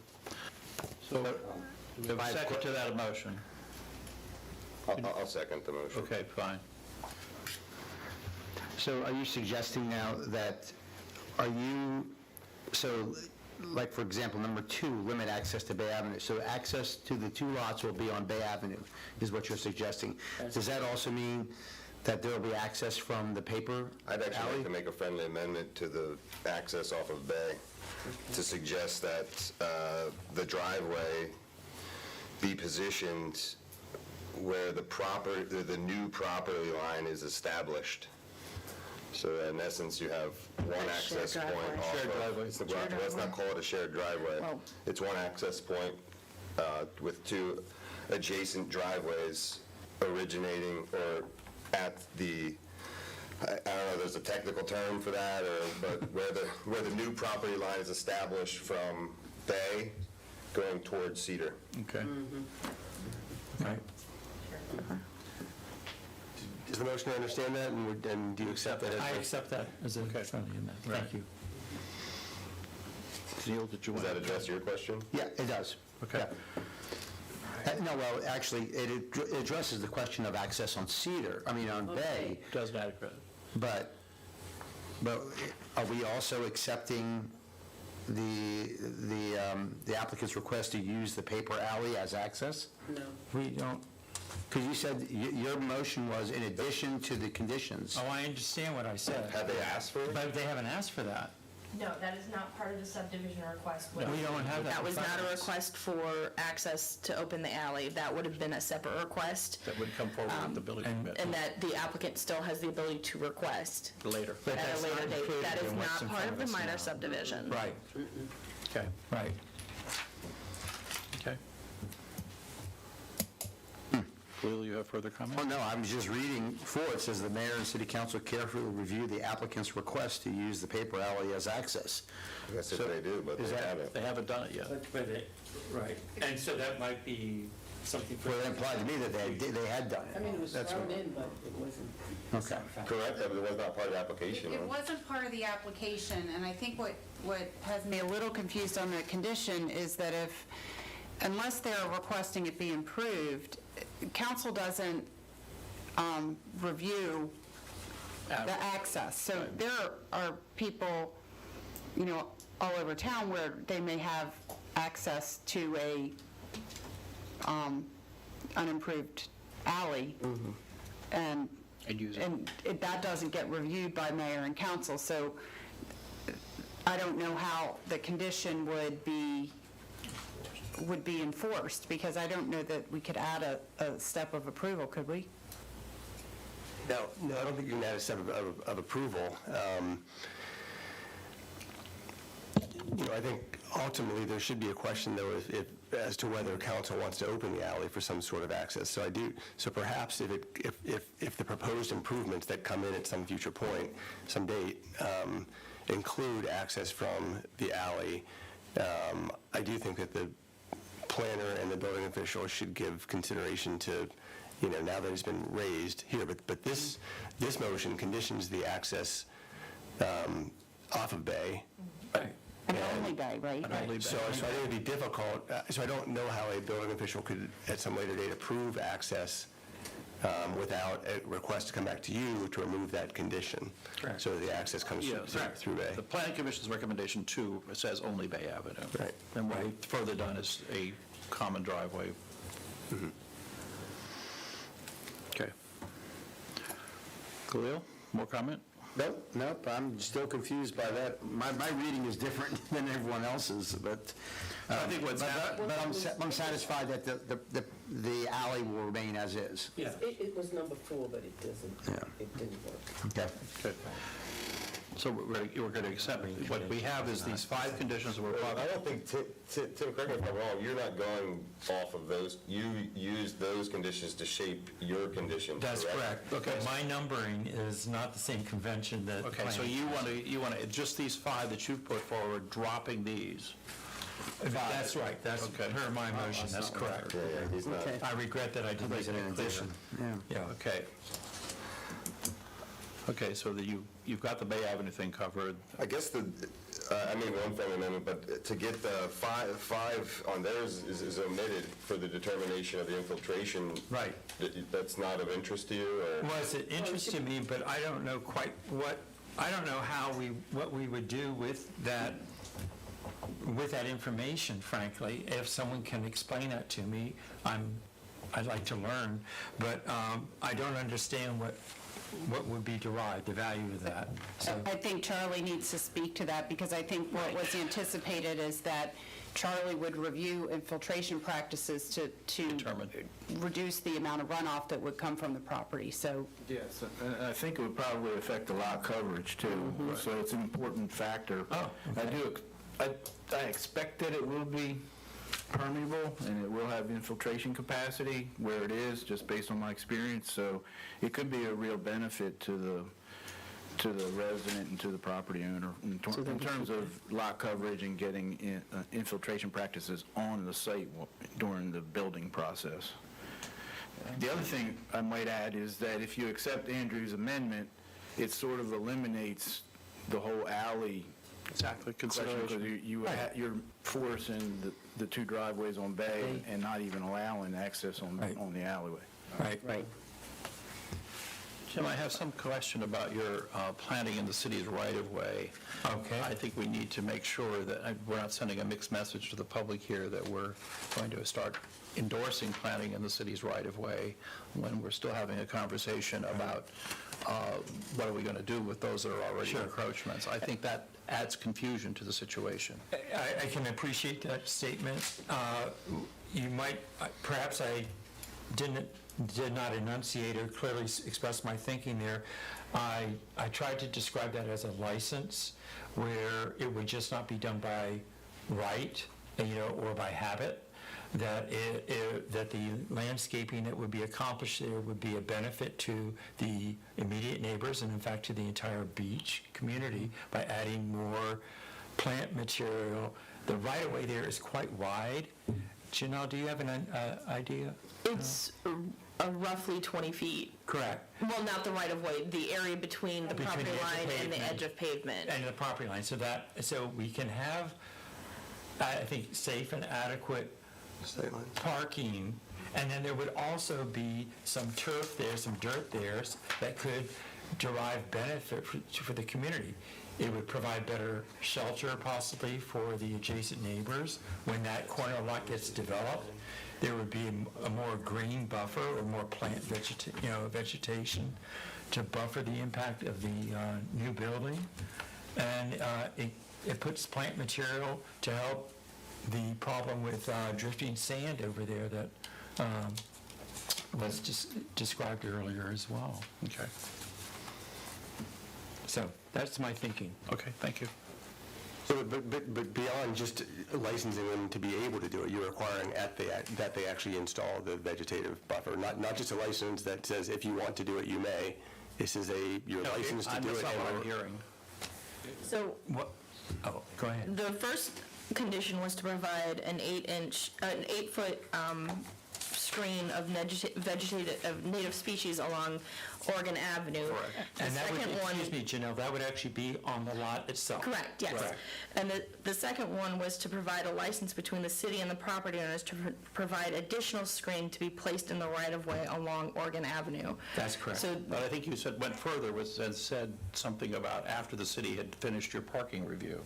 Speaker 1: So, we have a second to that motion.
Speaker 3: I'll second the motion.
Speaker 1: Okay, fine.
Speaker 9: So are you suggesting now that, like, for example, number 2, limit access to Bay Avenue. So access to the 2 lots will be on Bay Avenue, is what you're suggesting. Does that also mean that there will be access from the paper
Speaker 3: I'd actually
Speaker 9: alley?
Speaker 3: like to make a friendly amendment to the access off of Bay to suggest that the driveway be positioned where the new property line is established. So in essence, you have one access point off of...
Speaker 1: Shared driveway.
Speaker 3: Let's not call it a shared driveway.
Speaker 7: Oh.
Speaker 3: It's one access point with 2 adjacent driveways originating or at the... I don't know, there's a technical term for that, but where the new property line is established from Bay going towards Cedar.
Speaker 1: Okay.
Speaker 16: Right.
Speaker 15: Does the motioner understand that, and do you accept that?
Speaker 16: I accept that as a friendly amendment. Thank you.
Speaker 3: Neil, did you want... Does that address your question?
Speaker 9: Yeah, it does.
Speaker 1: Okay.
Speaker 9: Yeah. No, well, actually, it addresses the question of access on Bay.
Speaker 1: Does adequate.
Speaker 9: But are we also accepting the applicant's request to use the paper alley as access?
Speaker 2: No.
Speaker 16: We don't,
Speaker 9: Because you said your motion was in addition to the conditions.
Speaker 16: I understand what I said.
Speaker 3: Have they asked for it?
Speaker 16: But they haven't asked for that.
Speaker 10: No, that is not part of the subdivision request.
Speaker 16: We don't have that.
Speaker 10: That was
Speaker 16: in front
Speaker 10: not
Speaker 16: of
Speaker 10: a
Speaker 16: us.
Speaker 10: request for access to open the alley. That would have been a separate request,
Speaker 1: That would come forward with the building permit
Speaker 10: and that the applicant still has the ability to request
Speaker 1: later.
Speaker 16: But
Speaker 10: at
Speaker 16: that's
Speaker 10: a
Speaker 16: not
Speaker 10: later date.
Speaker 16: included
Speaker 10: That is
Speaker 16: in what's in
Speaker 10: not part
Speaker 16: front
Speaker 10: of the
Speaker 16: us
Speaker 10: minor
Speaker 16: now.
Speaker 10: subdivision.
Speaker 16: Right,
Speaker 1: Okay.
Speaker 16: right.
Speaker 1: Okay. Will, you have further comments?
Speaker 9: Oh, no, I was just reading forward. It says the mayor and city council carefully review the applicant's request to use the paper alley as access.
Speaker 3: I guess if they do, but
Speaker 9: is
Speaker 3: they
Speaker 9: that-
Speaker 3: haven't.
Speaker 1: They haven't done it yet.
Speaker 16: Right, and so that might be something for...
Speaker 9: Well, it implied to me that they had done it.
Speaker 2: I mean, it was
Speaker 9: That's
Speaker 2: thrown
Speaker 9: what-
Speaker 2: in, but it wasn't.
Speaker 9: Okay.
Speaker 3: Correct, but it was not part of the application,
Speaker 7: It
Speaker 3: right?
Speaker 7: wasn't part of the application, and I think what has me a little confused on the condition is that unless they're requesting it be improved, council doesn't review the access. So there are people, all over town where they may have access to a unimproved alley, and that doesn't get reviewed by mayor and council. So I don't know how the condition would be enforced, because I don't know that we could add a step of approval, could we?
Speaker 15: No, I don't think you can add a step of approval. I think ultimately there should be a question, though, as to whether council wants to open the alley for some sort of access. So perhaps if the proposed improvements that come in at some future point, some date, include access from the alley, I do think that the planner and the building official should give consideration to, now that it's been raised here. But this motion conditions the access off of Bay.
Speaker 7: And only Bay, right?
Speaker 15: So I think it would be difficult, so I don't know how a building official could, at some later date, approve access without a request to come back to you to remove that condition.
Speaker 1: Correct.
Speaker 15: So the access comes through Bay.
Speaker 1: The planning commission's recommendation, too, says only Bay Avenue.
Speaker 15: Right.
Speaker 1: And what we've further done is a common driveway. Okay. Khalil, more comment?
Speaker 9: Nope, I'm still confused by that. My reading is different than everyone else's, but
Speaker 1: I think what's happened...
Speaker 9: but I'm satisfied that the alley will remain as is.
Speaker 2: Yeah. It was number 4, but it didn't work.
Speaker 9: Okay.
Speaker 1: Good. So we're going to accept, what we have is these 5 conditions that we're talking
Speaker 3: I don't think, Tim, correct me if I'm wrong, you're not going off of those. You used those conditions to shape your condition.
Speaker 16: That's correct.
Speaker 1: Okay.
Speaker 16: My numbering is not the same convention that...
Speaker 1: Okay, so you want to, just these 5 that you've put forward, dropping these?
Speaker 16: That's right, that's per my motion, that's correct.
Speaker 3: He's not.
Speaker 16: I regret that I didn't make it in addition. Yeah.
Speaker 1: Okay. Okay, so you've got the Bay Avenue thing covered.
Speaker 3: I guess I made one friendly amendment, but to get the five on theirs is omitted for the determination of the infiltration.
Speaker 16: Right.
Speaker 3: That's not of interest to you, or?
Speaker 16: Was it interest to me, but I don't know quite I don't know what we would do with that information, frankly. If someone can explain that to me, I'd like to learn, but I don't understand what would be derived, the value of that. So
Speaker 7: I think Charlie needs to speak to that, because I think what was anticipated is that Charlie would review infiltration practices to
Speaker 1: Determine.
Speaker 7: reduce the amount of runoff that would come from the property, so.
Speaker 18: Yes, and I think it would probably affect the lot coverage too, so it's an important factor.
Speaker 16: Oh, okay.
Speaker 18: I expect that it will be permeable and it will have infiltration capacity where it is, just based on my experience, so it could be a real benefit to the resident and to the property owner in terms of lot coverage and getting infiltration practices on the site during the building process. The other thing I might add is that if you accept Andrew's amendment, it sort of eliminates the whole alley consideration. You're forcing the 2 driveways on Bay and not even allowing access on the alleyway.
Speaker 16: Right.
Speaker 1: Jim, I have some question about your planning in the city's right-of-way.
Speaker 16: Okay.
Speaker 1: I think we need to make sure that we're not sending a mixed message to the public here that we're going to start endorsing planning in the city's right-of-way when we're still having a conversation about what are we going to do with those that are already encroachments. I think that adds confusion to the situation.
Speaker 16: I can appreciate that statement. You might, perhaps I did not enunciate or clearly express my thinking there. I tried to describe that as a license where it would just not be done by right, or by habit. that that the landscaping that would be accomplished there would be a benefit to the immediate neighbors and in fact to the entire beach community by adding more plant material. The right-of-way there is quite wide. Janelle, do you have an idea?
Speaker 10: It's roughly 20 feet.
Speaker 16: Correct.
Speaker 10: Well, not the right-of-way, the area between the property
Speaker 16: the edge of
Speaker 10: line and the
Speaker 16: pavement.
Speaker 10: edge of pavement.
Speaker 16: And the property line, so we can have, I think, safe and adequate parking, and then there would also be some turf there, some dirt there that could derive benefit for the community. It would provide better shelter possibly for the adjacent neighbors when that corner lot gets developed. There would be a more green buffer or more plant vegetation to buffer the impact of the new building. And it puts plant material to help the problem with drifting sand over there that was just described earlier as well.
Speaker 1: Okay.
Speaker 16: So that's my thinking.
Speaker 1: Okay, thank you.
Speaker 15: So, but beyond just licensing them to be able to do it, you're requiring that they actually install the vegetative buffer, not just a license that says if you want to do it, you may. This is you're licensed to do it.
Speaker 1: That's not what I'm hearing.
Speaker 10: So
Speaker 16: What? Oh, go ahead.
Speaker 10: the first condition was to provide an 8-foot screen of native species along Oregon Avenue. The
Speaker 16: And that would,
Speaker 10: second one,
Speaker 16: excuse me, Janelle, that would actually be on the lot itself.
Speaker 10: correct, yes.
Speaker 16: Correct.
Speaker 10: And the second one was to provide a license between the city and the property owners to provide additional screen to be placed in the right-of-way along Oregon Avenue.
Speaker 16: That's correct.
Speaker 10: So
Speaker 1: But I think you went further and said something about after the city had finished your parking review.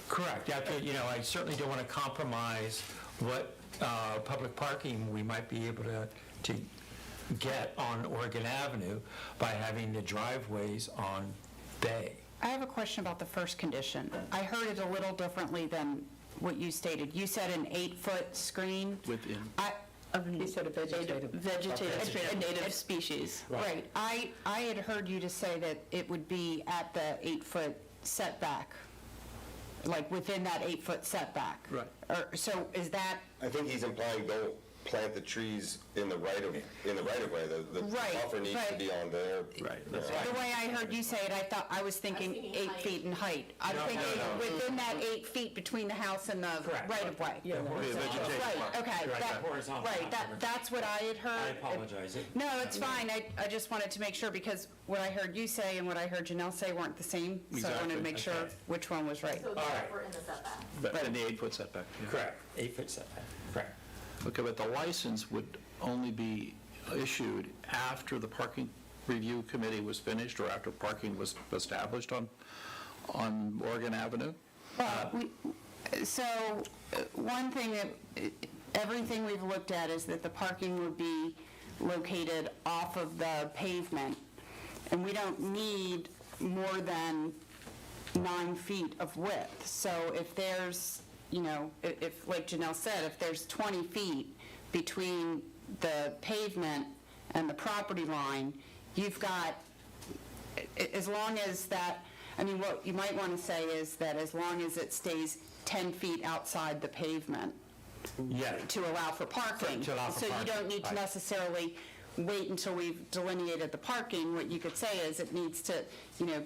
Speaker 16: Correct. I certainly don't want to compromise what public parking we might be able to get on Oregon Avenue by having the driveways on Bay.
Speaker 7: I have a question about the first condition. I heard it a little differently than what you stated. You said an 8-foot screen.
Speaker 1: Within.
Speaker 2: You said a vegetative.
Speaker 10: a native species.
Speaker 7: Right. I had heard you to say that it would be at the 8-foot setback, like within that 8-foot setback.
Speaker 1: Right.
Speaker 7: So is that,
Speaker 3: I think he's implying don't plant the trees in the right of way. The
Speaker 7: Right,
Speaker 3: buffer needs to
Speaker 7: but-
Speaker 3: be on there.
Speaker 1: Right.
Speaker 3: Yeah.
Speaker 7: the way I heard you say it, I was thinking 8 feet in height. I'm thinking within that 8 feet between the house and the right-of-way.
Speaker 16: Yeah,
Speaker 7: Right, okay. That's what I had heard.
Speaker 16: I apologize.
Speaker 7: No, it's fine. I just wanted to make sure because what I heard you say and what I heard Janelle say weren't the same. So I wanted to make sure which one was right.
Speaker 8: So we're in the setback.
Speaker 1: But in the 8-foot setback. yeah.
Speaker 16: Correct. 8-foot setback. Correct.
Speaker 1: Okay, but the license would only be issued after the parking review committee was finished or after parking was established on Oregon Avenue?
Speaker 7: One thing that, everything we've looked at is that the parking would be located off of the pavement, and we don't need more than 9 feet of width. So if there's, if, like Janelle said, if there's 20 feet between the pavement and the property line, you've got, as long as that, what you might want to say is that as long as it stays 10 feet outside the pavement to allow for parking.
Speaker 16: To allow for
Speaker 7: So you
Speaker 16: parking,
Speaker 7: don't need to
Speaker 16: right.
Speaker 7: necessarily wait until we've delineated the parking. What you could say is it needs to,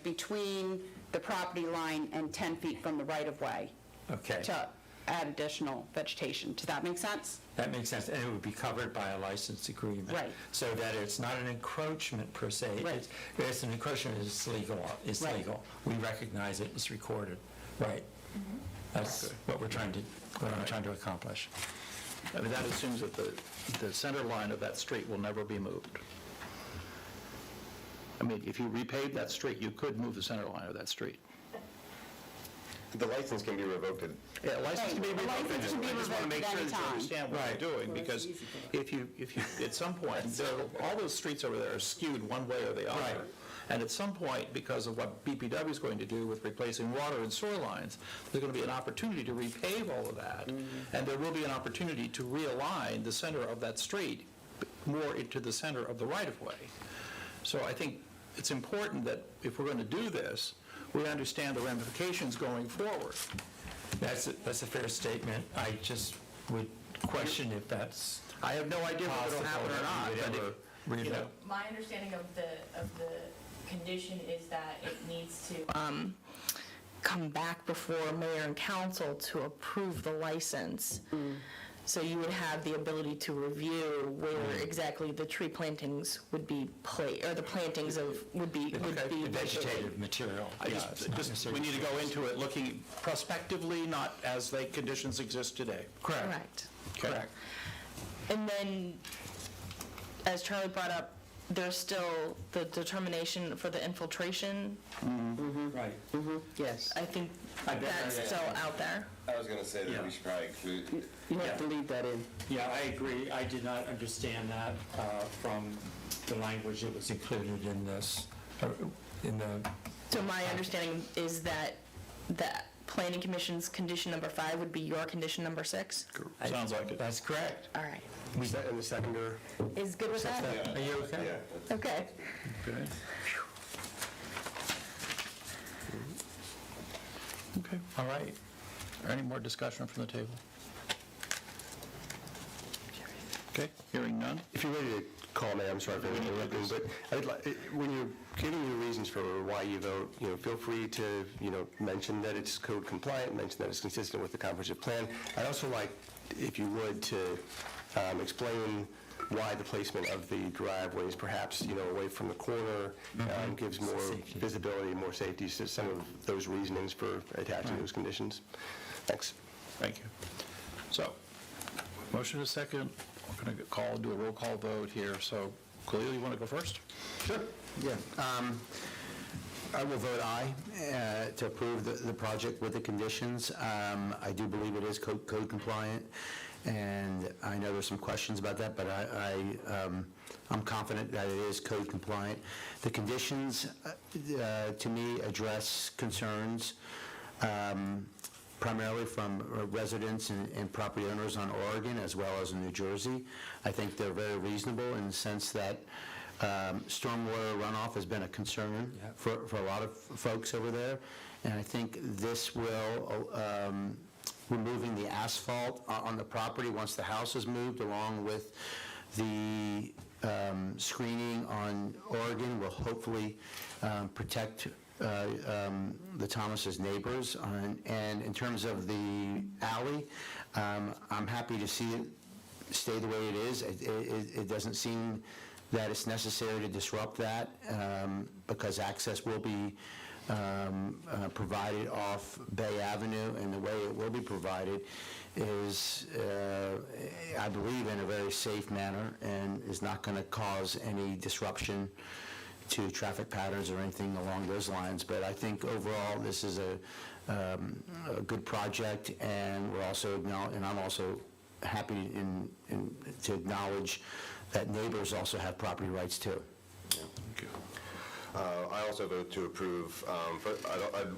Speaker 7: between the property line and 10 feet from the right-of-way
Speaker 16: Okay.
Speaker 7: to add additional vegetation. Does that make sense?
Speaker 16: That makes sense, and it would be covered by a license agreement.
Speaker 7: Right.
Speaker 16: So that it's not an encroachment per se.
Speaker 7: Right.
Speaker 16: It's an encroachment, it's legal. It's
Speaker 7: Right.
Speaker 16: legal. We recognize it, it's recorded. Right. That's what I'm trying to accomplish.
Speaker 1: That assumes that the center line of that street will never be moved. If you repave that street, you could move the center line of that street.
Speaker 3: The license can be revoked.
Speaker 1: Yeah, license can be revoked. I
Speaker 7: License can be
Speaker 1: just want to make
Speaker 7: revoked
Speaker 1: sure
Speaker 7: at
Speaker 1: that you
Speaker 7: any time.
Speaker 1: understand what you're doing, because if you, at some point, all those streets over there are skewed one way or the other.
Speaker 16: Right.
Speaker 1: And at some point, because of what BPW is going to do with replacing water and sewer lines, there's going to be an opportunity to repave all of that, and there will be an opportunity to realign the center of that street more into the center of the right-of-way. So I think it's important that if we're going to do this, we understand the ramifications going forward.
Speaker 16: That's a fair statement. I just would question if that's
Speaker 1: I have no idea whether it'll happen or not, but if, you know,
Speaker 10: My understanding of the condition is that it needs to come back before mayor and council to approve the license. So you would have the ability to review where exactly the tree plantings would be or the plantings would be
Speaker 16: vegetative material.
Speaker 1: we need to go into it looking prospectively, not as the conditions exist today.
Speaker 10: Correct.
Speaker 1: Correct.
Speaker 10: And then, as Charlie brought up, there's still the determination for the infiltration.
Speaker 16: Right.
Speaker 2: Yes.
Speaker 10: I think that's still out there.
Speaker 3: I was going to say that we should probably include...
Speaker 2: You have to leave that in.
Speaker 16: Yeah, I agree. I did not understand that from the language that was included in this, in the...
Speaker 10: So my understanding is that Planning Commission's condition number 5 would be your condition number 6?
Speaker 1: Sounds like it.
Speaker 16: That's correct.
Speaker 10: All right.
Speaker 15: And the seconder?
Speaker 10: Is good with that?
Speaker 16: Are you okay?
Speaker 3: Yeah.
Speaker 10: Okay.
Speaker 1: Okay. Okay, all right. Any more discussion from the table? Okay, hearing none.
Speaker 15: If you're ready to call me, I'm sorry for interrupting, but when you're giving your reasons for why you vote, feel free to, mention that it's code compliant, mention that it's consistent with the comprehensive plan. I'd also like, if you would, to explain why the placement of the driveways, perhaps, away from the corner, gives more visibility, more safety, so some of those reasonings for attaching those conditions. Thanks.
Speaker 1: Thank you. So, motion is second. We're going to do a roll call vote here. So, Khalil, you want to go first?
Speaker 9: Sure. Yeah. I will vote aye to approve the project with the conditions. I do believe it is code compliant, and I know there's some questions about that, but I'm confident that it is code compliant. The conditions, to me, address concerns primarily from residents and property owners on Oregon as well as in New Jersey. I think they're very reasonable in the sense that stormwater runoff has been a concern for a lot of folks over there, and I think this will, removing the asphalt on the property once the house is moved, along with the screening on Oregon, will hopefully protect the Thomas's neighbors. And in terms of the alley, I'm happy to see it stay the way it is. It doesn't seem that it's necessary to disrupt that because access will be provided off Bay Avenue, and the way it will be provided is, I believe, in a very safe manner and is not going to cause any disruption to traffic patterns or anything along those lines. But I think overall this is a good project, and we're also and I'm also happy to acknowledge that neighbors also have property rights too.
Speaker 3: Thank you. I also vote to approve.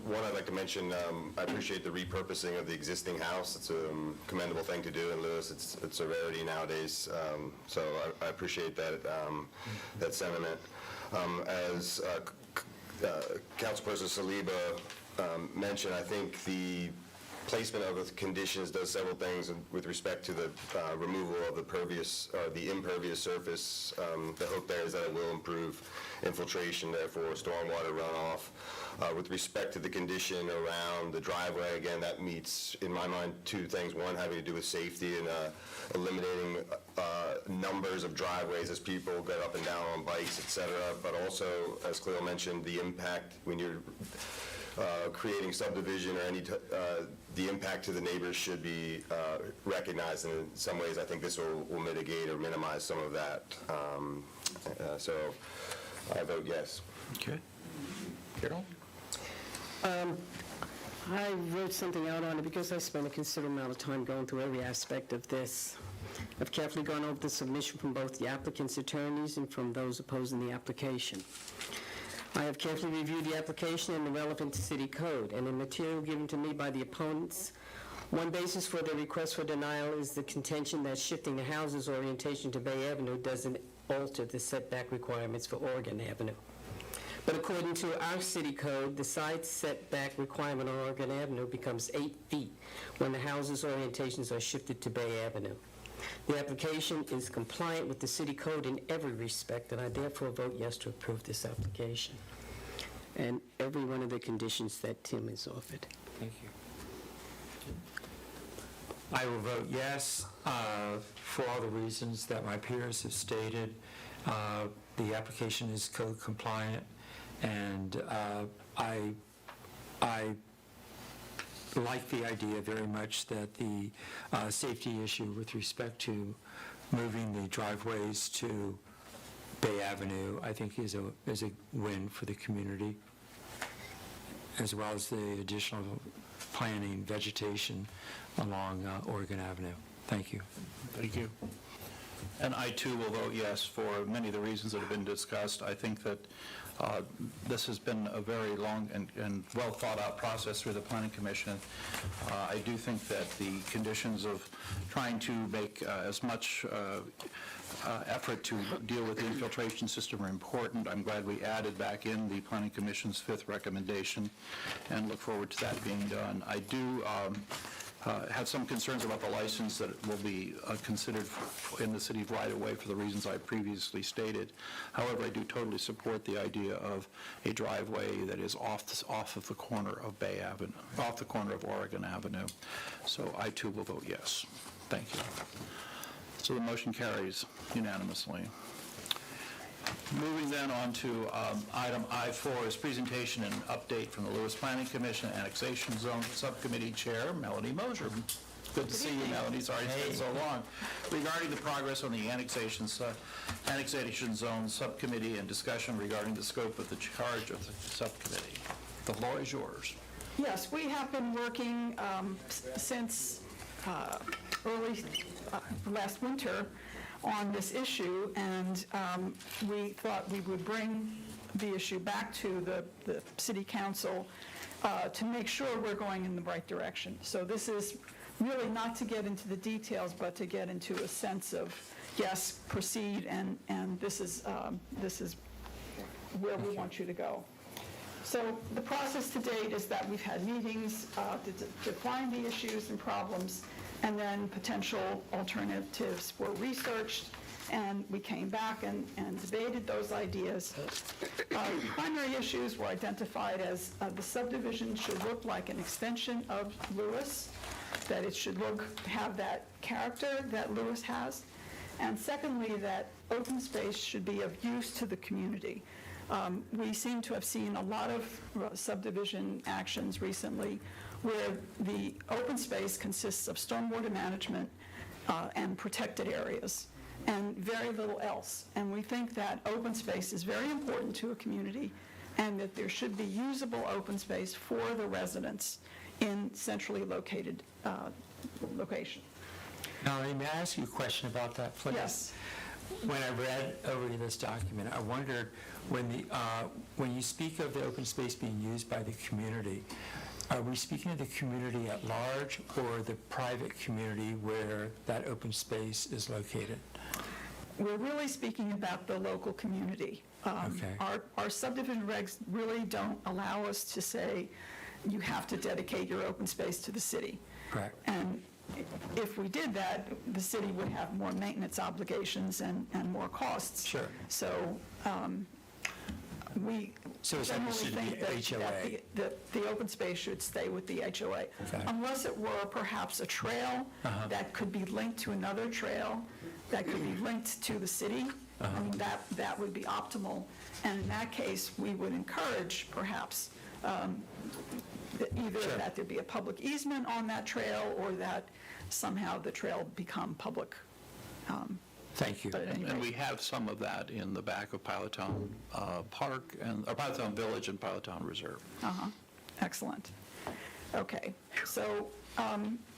Speaker 3: One, I'd like to mention, I appreciate the repurposing of the existing house. It's a commendable thing to do in Lewis. It's a rarity nowadays, so I appreciate that sentiment. As Councilperson Saliba mentioned, I think the placement of the conditions does several things with respect to the removal of the impervious surface. The hope there is that it will improve infiltration, therefore stormwater runoff. With respect to the condition around the driveway, again, that meets, in my mind, two things. One, having to do with safety and eliminating numbers of driveways as people get up and down on bikes, et cetera. But also, as Cleo mentioned, the impact when you're creating subdivision or the impact to the neighbors should be recognized, and in some ways I think this will mitigate or minimize some of that. So I vote yes.
Speaker 1: Okay. Carol?
Speaker 2: I wrote something out on it because I spent a considerable amount of time going through every aspect of this. I've carefully gone over the submission from both the applicant's attorneys and from those opposing the application. I have carefully reviewed the application and the relevant city code, and the material given to me by the opponents. One basis for their request for denial is the contention that shifting the house's orientation to Bay Avenue doesn't alter the setback requirements for Oregon Avenue. But according to our city code, the side setback requirement on Oregon Avenue becomes 8 feet when the house's orientations are shifted to Bay Avenue. The application is compliant with the city code in every respect, and I therefore vote yes to approve this application and every one of the conditions that Tim has offered.
Speaker 16: Thank you. I will vote yes for all the reasons that my peers have stated. The application is code compliant, and I like the idea very much that the safety issue with respect to moving the driveways to Bay Avenue, I think is a win for the community, as well as the additional planting vegetation along Oregon Avenue. Thank you.
Speaker 1: Thank you. And I, too, will vote yes for many of the reasons that have been discussed. I think that this has been a very long and well-thought-out process through the Planning Commission. I do think that the conditions of trying to make as much effort to deal with the infiltration system are important. I'm glad we added back in the Planning Commission's fifth recommendation and look forward to that being done. I do have some concerns about the license that will be considered in the city right away for the reasons I previously stated. However, I do totally support the idea of a driveway that is off of the corner of Bay Avenue, off the corner of Oregon Avenue. So I too will vote yes. Thank you. So the motion carries unanimously. Moving then on to item I-4 is presentation and update from the Lewis Planning Commission Annexation Zone Subcommittee Chair, Melanie Mosier. Good to see you, Melanie. Sorry it's been so long. Regarding the progress on the Annexation Zone Subcommittee and discussion regarding the scope of the charge of the subcommittee. The floor is yours.
Speaker 21: Yes, we have been working since early last winter on this issue, and we thought we would bring the issue back to the City Council to make sure we're going in the right direction. So this is really not to get into the details, but to get into a sense of, yes, proceed, and this is where we want you to go. So the process to date is that we've had meetings to define the issues and problems, and then potential alternatives were researched, and we came back and debated those ideas. Primary issues were identified as the subdivision should look like an extension of Lewis, that it should have that character that Lewis has, and secondly, that open space should be of use to the community. We seem to have seen a lot of subdivision actions recently where the open space consists of stormwater management and protected areas and very little else. And we think that open space is very important to a community and that there should be usable open space for the residents in centrally located location.
Speaker 16: Now, may I ask you a question about that, please?
Speaker 21: Yes.
Speaker 16: When I read over this document, I wondered, when you speak of the open space being used by the community, are we speaking of the community at large or the private community where that open space is located?
Speaker 21: We're really speaking about the local community.
Speaker 16: Okay.
Speaker 21: Our subdivision regs really don't allow us to say you have to dedicate your open space to the city.
Speaker 16: Correct.
Speaker 21: And if we did that, the city would have more maintenance obligations and more costs.
Speaker 16: Sure.
Speaker 21: So we
Speaker 16: So
Speaker 21: generally
Speaker 16: should
Speaker 21: think
Speaker 16: be HOA.
Speaker 21: that the open space should stay with the HOA.
Speaker 16: Okay.
Speaker 21: Unless it were perhaps a trail that could be linked to another trail, that could be linked to the city. I mean, that would be optimal. And in that case, we would encourage perhaps either that there be a public easement on that trail or that somehow the trail become public.
Speaker 16: Thank you.
Speaker 21: But at any
Speaker 1: And
Speaker 21: rate-
Speaker 1: we have some of that in the back of Pilottown Park, or Pilottown Village and Pilottown Reserve.
Speaker 21: Excellent. Okay, so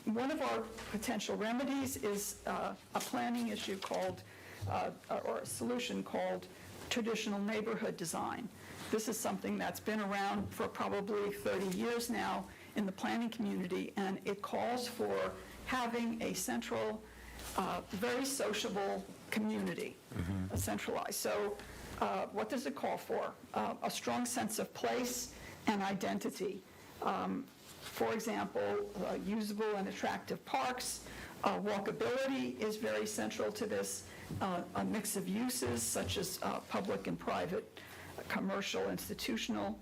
Speaker 21: one of our potential remedies is a planning issue called, or a solution called traditional neighborhood design. This is something that's been around for probably 30 years now in the planning community, and it calls for having a central, very sociable community, centralized. So what does it call for? A strong sense of place and identity. For example, usable and attractive parks, Walkability is very central to this. A mix of uses such as public and private, commercial, institutional,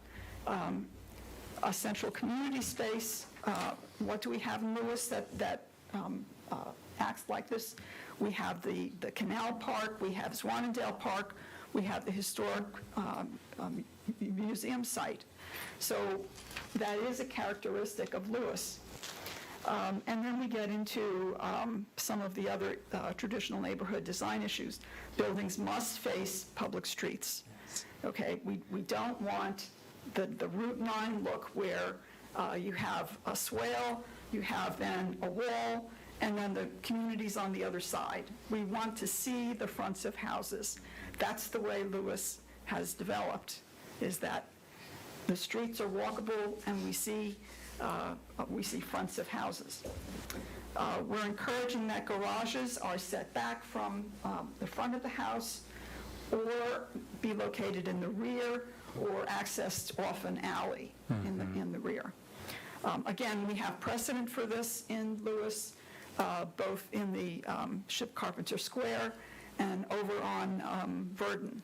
Speaker 21: a central community space. What do we have in Lewis that acts like this? We have the Canal Park, we have Zwannendale Park, we have the historic museum site. So that is a characteristic of Lewis. And then we get into some of the other traditional neighborhood design issues. Buildings must face public streets. Okay, we don't want the Route 9 look where you have a swale, you have then a wall, and then the community's on the other side. We want to see the fronts of houses. That's the way Lewis has developed, is that the streets are walkable and we see fronts of houses. We're encouraging that garages are set back from the front of the house or be located in the rear or accessed off an alley in the rear. Again, we have precedent for this in Lewis, both in the Ship Carpenter Square and over on Verdon.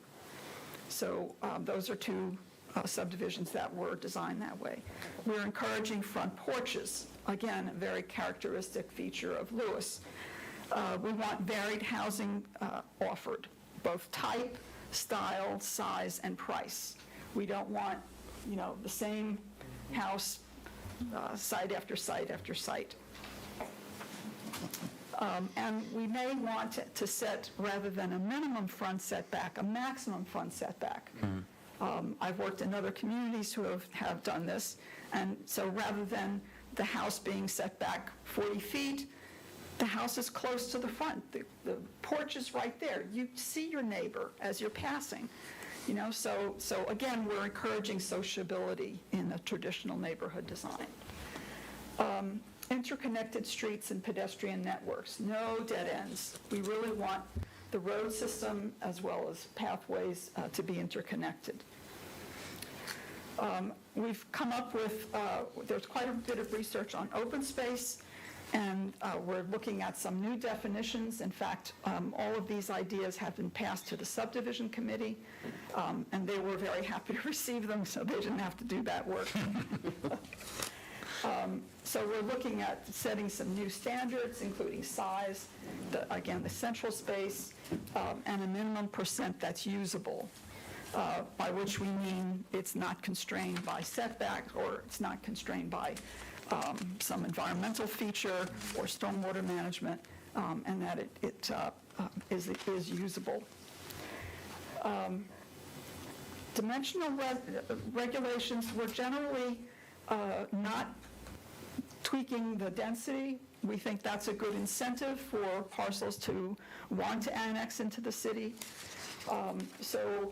Speaker 21: So those are two subdivisions that were designed that way. We're encouraging front porches, again, a very characteristic feature of Lewis. We want varied housing offered, both type, style, size, and price. We don't want, the same house site after site after site. And we may want to set, rather than a minimum front setback, a maximum front setback. I've worked in other communities who have done this, and so rather than the house being set back 40 feet, the house is close to the front. The porch is right there. You see your neighbor as you're passing. So again, we're encouraging sociability in a traditional neighborhood design. Interconnected streets and pedestrian networks, no dead ends. We really want the road system as well as pathways to be interconnected. We've come up with, there's quite a bit of research on open space, and we're looking at some new definitions. In fact, all of these ideas have been passed to the Subdivision Committee, and they were very happy to receive them, so they didn't have to do that work. So we're looking at setting some new standards, including size, again, the central space, and a minimum % that's usable, by which we mean it's not constrained by setback, or it's not constrained by some environmental feature or stormwater management, and that it is usable. Dimensional regulations were generally not tweaking the density. We think that's a good incentive for parcels to want to annex into the city. So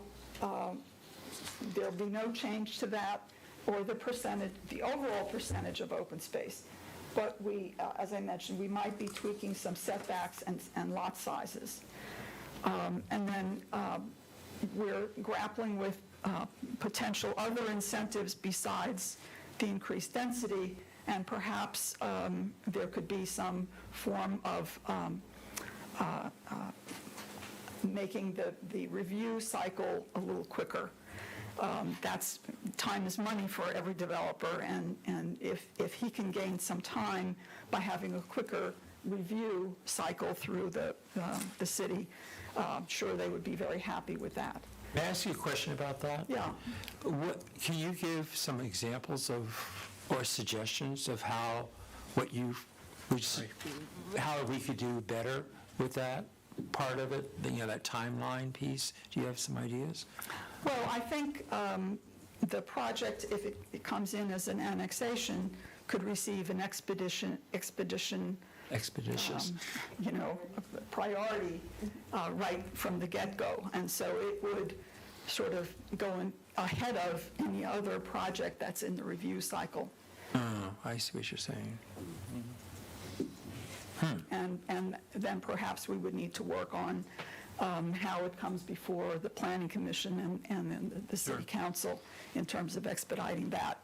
Speaker 21: there'll be no change to that or the overall percentage of open space. But we, as I mentioned, we might be tweaking some setbacks and lot sizes. And then we're grappling with potential other incentives besides the increased density, and perhaps there could be some form of making the review cycle a little quicker. That's time is money for every developer, and if he can gain some time by having a quicker review cycle through the city, sure they would be very happy with that.
Speaker 16: May I ask you a question about that?
Speaker 21: Yeah.
Speaker 16: Can you give some examples of, or suggestions of how we could do better with that part of it, that timeline piece? Do you have some ideas?
Speaker 21: Well, I think the project, if it comes in as an annexation, could receive an expeditious, priority right from the get-go. And so it would sort of go ahead of any other project that's in the review cycle.
Speaker 16: Oh, I see what you're saying.
Speaker 21: And then perhaps we would need to work on how it comes before the Planning Commission and then the City Council in terms of expediting that.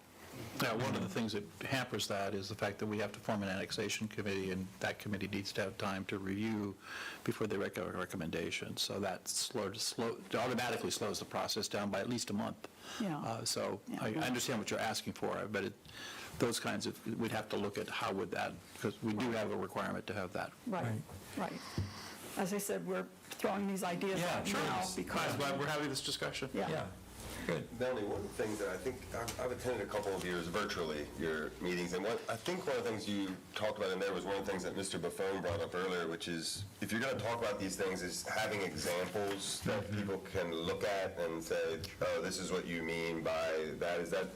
Speaker 1: Now, one of the things that hampers that is the fact that we have to form an annexation committee, and that committee needs to have time to review before they make a recommendation. So that automatically slows the process down by at least a month.
Speaker 21: Yeah.
Speaker 1: So I understand what you're asking for, but those kinds of, we'd have to look at how would that, because we do have a requirement to have that.
Speaker 21: Right, right. As I said, we're throwing these ideas out now because...
Speaker 1: That's why we're having this discussion.
Speaker 21: Yeah.
Speaker 1: Good.
Speaker 3: Melanie, one of the things that I think, I've attended a couple of years virtually, your meetings, and I think one of the things you talked about in there was one of the things that Mr. Buffone brought up earlier, which is, if you're going to talk about these things, is having examples that people can look at and say, oh, this is what you mean by that. Is that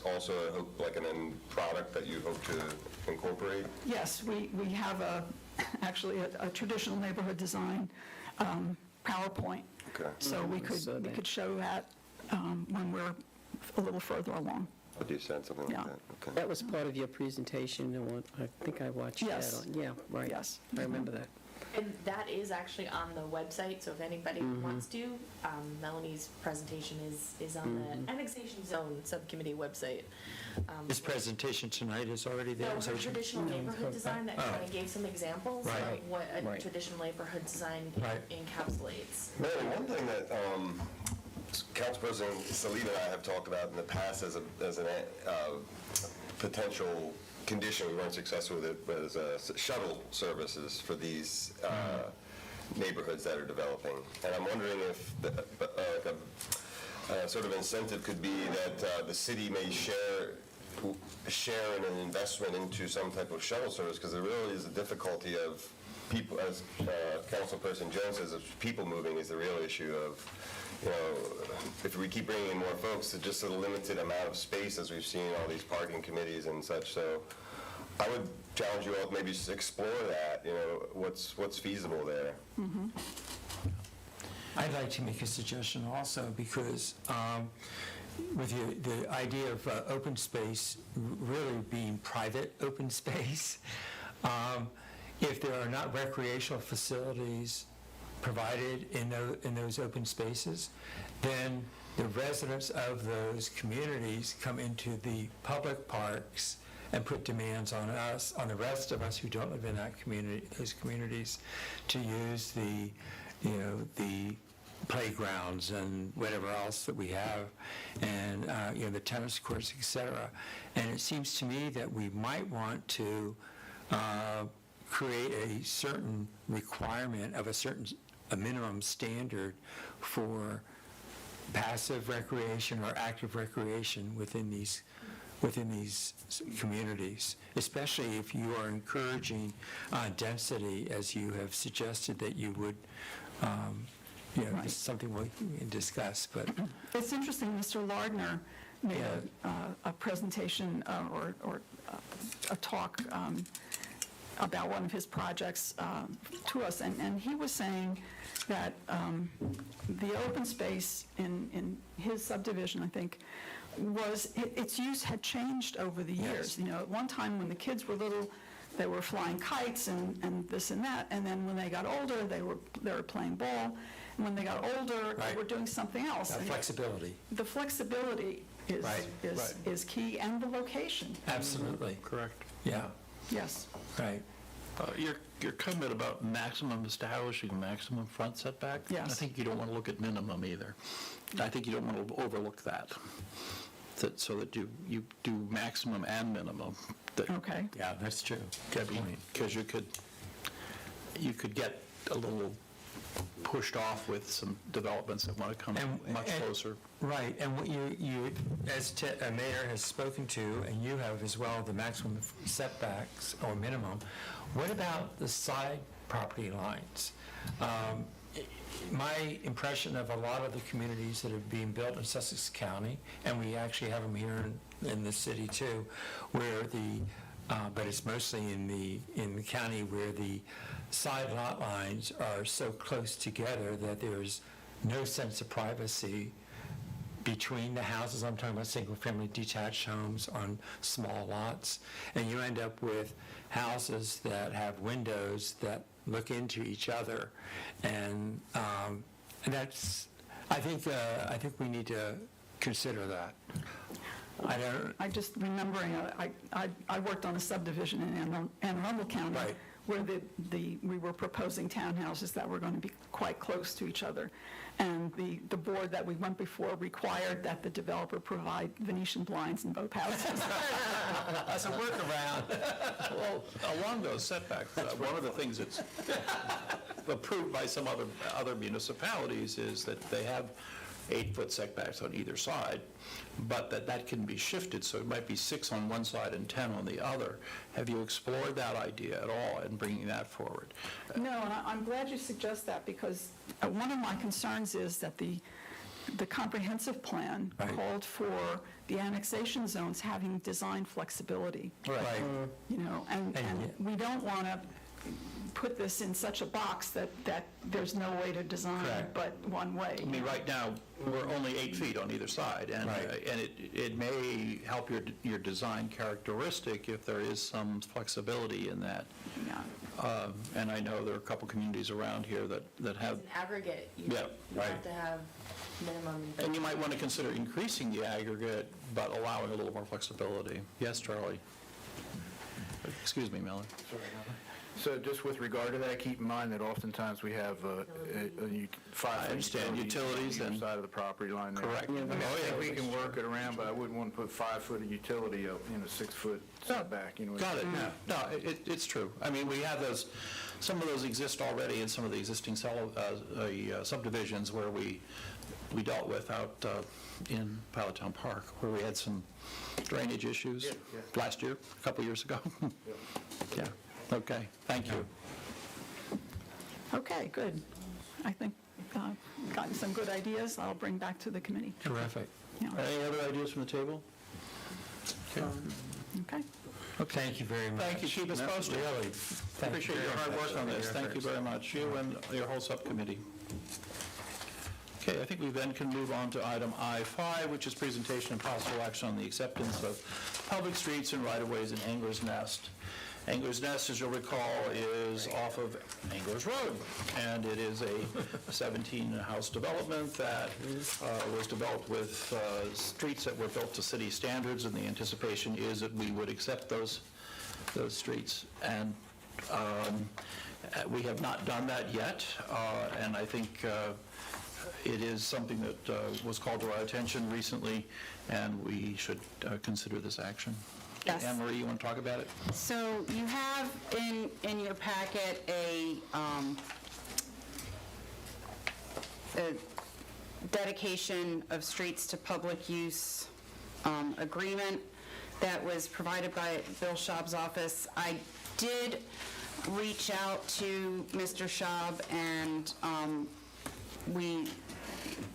Speaker 3: also like an end product that you hope to incorporate?
Speaker 21: Yes, we have actually a traditional neighborhood design PowerPoint.
Speaker 3: Okay.
Speaker 21: So we could show that when we're a little further along.
Speaker 3: Would you send something like that? Okay.
Speaker 2: That was part of your presentation, I think I watched that.
Speaker 21: Yes.
Speaker 2: Yeah, right.
Speaker 21: Yes.
Speaker 2: I remember that.
Speaker 10: And that is actually on the website, so if anybody wants to, Melanie's presentation is on the Annexation Zone Subcommittee website.
Speaker 16: This presentation tonight is already there?
Speaker 10: No,
Speaker 16: Is
Speaker 10: her
Speaker 16: that what you-
Speaker 10: traditional neighborhood design that kind of gave some examples
Speaker 16: Right.
Speaker 10: of what a
Speaker 2: Right.
Speaker 10: traditional neighborhood design encapsulates.
Speaker 3: Mary, one thing that Council President Salida and I have talked about in the past as a potential condition, we weren't successful with it, was shuttle services for these neighborhoods that are developing. And I'm wondering if a sort of incentive could be that the city may share in an investment into some type of shuttle service, because there really is a difficulty of people, as Councilperson Jones says, people moving is the real issue of, if we keep bringing in more folks, to just a limited amount of space, as we've seen all these parking committees and such. So I would challenge you all to maybe just explore that, what's feasible there.
Speaker 16: I'd like to make a suggestion also, because with the idea of open space really being private open space, if there are not recreational facilities provided in those open spaces, then the residents of those communities come into the public parks and put demands on us, on the rest of us who don't live in that community, those communities, to use the playgrounds and whatever else that we have, and the tennis courts, et cetera. And it seems to me that we might want to create a certain requirement of a minimum standard for passive recreation or active recreation within these communities, especially if you are encouraging density, as you have suggested that you would. This is something we can discuss, but...
Speaker 21: It's interesting, Mr. Lardner made a presentation or a talk about one of his projects to us, and he was saying that the open space in his subdivision, I think, its use had changed over the years.
Speaker 16: Yes.
Speaker 21: At one time when the kids were little, they were flying kites and this and that, and then when they got older, they were playing ball, and when they got older, they were doing something else. And
Speaker 16: flexibility.
Speaker 21: The flexibility is key, and the location.
Speaker 16: Absolutely.
Speaker 1: Correct.
Speaker 16: Yeah.
Speaker 21: Yes.
Speaker 16: Right.
Speaker 1: Your comment about maximum establishing maximum front setback,
Speaker 21: Yes.
Speaker 1: I think you don't want to look at minimum either. I think you don't want to overlook that, so that you do maximum and minimum.
Speaker 21: Okay.
Speaker 16: Yeah, that's true. Good point.
Speaker 1: Because you could get a little pushed off with some developments that want to come much closer.
Speaker 16: Right, and what you as Mayor has spoken to, and you have as well, the maximum setbacks or minimum, what about the side property lines? My impression of a lot of the communities that are being built in Sussex County, and we actually have them here in the city too, where but it's mostly in the county where the side lot lines are so close together that there's no sense of privacy between the houses. I'm talking about single-family detached homes on small lots, and you end up with houses that have windows that look into each other, and that's. I think we need to consider that. I don't,
Speaker 21: I just remembering, I worked on a subdivision in Anne Arundel County.
Speaker 16: Right.
Speaker 21: Where we were proposing townhouses that were going to be quite close to each other. And the board that we went before required that the developer provide Venetian blinds in both houses.
Speaker 1: As a workaround. Well, along those setbacks, one of the things that's approved by some other municipalities is that they have 8-foot setbacks on either side, but that can be shifted, so it might be 6 on one side and 10 on the other. Have you explored that idea at all in bringing that forward?
Speaker 21: No, and I'm glad you suggest that, because one of my concerns is that the comprehensive plan called for the annexation zones having design flexibility.
Speaker 16: Right.
Speaker 21: You know, and we don't want to put this in such a box that there's no way to design but one way.
Speaker 1: I mean, right now, we're only 8 feet on either side, and it may help your design characteristic if there is some flexibility in that.
Speaker 21: Yeah.
Speaker 1: And I know there are a couple communities around here that have,
Speaker 10: An aggregate, you
Speaker 1: Yeah,
Speaker 10: you
Speaker 1: right.
Speaker 10: have to have minimum.
Speaker 1: and you might want to consider increasing the aggregate, but allowing a little more flexibility. Yes, Charlie? Excuse me, Melanie.
Speaker 13: So just with regard to that, keep in mind that oftentimes we have 5
Speaker 1: I understand, utilities
Speaker 13: on
Speaker 1: and-
Speaker 13: either side of the property line there.
Speaker 1: Correct.
Speaker 13: I mean,
Speaker 1: Oh,
Speaker 13: I
Speaker 1: yeah.
Speaker 13: think we can work it around, but I wouldn't want to put 5-foot of utility up in a 6-foot setback, you know.
Speaker 1: Got it. No, it's true. I mean, we have those, some of those exist already in some of the existing subdivisions where we dealt with out in Pilottown Park, where we had some drainage issues last year, a couple years ago. Yeah, okay, thank you.
Speaker 21: Okay, good. I think gotten some good ideas I'll bring back to the committee.
Speaker 16: terrific.
Speaker 21: Yeah.
Speaker 1: Any other ideas from the table?
Speaker 21: Okay.
Speaker 16: Thank you very much.
Speaker 1: Thank you, keep us posted.
Speaker 16: Really.
Speaker 1: Appreciate your hard work on this. Thank you very much, you and your whole subcommittee. Okay, I think we then can move on to item I-5, which is presentation and possible action on the acceptance of public streets and right-of-ways in Angler's Nest. Angler's Nest, as you'll recall, is off of Angler's Road, and it is a 17-house development that was developed with streets that were built to city standards, and the anticipation is that we would accept those streets. And we have not done that yet, and I think it is something that was called to our attention recently, and we should consider this action.
Speaker 7: Yes.
Speaker 1: Anne Marie, you want to talk about it?
Speaker 7: So you have in your packet a dedication of streets to public use agreement that was provided by Bill Schaub's office. I did reach out to Mr. Schaub, and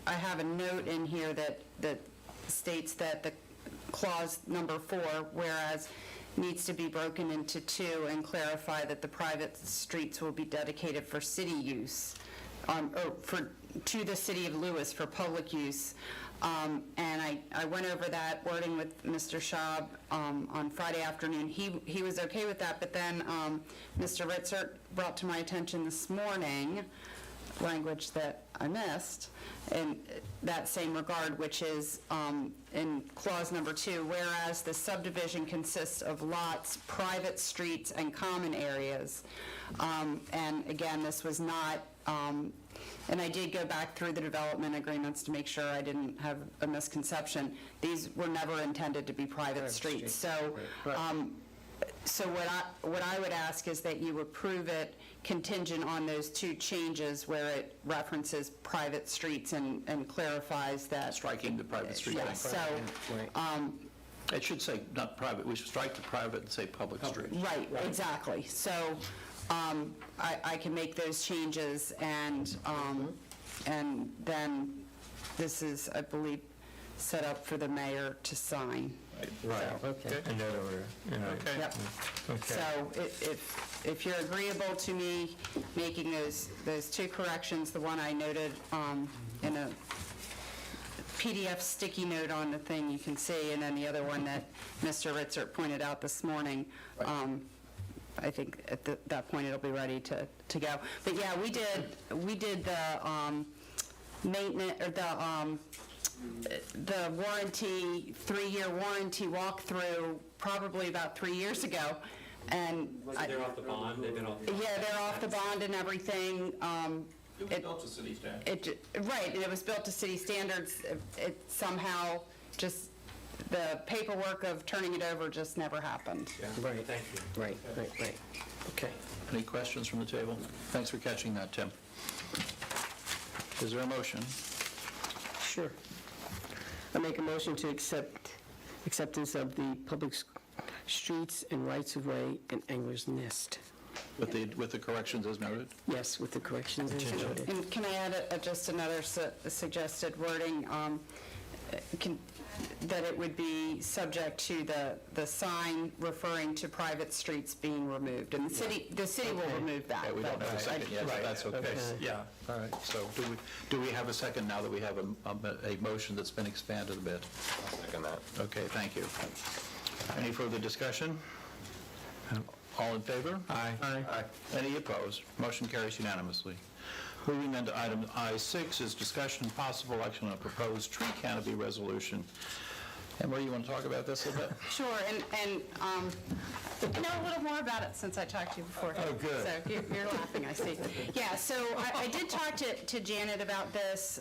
Speaker 7: I have a note in here that states that the clause number 4, whereas, needs to be broken into 2 and clarify that the private streets will be dedicated for city use, to the city of Lewis for public use. And I went over that wording with Mr. Schaub on Friday afternoon. He was okay with that, but then Mr. Ritzert brought to my attention this morning language that I missed in that same regard, which is in clause number 2, whereas the subdivision consists of lots, private streets, and common areas. And again, this was not, and I did go back through the development agreements to make sure I didn't have a misconception. These were never intended to be private streets. So, so what I would ask is that you approve it contingent on those 2 changes where it references private streets and clarifies that.
Speaker 1: Striking the private street.
Speaker 7: Yes, so,
Speaker 1: It should say not private, we should strike the private and say public street.
Speaker 7: right, exactly. So I can make those changes, and then this is, I believe, set up for the mayor to sign.
Speaker 16: Right, okay. In that order.
Speaker 1: Okay.
Speaker 7: Yep.
Speaker 16: Okay.
Speaker 7: So if you're agreeable to me making those 2 corrections, the one I noted in a PDF sticky note on the thing you can see, and then the other one that Mr. Ritzert pointed out this morning, I think at that point it'll be ready to go. But yeah, we did the maintenance, or the the warranty, 3-year warranty walkthrough probably about 3 years ago, and...
Speaker 16: They're off the bond, they've been off the bond.
Speaker 7: Yeah, they're off the bond and everything.
Speaker 1: It was built to city standards.
Speaker 7: Right, and it was built to city standards. It somehow just, the paperwork of turning it over just never happened.
Speaker 2: Right.
Speaker 16: Thank you.
Speaker 2: Right. Okay.
Speaker 1: Any questions from the table? Thanks for catching that, Tim. Is there a motion?
Speaker 2: Sure. I make a motion to acceptance of the public streets and rights-of-way in Angler's Nest.
Speaker 1: With the corrections as noted?
Speaker 2: Yes, with the corrections as noted.
Speaker 7: And can I add just another suggested wording? That it would be subject to the sign referring to private streets being removed. And the city will remove that.
Speaker 1: Yeah, we don't have a second yet, so that's okay.
Speaker 2: Okay.
Speaker 1: Yeah, all right. So do we have a second now that we have a motion that's been expanded a bit?
Speaker 3: I'll second that.
Speaker 1: Okay, thank you. Any further discussion? All in favor?
Speaker 16: Aye.
Speaker 1: Aye. Any opposed? Motion carries unanimously. Moving then to item I6 is discussion and possible action on a proposed tree canopy resolution. Emery, you want to talk about this a little bit?
Speaker 7: Sure, and I know a little more about it since I talked to you before.
Speaker 1: Oh, good.
Speaker 7: So you're laughing, I see. Yeah, so I did talk to Janet about this.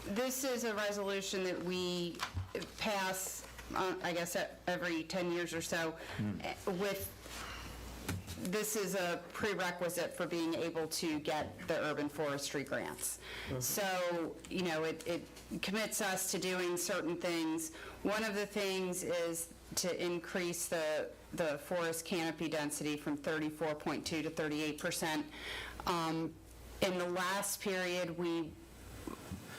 Speaker 7: This is a resolution that we pass, I guess, every 10 years or so. This is a prerequisite for being able to get the urban forestry grants. So, it commits us to doing certain things. One of the things is to increase the forest canopy density from 34.2 to 38%. In the last period, we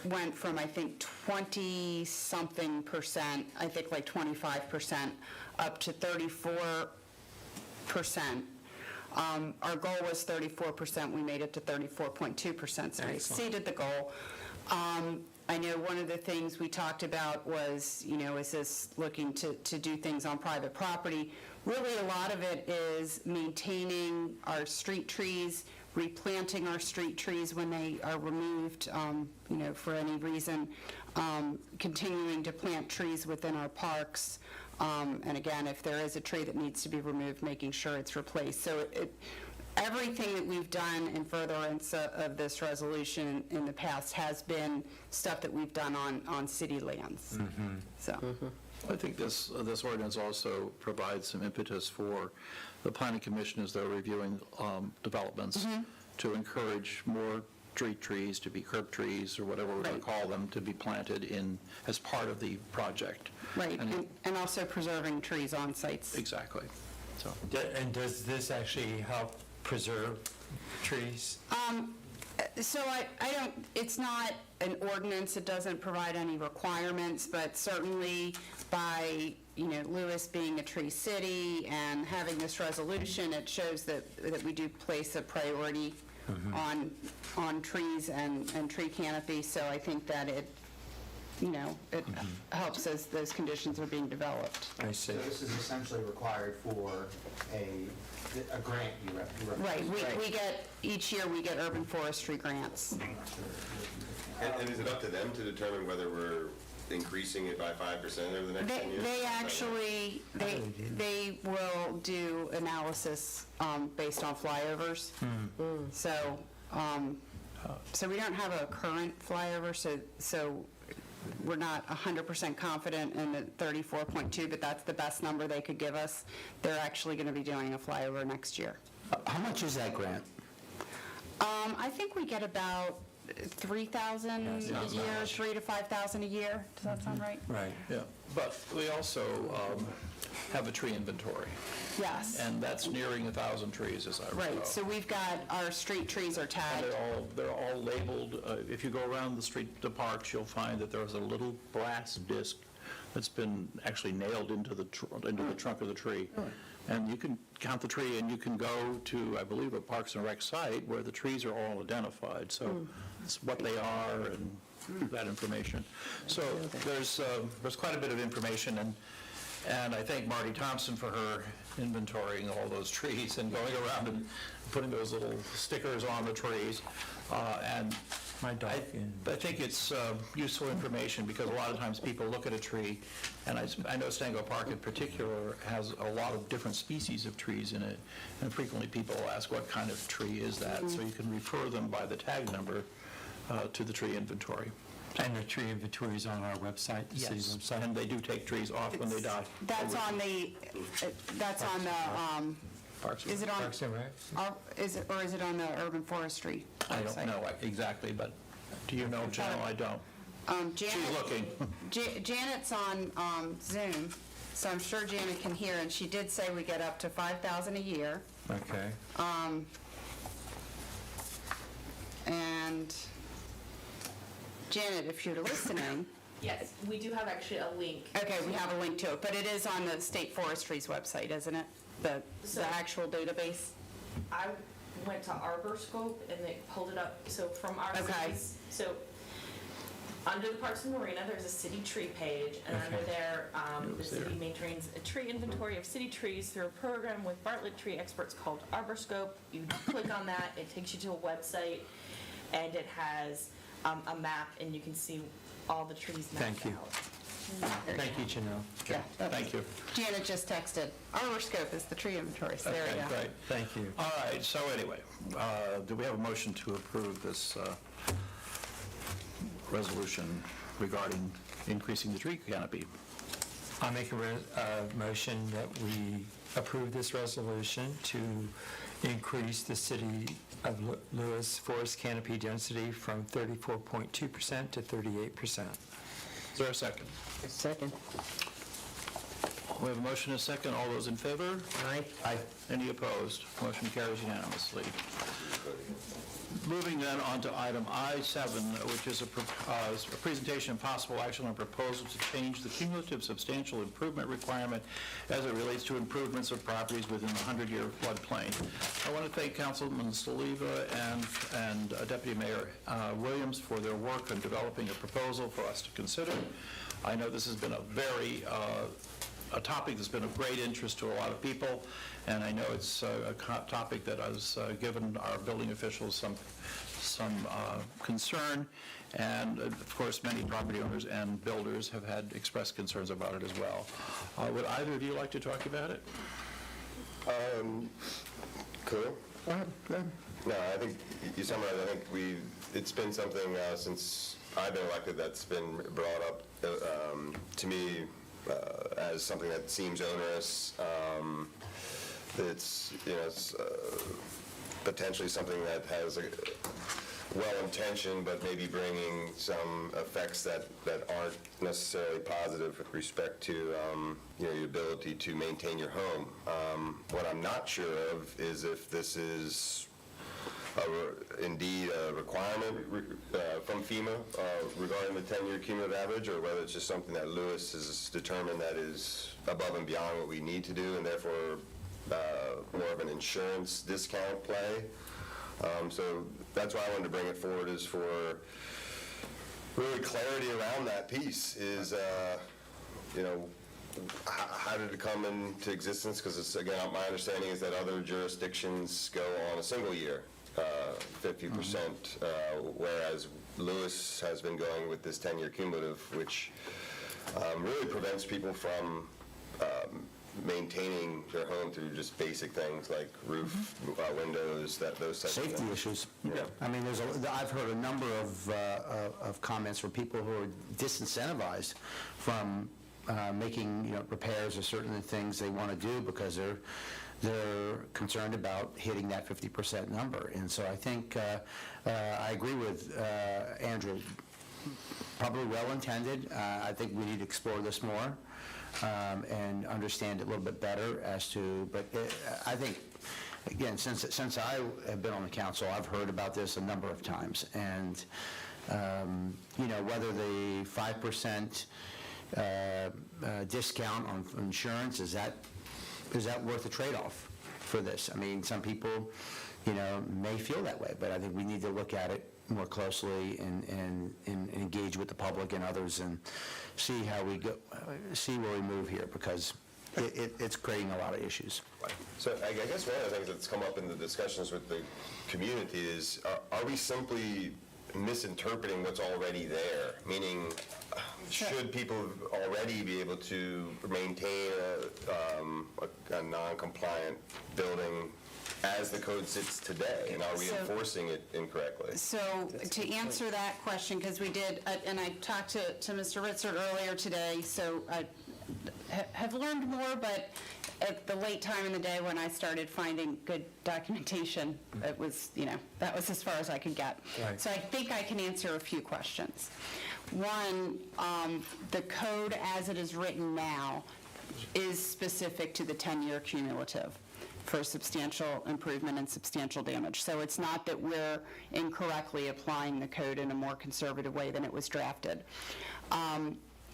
Speaker 7: went from, I think, 20-something%, I think like 25%, up to 34%. Our goal was 34%. We made it to 34.2%, so we exceeded the goal. I know one of the things we talked about was, is this looking to do things on private property? Really, a lot of it is maintaining our street trees, replanting our street trees when they are removed, for any reason, continuing to plant trees within our parks, and again, if there is a tree that needs to be removed, making sure it's replaced. So everything that we've done in furtherance of this resolution in the past has been stuff that we've done on city lands. So.
Speaker 1: I think this ordinance also provides some impetus for the planning commission as they're reviewing developments to encourage more street trees to be curb trees or whatever we're going to call them to be planted as part of the project.
Speaker 7: Right, and also preserving trees on sites.
Speaker 1: Exactly. So.
Speaker 16: And does this actually help preserve trees?
Speaker 7: So I don't, it's not an ordinance, it doesn't provide any requirements, but certainly by, Lewis being a tree city and having this resolution, it shows that we do place a priority on trees and tree canopy, so I think that it helps as those conditions are being developed.
Speaker 16: I see.
Speaker 17: So this is essentially required for a grant you referenced.
Speaker 7: Right, we get, each year we get urban forestry grants.
Speaker 3: And is it up to them to determine whether we're increasing it by 5% over the next 10 years?
Speaker 7: They actually, they will do analysis based on flyovers. So we don't have a current flyover, so we're not 100% confident in the 34.2, but that's the best number they could give us. They're actually going to be doing a flyover next year.
Speaker 9: How much is that grant?
Speaker 7: I think we get about 3,000 a year, 3,000 to 5,000 a year. Does that sound right?
Speaker 16: Right.
Speaker 1: Yeah, but we also have a tree inventory.
Speaker 7: Yes.
Speaker 1: And that's nearing 1,000 trees, as I recall.
Speaker 7: Right, so we've got, our street trees are tagged.
Speaker 1: And they're all labeled. If you go around the parks, you'll find that there's a little brass disc that's been actually nailed into the trunk of the tree. And you can count the tree, and you can go to, I believe, a Parks and Rec site where the trees are all identified. So it's what they are and that information. So there's quite a bit of information, and I thank Marty Thompson for her inventorying all those trees and going around and putting those little stickers on the trees. And
Speaker 16: My dog.
Speaker 1: I think it's useful information, because a lot of times people look at a tree, and I know Stango Park in particular has a lot of different species of trees in it, and frequently people ask, what kind of tree is that? So you can refer them by the tag number to the tree inventory.
Speaker 16: And the tree inventory is on our website, the city's
Speaker 1: Yes,
Speaker 16: website?
Speaker 1: and they do take trees off when they die.
Speaker 7: That's on the, is it on?
Speaker 16: Parks and Recs?
Speaker 7: Or is it on the urban forestry
Speaker 1: I
Speaker 7: website?
Speaker 1: don't know exactly, but do you know, Janelle? I don't.
Speaker 7: Janet,
Speaker 1: She's looking.
Speaker 7: Janet's on Zoom, so I'm sure Janet can hear, and she did say we get up to 5,000 a year.
Speaker 16: Okay.
Speaker 7: And Janet, if you're listening,
Speaker 10: Yes, we do have actually a link.
Speaker 7: okay, we have a link to it, but it is on the State Forestry's website, isn't it? The actual database?
Speaker 10: I went to Arborscope and they pulled it up, so from our
Speaker 7: Okay.
Speaker 10: cities, so under the Parks and Marina, there's a city tree page, and under there, the city maintains a tree inventory of city trees through a program with Bartlett tree experts called Arborscope. You click on that, it takes you to a website, and it has a map, and you can see all the trees mapped
Speaker 16: Thank you.
Speaker 10: out.
Speaker 16: Thank you, Janelle.
Speaker 7: Yeah.
Speaker 1: Thank you.
Speaker 7: Janet just texted, Arborscope is the tree inventory, so there we
Speaker 1: Okay,
Speaker 7: go.
Speaker 1: great.
Speaker 16: Thank you.
Speaker 1: All right, so anyway, do we have a motion to approve this resolution regarding increasing the tree canopy?
Speaker 16: I make a motion that we approve this resolution to increase the city of Lewis forest canopy density from 34.2% to 38%.
Speaker 1: Is there a second?
Speaker 2: Second.
Speaker 1: We have a motion and a second. All those in favor?
Speaker 2: Aye.
Speaker 1: Aye. Any opposed? Motion carries unanimously. Moving then on to item I-7, which is a presentation and possible action on a proposal to change the cumulative substantial improvement requirement as it relates to improvements of properties within the 100-year floodplain. I want to thank Councilman Saliva and Deputy Mayor Williams for their work on developing a proposal for us to consider. I know this has been a topic that's been of great interest to a lot of people, and I know it's a topic that has given our building officials some concern, and of course, many property owners and builders have had expressed concerns about it as well. Would either of you like to talk about it?
Speaker 3: Cool.
Speaker 1: Go ahead.
Speaker 3: No, I think you summarized. I think it's been something since I've been elected that's been brought up to me as something that seems onerous. It's potentially something that has a well-intentioned, but maybe bringing some effects that aren't necessarily positive with respect to your ability to maintain your home. What I'm not sure of is if this is indeed a requirement from FEMA regarding the 10-year cumulative average, or whether it's just something that Lewis has determined that is above and beyond what we need to do, and therefore more of an insurance discount play. So that's why I wanted to bring it forward, is for really clarity around that piece, is how did it come into existence? Because it's, again, my understanding is that other jurisdictions go on a single year, 50%, whereas Lewis has been going with this 10-year cumulative, which really prevents people from maintaining their home through just basic things like roof, windows, those types of things.
Speaker 9: Safety issues.
Speaker 3: Yeah.
Speaker 9: I mean, I've heard a number of comments from people who are disincentivized from making repairs or certain things they want to do because they're concerned about hitting that 50% number. And so I think I agree with Andrew. Probably well-intended. I think we need to explore this more and understand it a little bit better as to, but I think, again, since I have been on the council, I've heard about this a number of times. And, whether the 5% discount on insurance, is that worth a trade-off for this? I mean, some people, may feel that way, but I think we need to look at it more closely and engage with the public and others and see how we go, see where we move here, because it's creating a lot of issues.
Speaker 3: So I guess one of the things that's come up in the discussions with the community is, are we simply misinterpreting what's already there, meaning should people already be able to maintain a non-compliant building as the code sits today, and are we enforcing it incorrectly?
Speaker 7: So to answer that question, because we did, and I talked to Mr. Ritzert earlier today, so I have learned more, but at the late time in the day when I started finding good documentation, it was, that was as far as I could get.
Speaker 16: Right.
Speaker 7: So I think I can answer a few questions. One, the code as it is written now is specific to the 10-year cumulative for substantial improvement and substantial damage. So it's not that we're incorrectly applying the code in a more conservative way than it was drafted.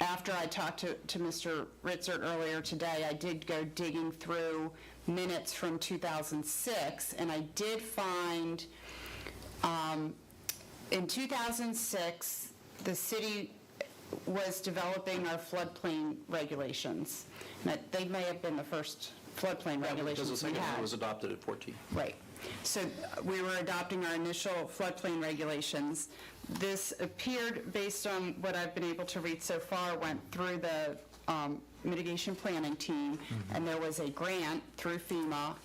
Speaker 7: After I talked to Mr. Ritzert earlier today, I did go digging through minutes from 2006, and I did find in 2006, the city was developing our floodplain regulations. Now, they may have been the first floodplain regulations we had.
Speaker 1: Because the second one was adopted at 14.
Speaker 7: Right. So we were adopting our initial floodplain regulations. This appeared, based on what I've been able to read so far, went through the mitigation planning team, and there was a grant through FEMA,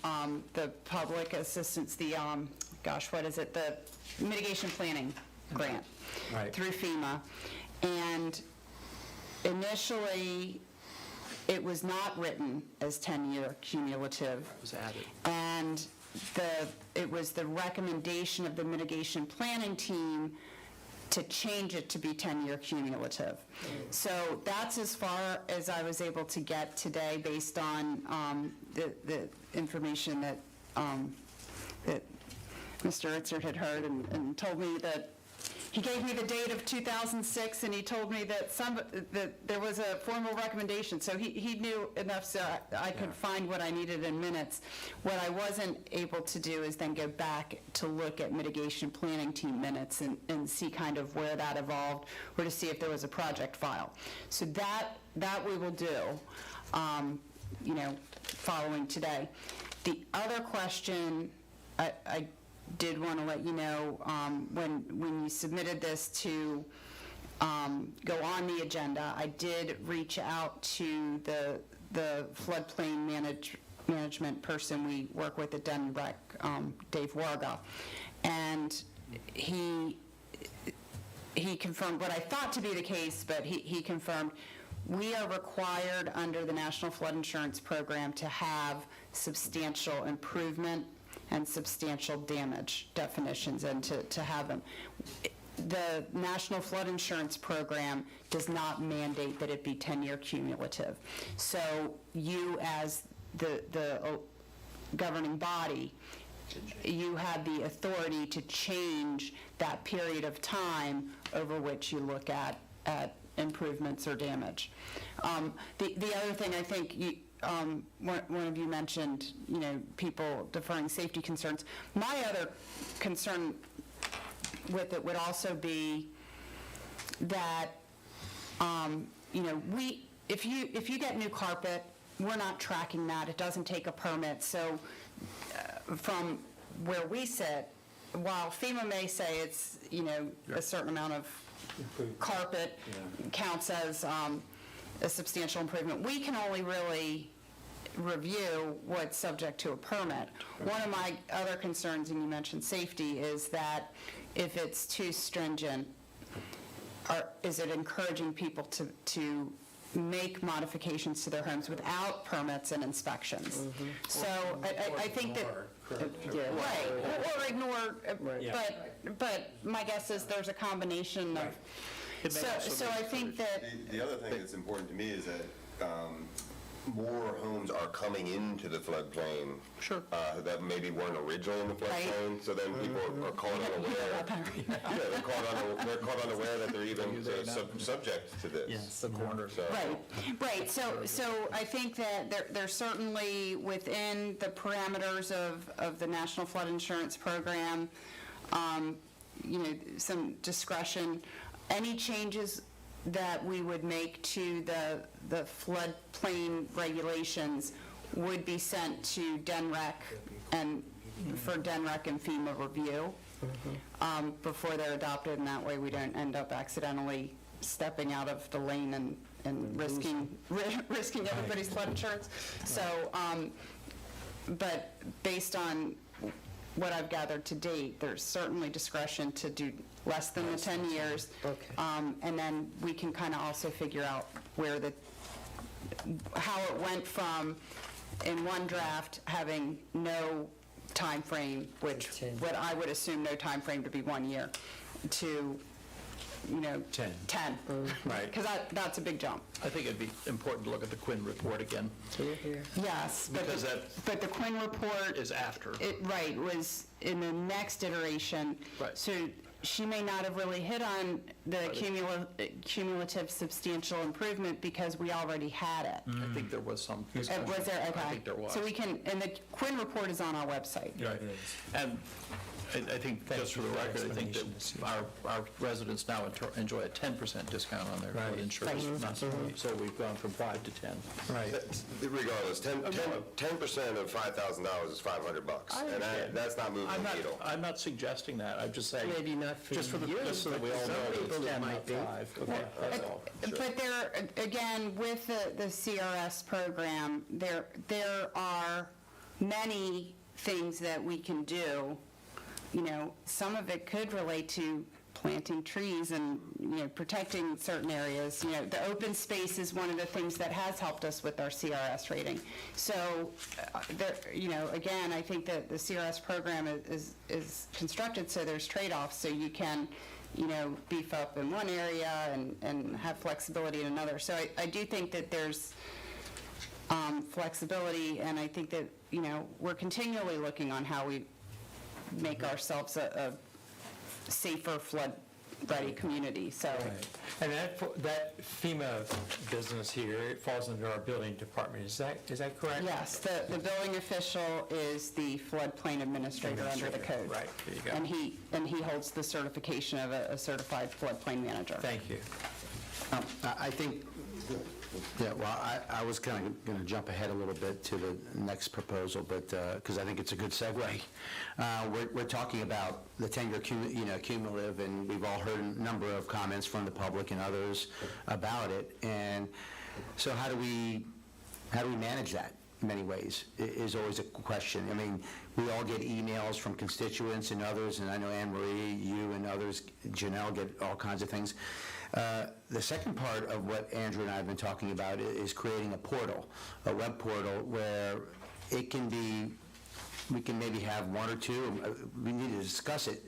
Speaker 7: the public assistance, the mitigation planning grant through FEMA. And initially, it was not written as 10-year cumulative.
Speaker 1: It was added.
Speaker 7: And it was the recommendation of the mitigation planning team to change it to be 10-year cumulative. So that's as far as I was able to get today based on the information that Mr. Ritzert had heard and told me that he gave me the date of 2006, and he told me that there was a formal recommendation. So he knew enough so I could find what I needed in minutes. What I wasn't able to do is then go back to look at mitigation planning team minutes and see kind of where that evolved, or to see if there was a project file. So that we will do, following today. The other question I did want to let you know, when you submitted this to go on the agenda, I did reach out to the floodplain management person we work with at DENREC, Dave Warga, and he confirmed what I thought to be the case, but he confirmed we are required under the National Flood Insurance Program to have substantial improvement and substantial damage definitions, and to have them. The National Flood Insurance Program does not mandate that it be 10-year cumulative. So you, as the governing body, you have the authority to change that period of time over which you look at improvements or damage. The other thing I think one of you mentioned, people deferring safety concerns. My other concern with it would also be that, if you get new carpet, we're not tracking that. It doesn't take a permit. So from where we sit, while FEMA may say it's, a certain amount of carpet counts as a substantial improvement, we can only really review what's subject to a permit. One of my other concerns, and you mentioned safety, is that if it's too stringent, is it encouraging people to make modifications to their homes without permits and inspections? So I think that, right, or ignore, but my guess is there's a combination of, so I think that...
Speaker 3: The other thing that's important to me is that more homes are coming into the floodplain.
Speaker 1: Sure.
Speaker 3: That maybe weren't originally in the floodplain, so then people are caught unaware. They're caught unaware that they're even subject to this.
Speaker 1: Yes, the corner.
Speaker 3: So.
Speaker 7: Right. So I think that there's certainly within the parameters of the National Flood Insurance Program, some discretion. Any changes that we would make to the floodplain regulations would be sent to DENREC and for DENREC and FEMA review. before they're adopted, and that way we don't end up accidentally stepping out of the lane and risking everybody's flood insurance. So, but based on what I've gathered to date, there's certainly discretion to do less than the 10 years. And then we can kind of also figure out how it went from, in one draft, having no time frame, what I would assume no time frame to be 1 year, to 10.
Speaker 1: Right.
Speaker 7: Because that's a big jump.
Speaker 1: I think it'd be important to look at the Quinn report again.
Speaker 7: Yes,
Speaker 1: Because
Speaker 7: but the Quinn report
Speaker 1: is after.
Speaker 7: was in the next iteration.
Speaker 1: Right.
Speaker 7: So she may not have really hit on the cumulative substantial improvement because we already had it.
Speaker 1: I think there was some.
Speaker 7: Was there? Okay.
Speaker 1: I think there was.
Speaker 7: So we can, and the Quinn report is on our website.
Speaker 1: Right. And I think, just for the record, I think that our residents now enjoy a 10% discount on their flood insurance. So we've gone from 5 to 10.
Speaker 3: Right. Regardless, 10% of $5,000 is $500, and that's not moving the needle.
Speaker 1: I'm not suggesting that. I'm just saying.
Speaker 2: Maybe not for
Speaker 1: just
Speaker 2: you,
Speaker 1: just so that we all know that it's 10, not 5. Okay, that's all.
Speaker 7: But there, again, with the CRS program, there are many things that we can do. Some of it could relate to planting trees and, protecting certain areas. The open space is one of the things that has helped us with our CRS rating. So, again, I think that the CRS program is constructed so there's trade-offs, so you can, beef up in one area and have flexibility in another. So I do think that there's flexibility, and I think that, we're continually looking on how we make ourselves a safer flood-ready community, so.
Speaker 16: Right. And that FEMA business here, it falls under our building department, is that correct?
Speaker 7: Yes, the building official is the floodplain administrator under the code.
Speaker 16: Right, there you go.
Speaker 7: And he holds the certification of a certified floodplain manager.
Speaker 16: Thank you.
Speaker 9: I think, I was kind of going to jump ahead a little bit to the next proposal, but, because I think it's a good segue. We're talking about the 10-year cumulative, and we've all heard a number of comments from the public and others about it. And so how do we manage that? In many ways, is always a question. I mean, we all get emails from constituents and others, and I know Anne Marie, you and others, Janelle, get all kinds of things. The second part of what Andrew and I have been talking about is creating a web portal, where it can be, we can maybe have one or two, we need to discuss it.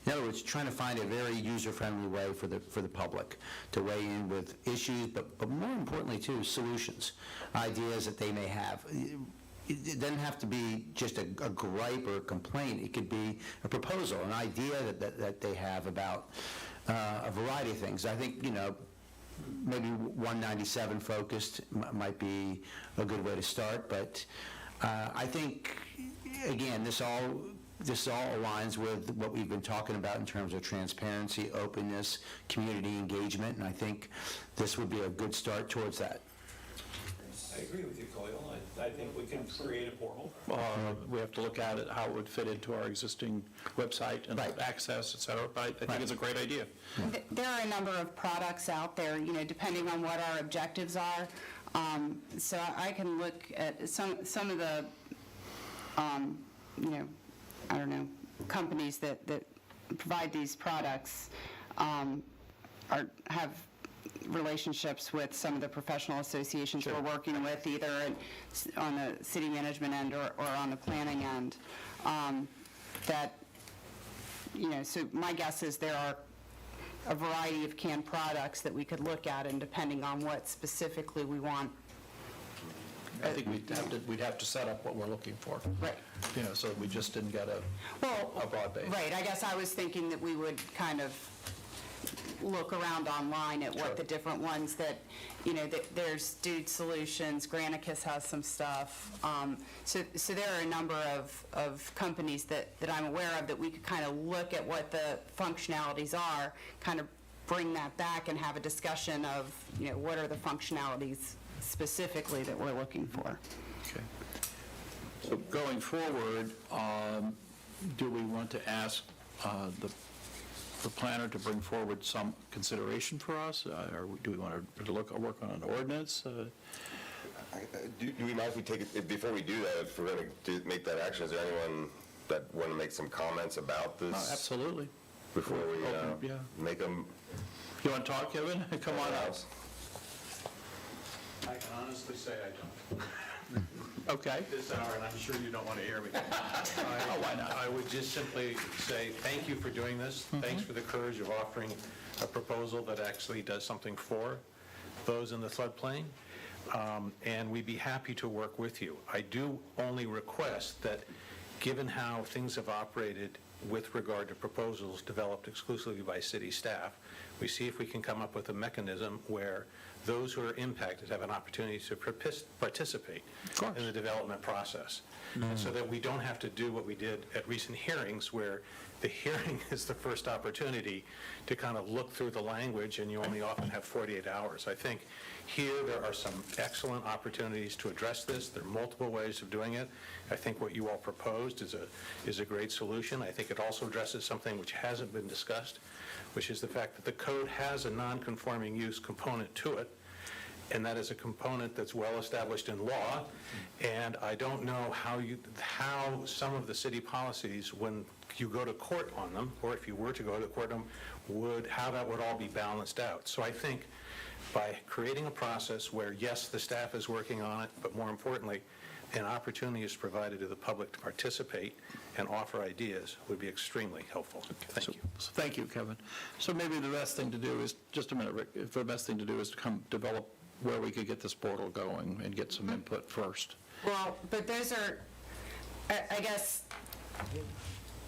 Speaker 9: In other words, trying to find a very user-friendly way for the public to weigh in with issues, but more importantly, too, solutions, ideas that they may have. It doesn't have to be just a gripe or a complaint. It could be a proposal, an idea that they have about a variety of things. I think, maybe 197 focused might be a good way to start, but I think, again, this all aligns with what we've been talking about in terms of transparency, openness, community engagement, and I think this would be a good start towards that.
Speaker 12: I agree with you, Coyle. I think we can create a portal.
Speaker 1: We have to look at it, how it would fit into our existing website and access, et cetera. But I think it's a great idea.
Speaker 7: There are a number of products out there, depending on what our objectives are. So I can look at some of the, companies that provide these products have relationships with some of the professional associations we're working with, either on the city management end or on the planning end. So my guess is there are a variety of canned products that we could look at, and depending on what specifically we want.
Speaker 1: I think we'd have to set up what we're looking for.
Speaker 7: Right.
Speaker 1: So we just didn't get a broad base.
Speaker 7: Right. I guess I was thinking that we would kind of look around online at what the different ones that, there's Dude Solutions, Granicus has some stuff. So there are a number of companies that I'm aware of that we could kind of look at what the functionalities are, kind of bring that back and have a discussion of, what are the functionalities specifically that we're looking for.
Speaker 1: Okay. So going forward, do we want to ask the planner to bring forward some consideration for us? Or do we want to work on an ordinance?
Speaker 3: Do we mind if we take it, before we do that, if we're going to make that action, is there anyone that want to make some comments about this?
Speaker 1: Absolutely.
Speaker 3: Before we
Speaker 1: Yeah.
Speaker 3: make them?
Speaker 1: You want to talk, Kevin? Come on out.
Speaker 12: I can honestly say I don't.
Speaker 1: Okay.
Speaker 12: This hour, and I'm sure you don't want to hear me.
Speaker 1: Why not?
Speaker 12: I would just simply say, thank you for doing this. Thanks for the courage of offering a proposal that actually does something for those in the floodplain. And we'd be happy to work with you. I do only request that, given how things have operated with regard to proposals developed exclusively by city staff, we see if we can come up with a mechanism where those who are impacted have an opportunity to participate in the development process. And so that we don't have to do what we did at recent hearings, where the hearing is the first opportunity to kind of look through the language, and you only often have 48 hours. I think here there are some excellent opportunities to address this. There are multiple ways of doing it. I think what you all proposed is a great solution. I think it also addresses something which hasn't been discussed, which is the fact that the code has a non-conforming use component to it, and that is a component that's well established in law. And I don't know how some of the city policies, when you go to court on them, or if you were to go to court on them, how that would all be balanced out. So I think by creating a process where, yes, the staff is working on it, but more importantly, an opportunity is provided to the public to participate and offer ideas would be extremely helpful. Thank you.
Speaker 1: So thank you, Kevin. So maybe the best thing to do is, just a minute, Rick, if the best thing to do is to come develop where we could get this portal going and get some input first.
Speaker 7: Well, but those are, I guess,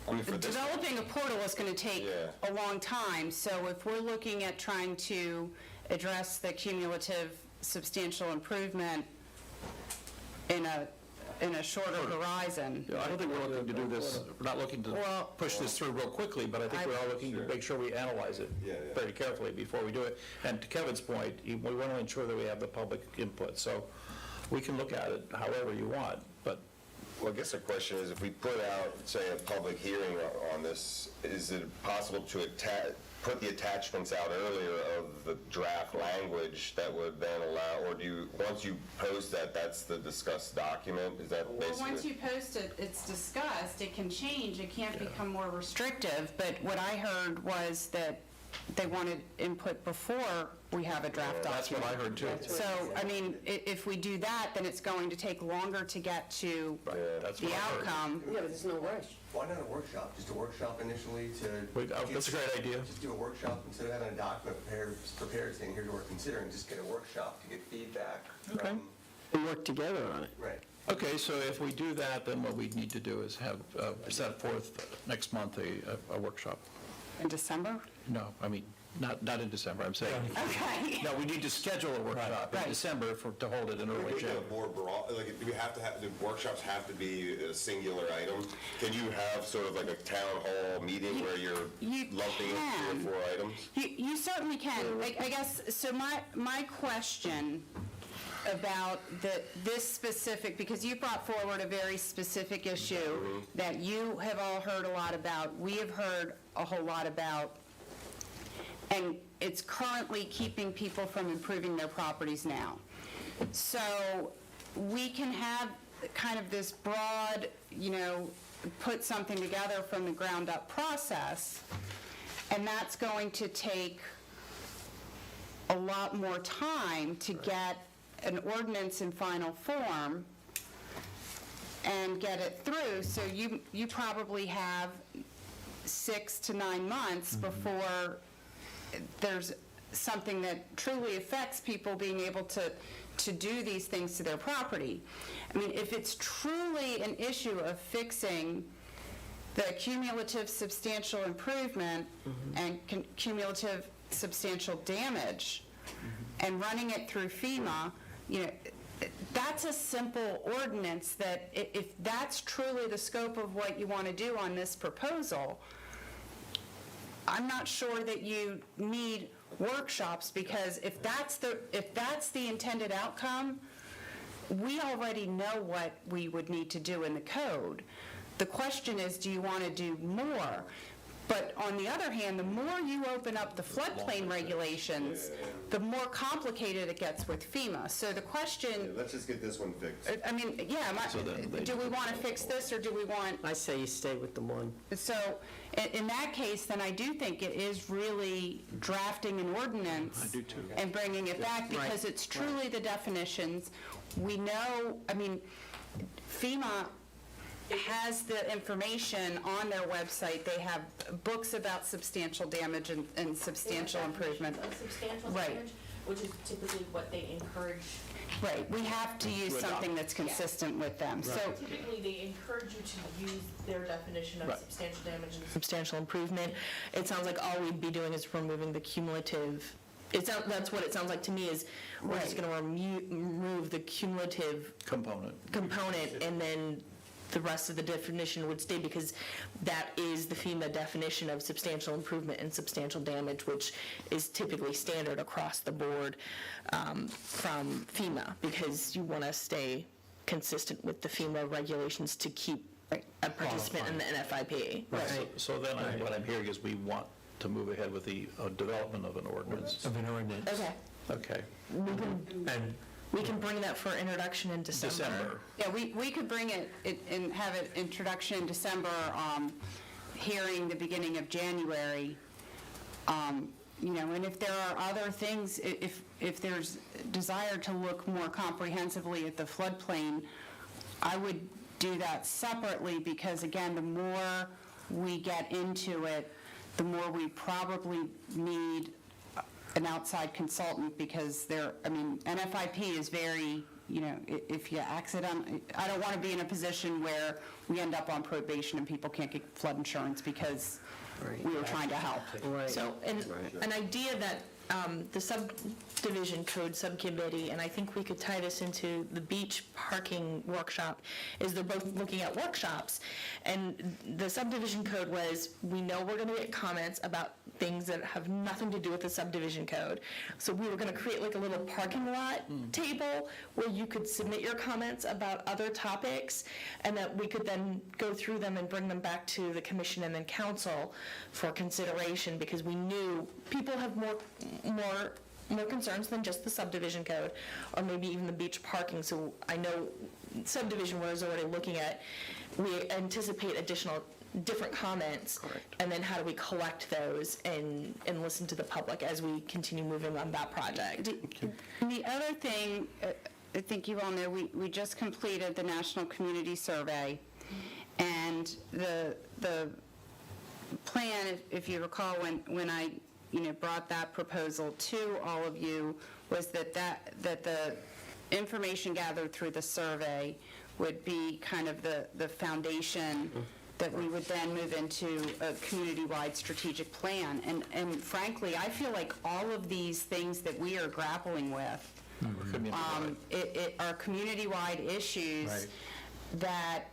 Speaker 7: developing a portal is going to take a long time. So if we're looking at trying to address the cumulative substantial improvement in a shorter horizon.
Speaker 1: I don't think we're looking to do this, we're not looking to push this through real quickly, but I think we are looking to make sure we analyze it very carefully before we do it. And to Kevin's point, we want to ensure that we have the public input. So we can look at it however you want, but.
Speaker 3: Well, I guess the question is, if we put out, say, a public hearing on this, is it possible to put the attachments out earlier of the draft language that would then allow, or do you, once you post that, that's the discussed document? Is that basically?
Speaker 7: Well, once you post it, it's discussed, it can change, it can't become more restrictive, but what I heard was that they wanted input before we have a draft document.
Speaker 1: That's what I heard too.
Speaker 7: So, I mean, if we do that, then it's going to take longer to get to the outcome.
Speaker 14: Yeah, but there's no rush.
Speaker 15: Why not a workshop? Just a workshop initially to...
Speaker 1: That's a great idea.
Speaker 15: Just do a workshop instead of having a document prepared saying, here's what we're considering, just get a workshop to get feedback from...
Speaker 2: We work together on it.
Speaker 15: Right.
Speaker 1: Okay, so if we do that, then what we need to do is have, set forth next month a workshop.
Speaker 7: In December?
Speaker 1: No, I mean, not in December, I'm saying.
Speaker 7: Okay.
Speaker 1: No, we need to schedule a workshop in December to hold it in early January.
Speaker 3: More broad, like, do we have to have, the workshops have to be a singular item? Can you have sort of like a town hall meeting where you're lumping in 3 or 4 items?
Speaker 7: You certainly can. I guess, so my question about this specific, because you brought forward a very specific issue that you have all heard a lot about, we have heard a whole lot about, and it's currently keeping people from improving their properties now. So we can have kind of this broad, put something together from the ground up process, and that's going to take a lot more time to get an ordinance in final form and get it through. So you probably have 6 to 9 months before there's something that truly affects people being able to do these things to their property. I mean, if it's truly an issue of fixing the cumulative substantial improvement and cumulative substantial damage and running it through FEMA, that's a simple ordinance that if that's truly the scope of what you want to do on this proposal, I'm not sure that you need workshops, because if that's the intended outcome, we already know what we would need to do in the code. The question is, do you want to do more? But on the other hand, the more you open up the floodplain regulations, the more complicated it gets with FEMA. So the question,
Speaker 3: Let's just get this one fixed.
Speaker 7: I mean, yeah, do we want to fix this, or do we want?
Speaker 2: I say you stay with the one.
Speaker 7: So in that case, then I do think it is really drafting an ordinance.
Speaker 1: I do too.
Speaker 7: And bringing it back, because it's truly the definitions. We know, I mean, FEMA has the information on their website. They have books about substantial damage and substantial improvement.
Speaker 10: Of substantial
Speaker 7: Right.
Speaker 10: damage, which is typically what they encourage.
Speaker 7: Right, we have to use something that's consistent with them. So
Speaker 10: Typically, they encourage you to use their definition of
Speaker 1: Right.
Speaker 10: substantial damage and substantial improvement. It sounds like all we'd be doing is removing the cumulative. That's what it sounds like to me, is we're just going to remove the cumulative
Speaker 1: Component.
Speaker 10: and then the rest of the definition would stay, because that is the FEMA definition of substantial improvement and substantial damage, which is typically standard across the board from FEMA, because you want to stay consistent with the FEMA regulations to keep a participant in the NFIP.
Speaker 1: So then what I'm hearing is we want to move ahead with the development of an ordinance.
Speaker 16: Of an ordinance.
Speaker 10: Okay.
Speaker 1: Okay.
Speaker 16: And
Speaker 10: We can bring that for introduction in December.
Speaker 7: yeah, we could bring it and have it introduction in December, hearing the beginning of January. And if there are other things, if there's desire to look more comprehensively at the floodplain, I would do that separately, because again, the more we get into it, the more we probably need an outside consultant, because NFIP is very, if you accident, I don't want to be in a position where we end up on probation and people can't get flood insurance because we were trying to help.
Speaker 10: So, an idea that the subdivision code subcommittee, and I think we could tie this into the beach parking workshop, is they're both looking at workshops. And the subdivision code was, we know we're going to get comments about things that have nothing to do with the subdivision code. So we were going to create like a little parking lot table where you could submit your comments about other topics, and that we could then go through them and bring them back to the commission and then council for consideration, because we knew people have more concerns than just the subdivision code, or maybe even the beach parking. So I know subdivision was already looking at, we anticipate different comments. Correct. And then how do we collect those and listen to the public as we continue moving on that project.
Speaker 7: The other thing, I think you all know, we just completed the National Community Survey, and the plan, if you recall, when I brought that proposal to all of you, was that the information gathered through the survey would be kind of the foundation that we would then move into a community-wide strategic plan. And frankly, I feel like all of these things that we are grappling with are community-wide issues that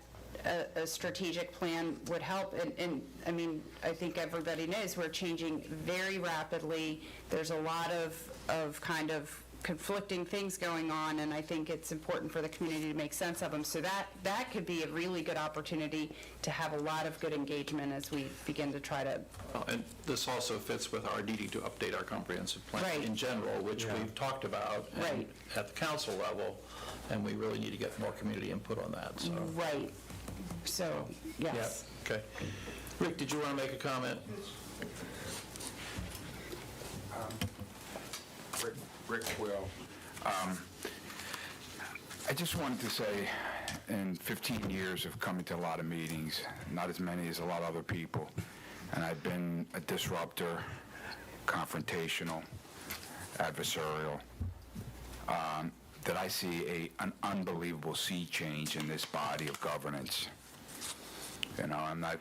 Speaker 7: a strategic plan would help. And I mean, I think everybody knows we're changing very rapidly. There's a lot of kind of conflicting things going on, and I think it's important for the community to make sense of them. So that could be a really good opportunity to have a lot of good engagement as we begin to try to...
Speaker 1: And this also fits with our needing to update our comprehensive plan in general, which we've talked about at the council level, and we really need to get more community input on that. So.
Speaker 7: Right. So, yes.
Speaker 1: Yeah. Okay. Rick, did you want to make a comment?
Speaker 13: Rick Will. I just wanted to say, in 15 years of coming to a lot of meetings, not as many as a lot of other people, and I've been a disruptor, confrontational, adversarial, that I see an unbelievable sea change in this body of governance. I'm not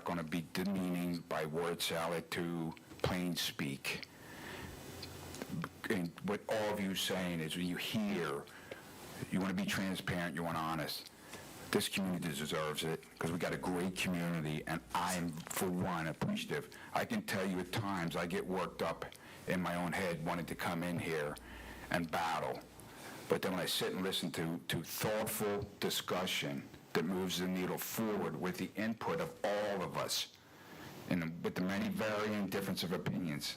Speaker 13: going to be demeaning by word salad to plain speak. And what all of you saying is, when you hear, you want to be transparent, you want honest. This community deserves it, because we got a great community, and I'm, for one, appreciative. I can tell you at times I get worked up in my own head wanting to come in here and battle. But then when I sit and listen to thoughtful discussion that moves the needle forward with the input of all of us, and with the many varying difference of opinions,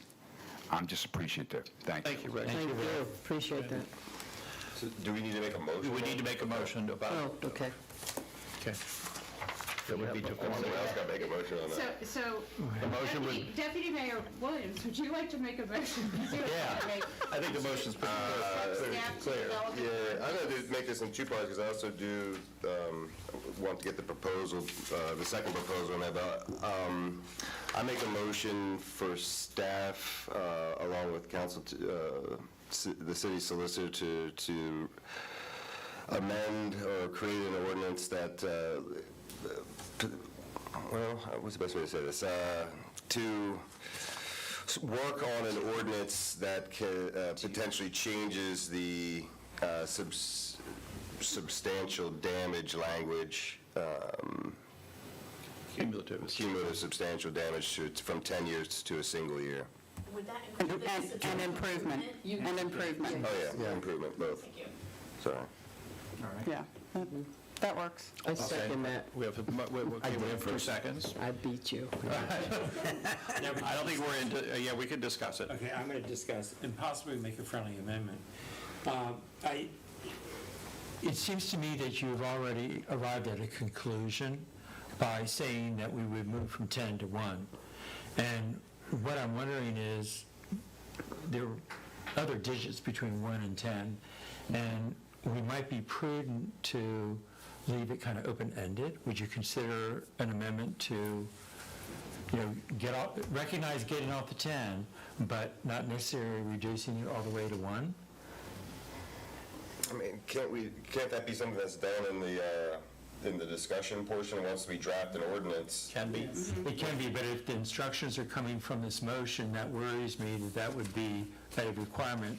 Speaker 13: I'm just appreciative. Thank you.
Speaker 1: Thank you, Rick.
Speaker 2: Thank you, appreciate that.
Speaker 3: So do we need to make a motion?
Speaker 1: We need to make a motion about,
Speaker 2: Oh, okay.
Speaker 1: okay. That would be to
Speaker 3: Someone else got to make a motion on that.
Speaker 7: So
Speaker 1: The motion would,
Speaker 7: Deputy Mayor Williams, would you like to make a motion?
Speaker 1: yeah, I think the motion's pretty clear.
Speaker 3: Yeah, I'm going to make this in two parts, because I also do want to get the proposal, the second proposal on that. But I make a motion for staff, along with council, the city solicitor, to amend or create an ordinance that, well, what's the best way to say this? To work on an ordinance that can, potentially changes the substantial damage language,
Speaker 1: Cumulative.
Speaker 3: substantial damage from 10 years to a single year.
Speaker 8: Would that include the
Speaker 7: And improvement, and improvement.
Speaker 3: Oh, yeah, improvement, both.
Speaker 8: Thank you.
Speaker 3: Sorry.
Speaker 7: Yeah, that works.
Speaker 2: I second that.
Speaker 1: We have, we have 4 seconds.
Speaker 2: I beat you.
Speaker 1: I don't think we're into, yeah, we could discuss it.
Speaker 16: Okay, I'm going to discuss and possibly make a friendly amendment. It seems to me that you've already arrived at a conclusion by saying that we would move from 10 to 1. And what I'm wondering is, there are other digits between 1 and 10, and we might be prudent to leave it kind of open-ended. Would you consider an amendment to, recognize getting off the 10, but not necessarily reducing it all the way to 1?
Speaker 3: I mean, can't that be something that's done in the discussion portion once we draft an ordinance?
Speaker 1: Can be.
Speaker 16: It can be, but if the instructions are coming from this motion, that worries me that would be a requirement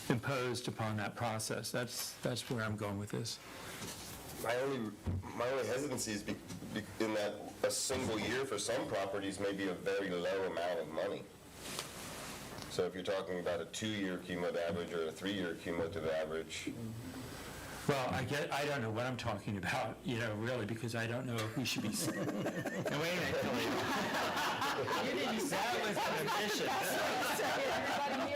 Speaker 16: imposed upon that process. That's where I'm going with this.
Speaker 3: My only hesitancy is in that a single year for some properties may be a very low amount of money. So if you're talking about a 2-year cumulative average or a 3-year cumulative average.
Speaker 16: Well, I don't know what I'm talking about, really, because I don't know if we should be. Wait a minute, that was an admission.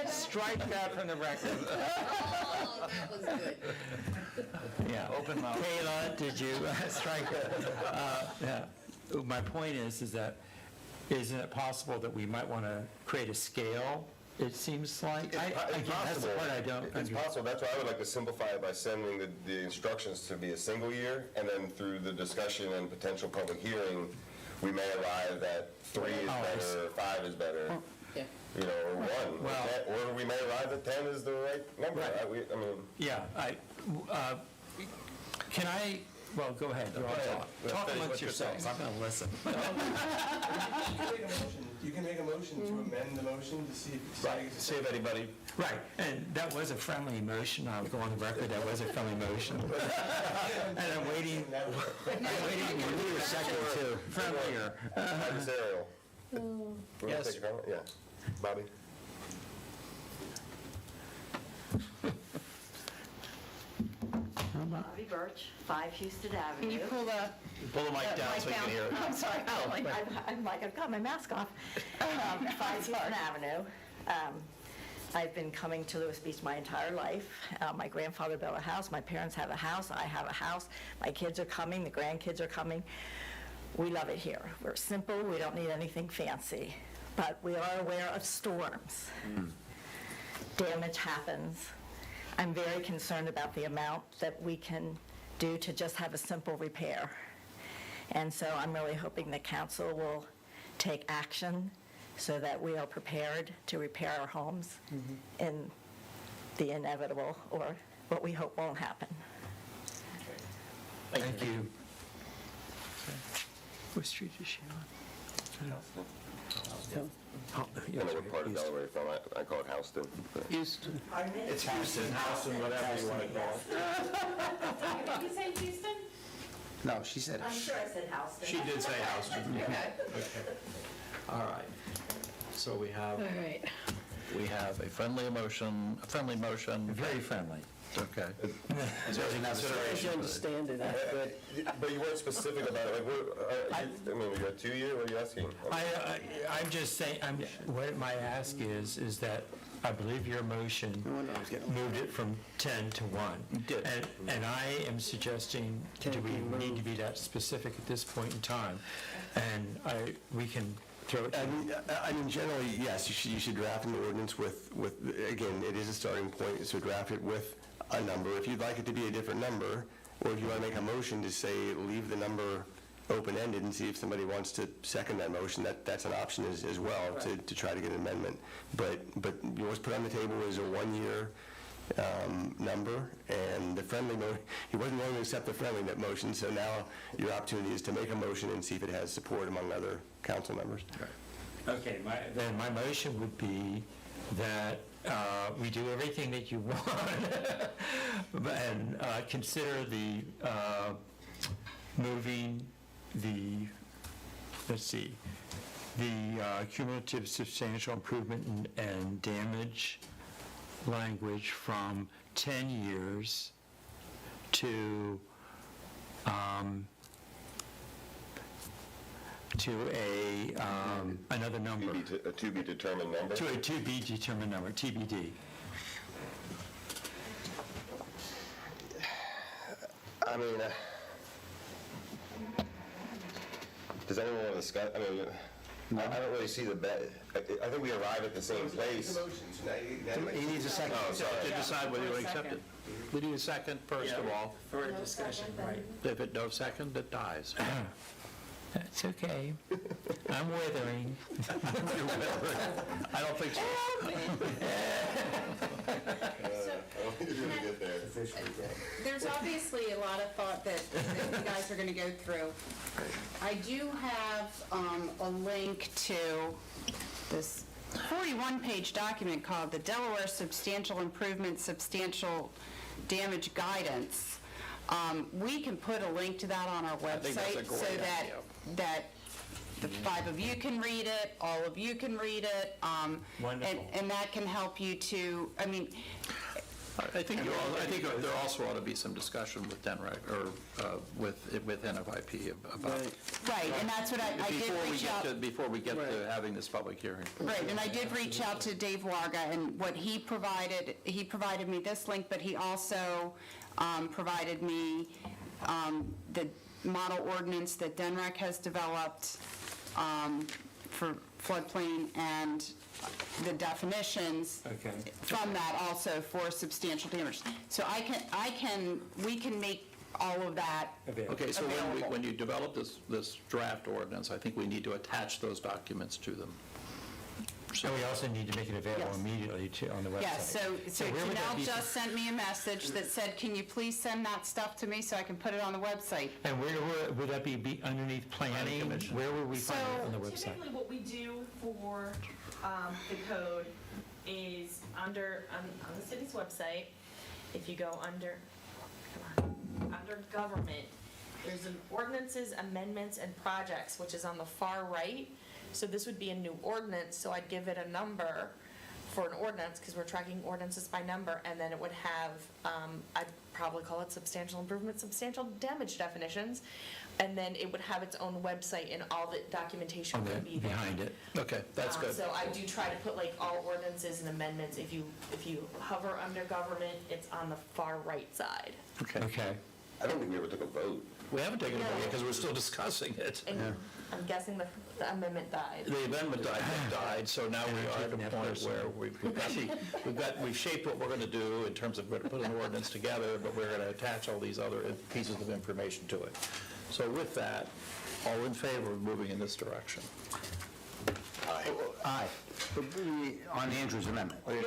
Speaker 16: Strike that from the record.
Speaker 7: Oh, that was good.
Speaker 16: Yeah.
Speaker 1: Open mouth.
Speaker 16: Kayla, did you strike that? Yeah. My point is that, isn't it possible that we might want to create a scale? It seems like,
Speaker 3: It's
Speaker 16: again, that's the part I don't.
Speaker 3: It's possible. That's why I would like to simplify it by sending the instructions to be a single year, and then through the discussion and potential public hearing, we may arrive that 3 is better, or 5 is better.
Speaker 7: Yeah.
Speaker 3: Or 1. Or we may arrive at 10 is the right number.
Speaker 16: Right.
Speaker 3: I mean.
Speaker 16: Yeah, can I, well, go ahead. You all talk. Talk amongst yourselves. I'm going to listen.
Speaker 15: You can make a motion to amend the motion to see if.
Speaker 1: Right, see if anybody,
Speaker 16: Right, and that was a friendly motion. I'll go on the record, that was a friendly motion. And I'm waiting for you a second to friendlier.
Speaker 3: Adversarial.
Speaker 1: Yes.
Speaker 3: Take a comment? Yeah. Bobby?
Speaker 14: Bobby Birch, 5 Houston Avenue.
Speaker 7: Can you pull the
Speaker 1: mic down so you can hear it.
Speaker 14: I'm sorry, I've got my mask off. 5 Houston Avenue. I've been coming to Lewis Beach my entire life. My grandfather built a house, my parents have a house, I have a house, my kids are coming, the grandkids are coming. We love it here. We're simple, we don't need anything fancy, but we are aware of storms. Damage happens. I'm very concerned about the amount that we can do to just have a simple repair. And so I'm really hoping the council will take action so that we are prepared to repair our homes in the inevitable, or what we hope won't happen.
Speaker 16: Thank you. What street is she on?
Speaker 3: I don't know what part of Delaware from. I call it Houston.
Speaker 2: Houston.
Speaker 1: it's Houston, whatever you want to call it.
Speaker 8: Did you say Houston?
Speaker 17: No, she said
Speaker 14: I'm sure I said Houston.
Speaker 1: She did say Houston. Okay. All right. So we have a friendly motion,
Speaker 16: Very friendly.
Speaker 1: Okay.
Speaker 3: It's really not
Speaker 2: As you understand it,
Speaker 3: But you weren't specific about it, like, I mean, we got 2 years, what are you asking?
Speaker 16: I'm just saying, what my ask is that I believe your motion moved it from 10 to 1.
Speaker 1: You did.
Speaker 16: And I am suggesting, do we need to be that specific at this point in time? And we can throw it.
Speaker 15: I mean, generally, yes, you should draft an ordinance with, again, it is a starting point, so draft it with a number. If you'd like it to be a different number, or if you want to make a motion to say, leave the number open-ended and see if somebody wants to second that motion, that's an option as well, to try to get an amendment. But what's put on the table is a 1-year number, and the friendly he wasn't willing to accept the friendly motion, so now your opportunity is to make a motion and see if it has support among other council members.
Speaker 16: Okay, then my motion would be that we do everything that you want and consider the moving the, the cumulative substantial improvement and damage language from 10 years to another number.
Speaker 3: A to-be-determined number?
Speaker 16: To a to-be-determined number, TBD.
Speaker 3: I mean, does anyone want to discuss, I mean, I don't really see the I think we arrive at the same place.
Speaker 15: He needs a second.
Speaker 1: Oh, sorry. To decide whether you accept it. We need a second, first of all.
Speaker 2: for a discussion, right?
Speaker 1: If it no second, it dies.
Speaker 16: That's okay. I'm weathering.
Speaker 1: I don't think so.
Speaker 7: There's obviously a lot of thought that you guys are going to go through. I do have a link to this 41-page document called the Delaware Substantial Improvement, Substantial Damage Guidance. We can put a link to that on our website so that the 5 of you can read it, all of you can read it, and that can help you to, I mean,
Speaker 1: I think there also ought to be some discussion with DENREC, or with NFIP about.
Speaker 7: right, and that's what I did reach out.
Speaker 1: Before we get to having this public hearing.
Speaker 7: Right, and I did reach out to Dave Warga, and what he provided me this link, but he also provided me the model ordinance that DENREC has developed for floodplain and the definitions from that also for substantial damage. So we can make all of that
Speaker 1: Okay, so
Speaker 7: available.
Speaker 1: when you develop this draft ordinance, I think we need to attach those documents to them.
Speaker 16: And we also need to make it available immediately on the website.
Speaker 7: Yes, so
Speaker 16: where would that
Speaker 7: Janelle
Speaker 16: be?
Speaker 7: just sent me a message that said, can you please send that stuff to me so I can put it on the website?
Speaker 16: And where would that be underneath planning? Where would we find it on the website?
Speaker 10: Typically, what we do for the code is on the city's website, if you go under government, there's an ordinances, amendments, and projects, which is on the far right. So this would be a new ordinance, so I'd give it a number for an ordinance, because we're tracking ordinances by number, and then it would have, I'd probably call it substantial improvement, substantial damage definitions, and then it would have its own website, and all the documentation would be there.
Speaker 16: Behind it.
Speaker 1: Okay, that's good.
Speaker 10: So I do try to put like all ordinances and amendments, if you hover under government, it's on the far right side.
Speaker 16: Okay.
Speaker 3: I don't think we ever took a vote.
Speaker 1: We haven't taken a vote yet because we're still discussing it.
Speaker 10: And I'm guessing the amendment died.
Speaker 1: The amendment died, so now we are at a point where we've shaped what we're going to do in terms of we're going to put an ordinance together, but we're going to attach all these other pieces of information to it. So with that, all in favor of moving in this direction?
Speaker 9: Aye. On Andrew's amendment.
Speaker 1: Andrew's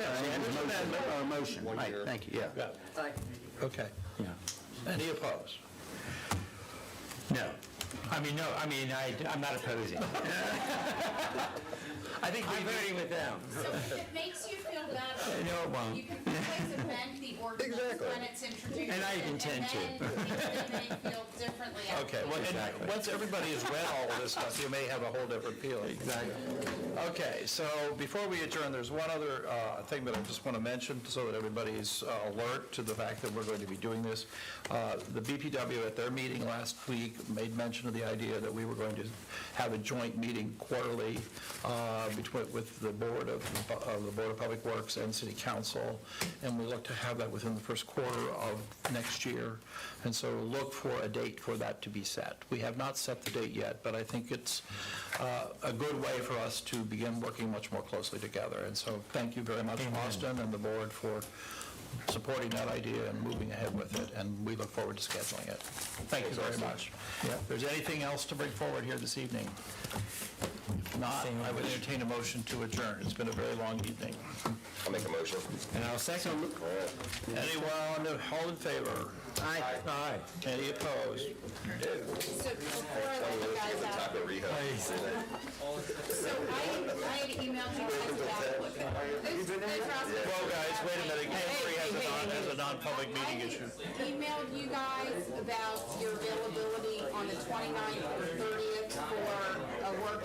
Speaker 1: amendment.
Speaker 9: Or motion, right, thank you, yeah.
Speaker 1: Aye. Okay.
Speaker 16: Yeah.
Speaker 1: Any opposed?
Speaker 16: No. I'm not opposing. I think I'm voting with them.
Speaker 8: So if it makes you feel better,
Speaker 16: No, it won't.
Speaker 8: you can please amend the
Speaker 7: the ordinance when it's introduced.
Speaker 16: And I intend to.
Speaker 7: And then they feel differently.
Speaker 1: Okay, well, and once everybody has read all of this stuff, you may have a whole different feeling. Exactly. Okay, so before we adjourn, there's one other thing that I just want to mention so that everybody's alert to the fact that we're going to be doing this. The BPW at their meeting last week made mention of the idea that we were going to have a joint meeting quarterly with the Board of Public Works and City Council, and we look to have that within the first quarter of next year. And so look for a date for that to be set. We have not set the date yet, but I think it's a good way for us to begin working much more closely together. And so thank you very much, Austin and the board, for supporting that idea and moving ahead with it, and we look forward to scheduling it. Thank you very much. If there's anything else to bring forward here this evening? If not, I would entertain a motion to adjourn. It's been a very long evening.
Speaker 3: I'll make a motion.
Speaker 16: And I'll second.
Speaker 1: Anyone, all in favor?
Speaker 2: Aye.
Speaker 1: Aye. Any opposed?
Speaker 7: So before I let you guys out,
Speaker 3: Taco Reho.
Speaker 7: so I had emailed you guys about,
Speaker 1: Well, guys, wait a minute. Henry has a non-public meeting issue.
Speaker 7: I emailed you guys about your availability on the 29th or 30th for a workshop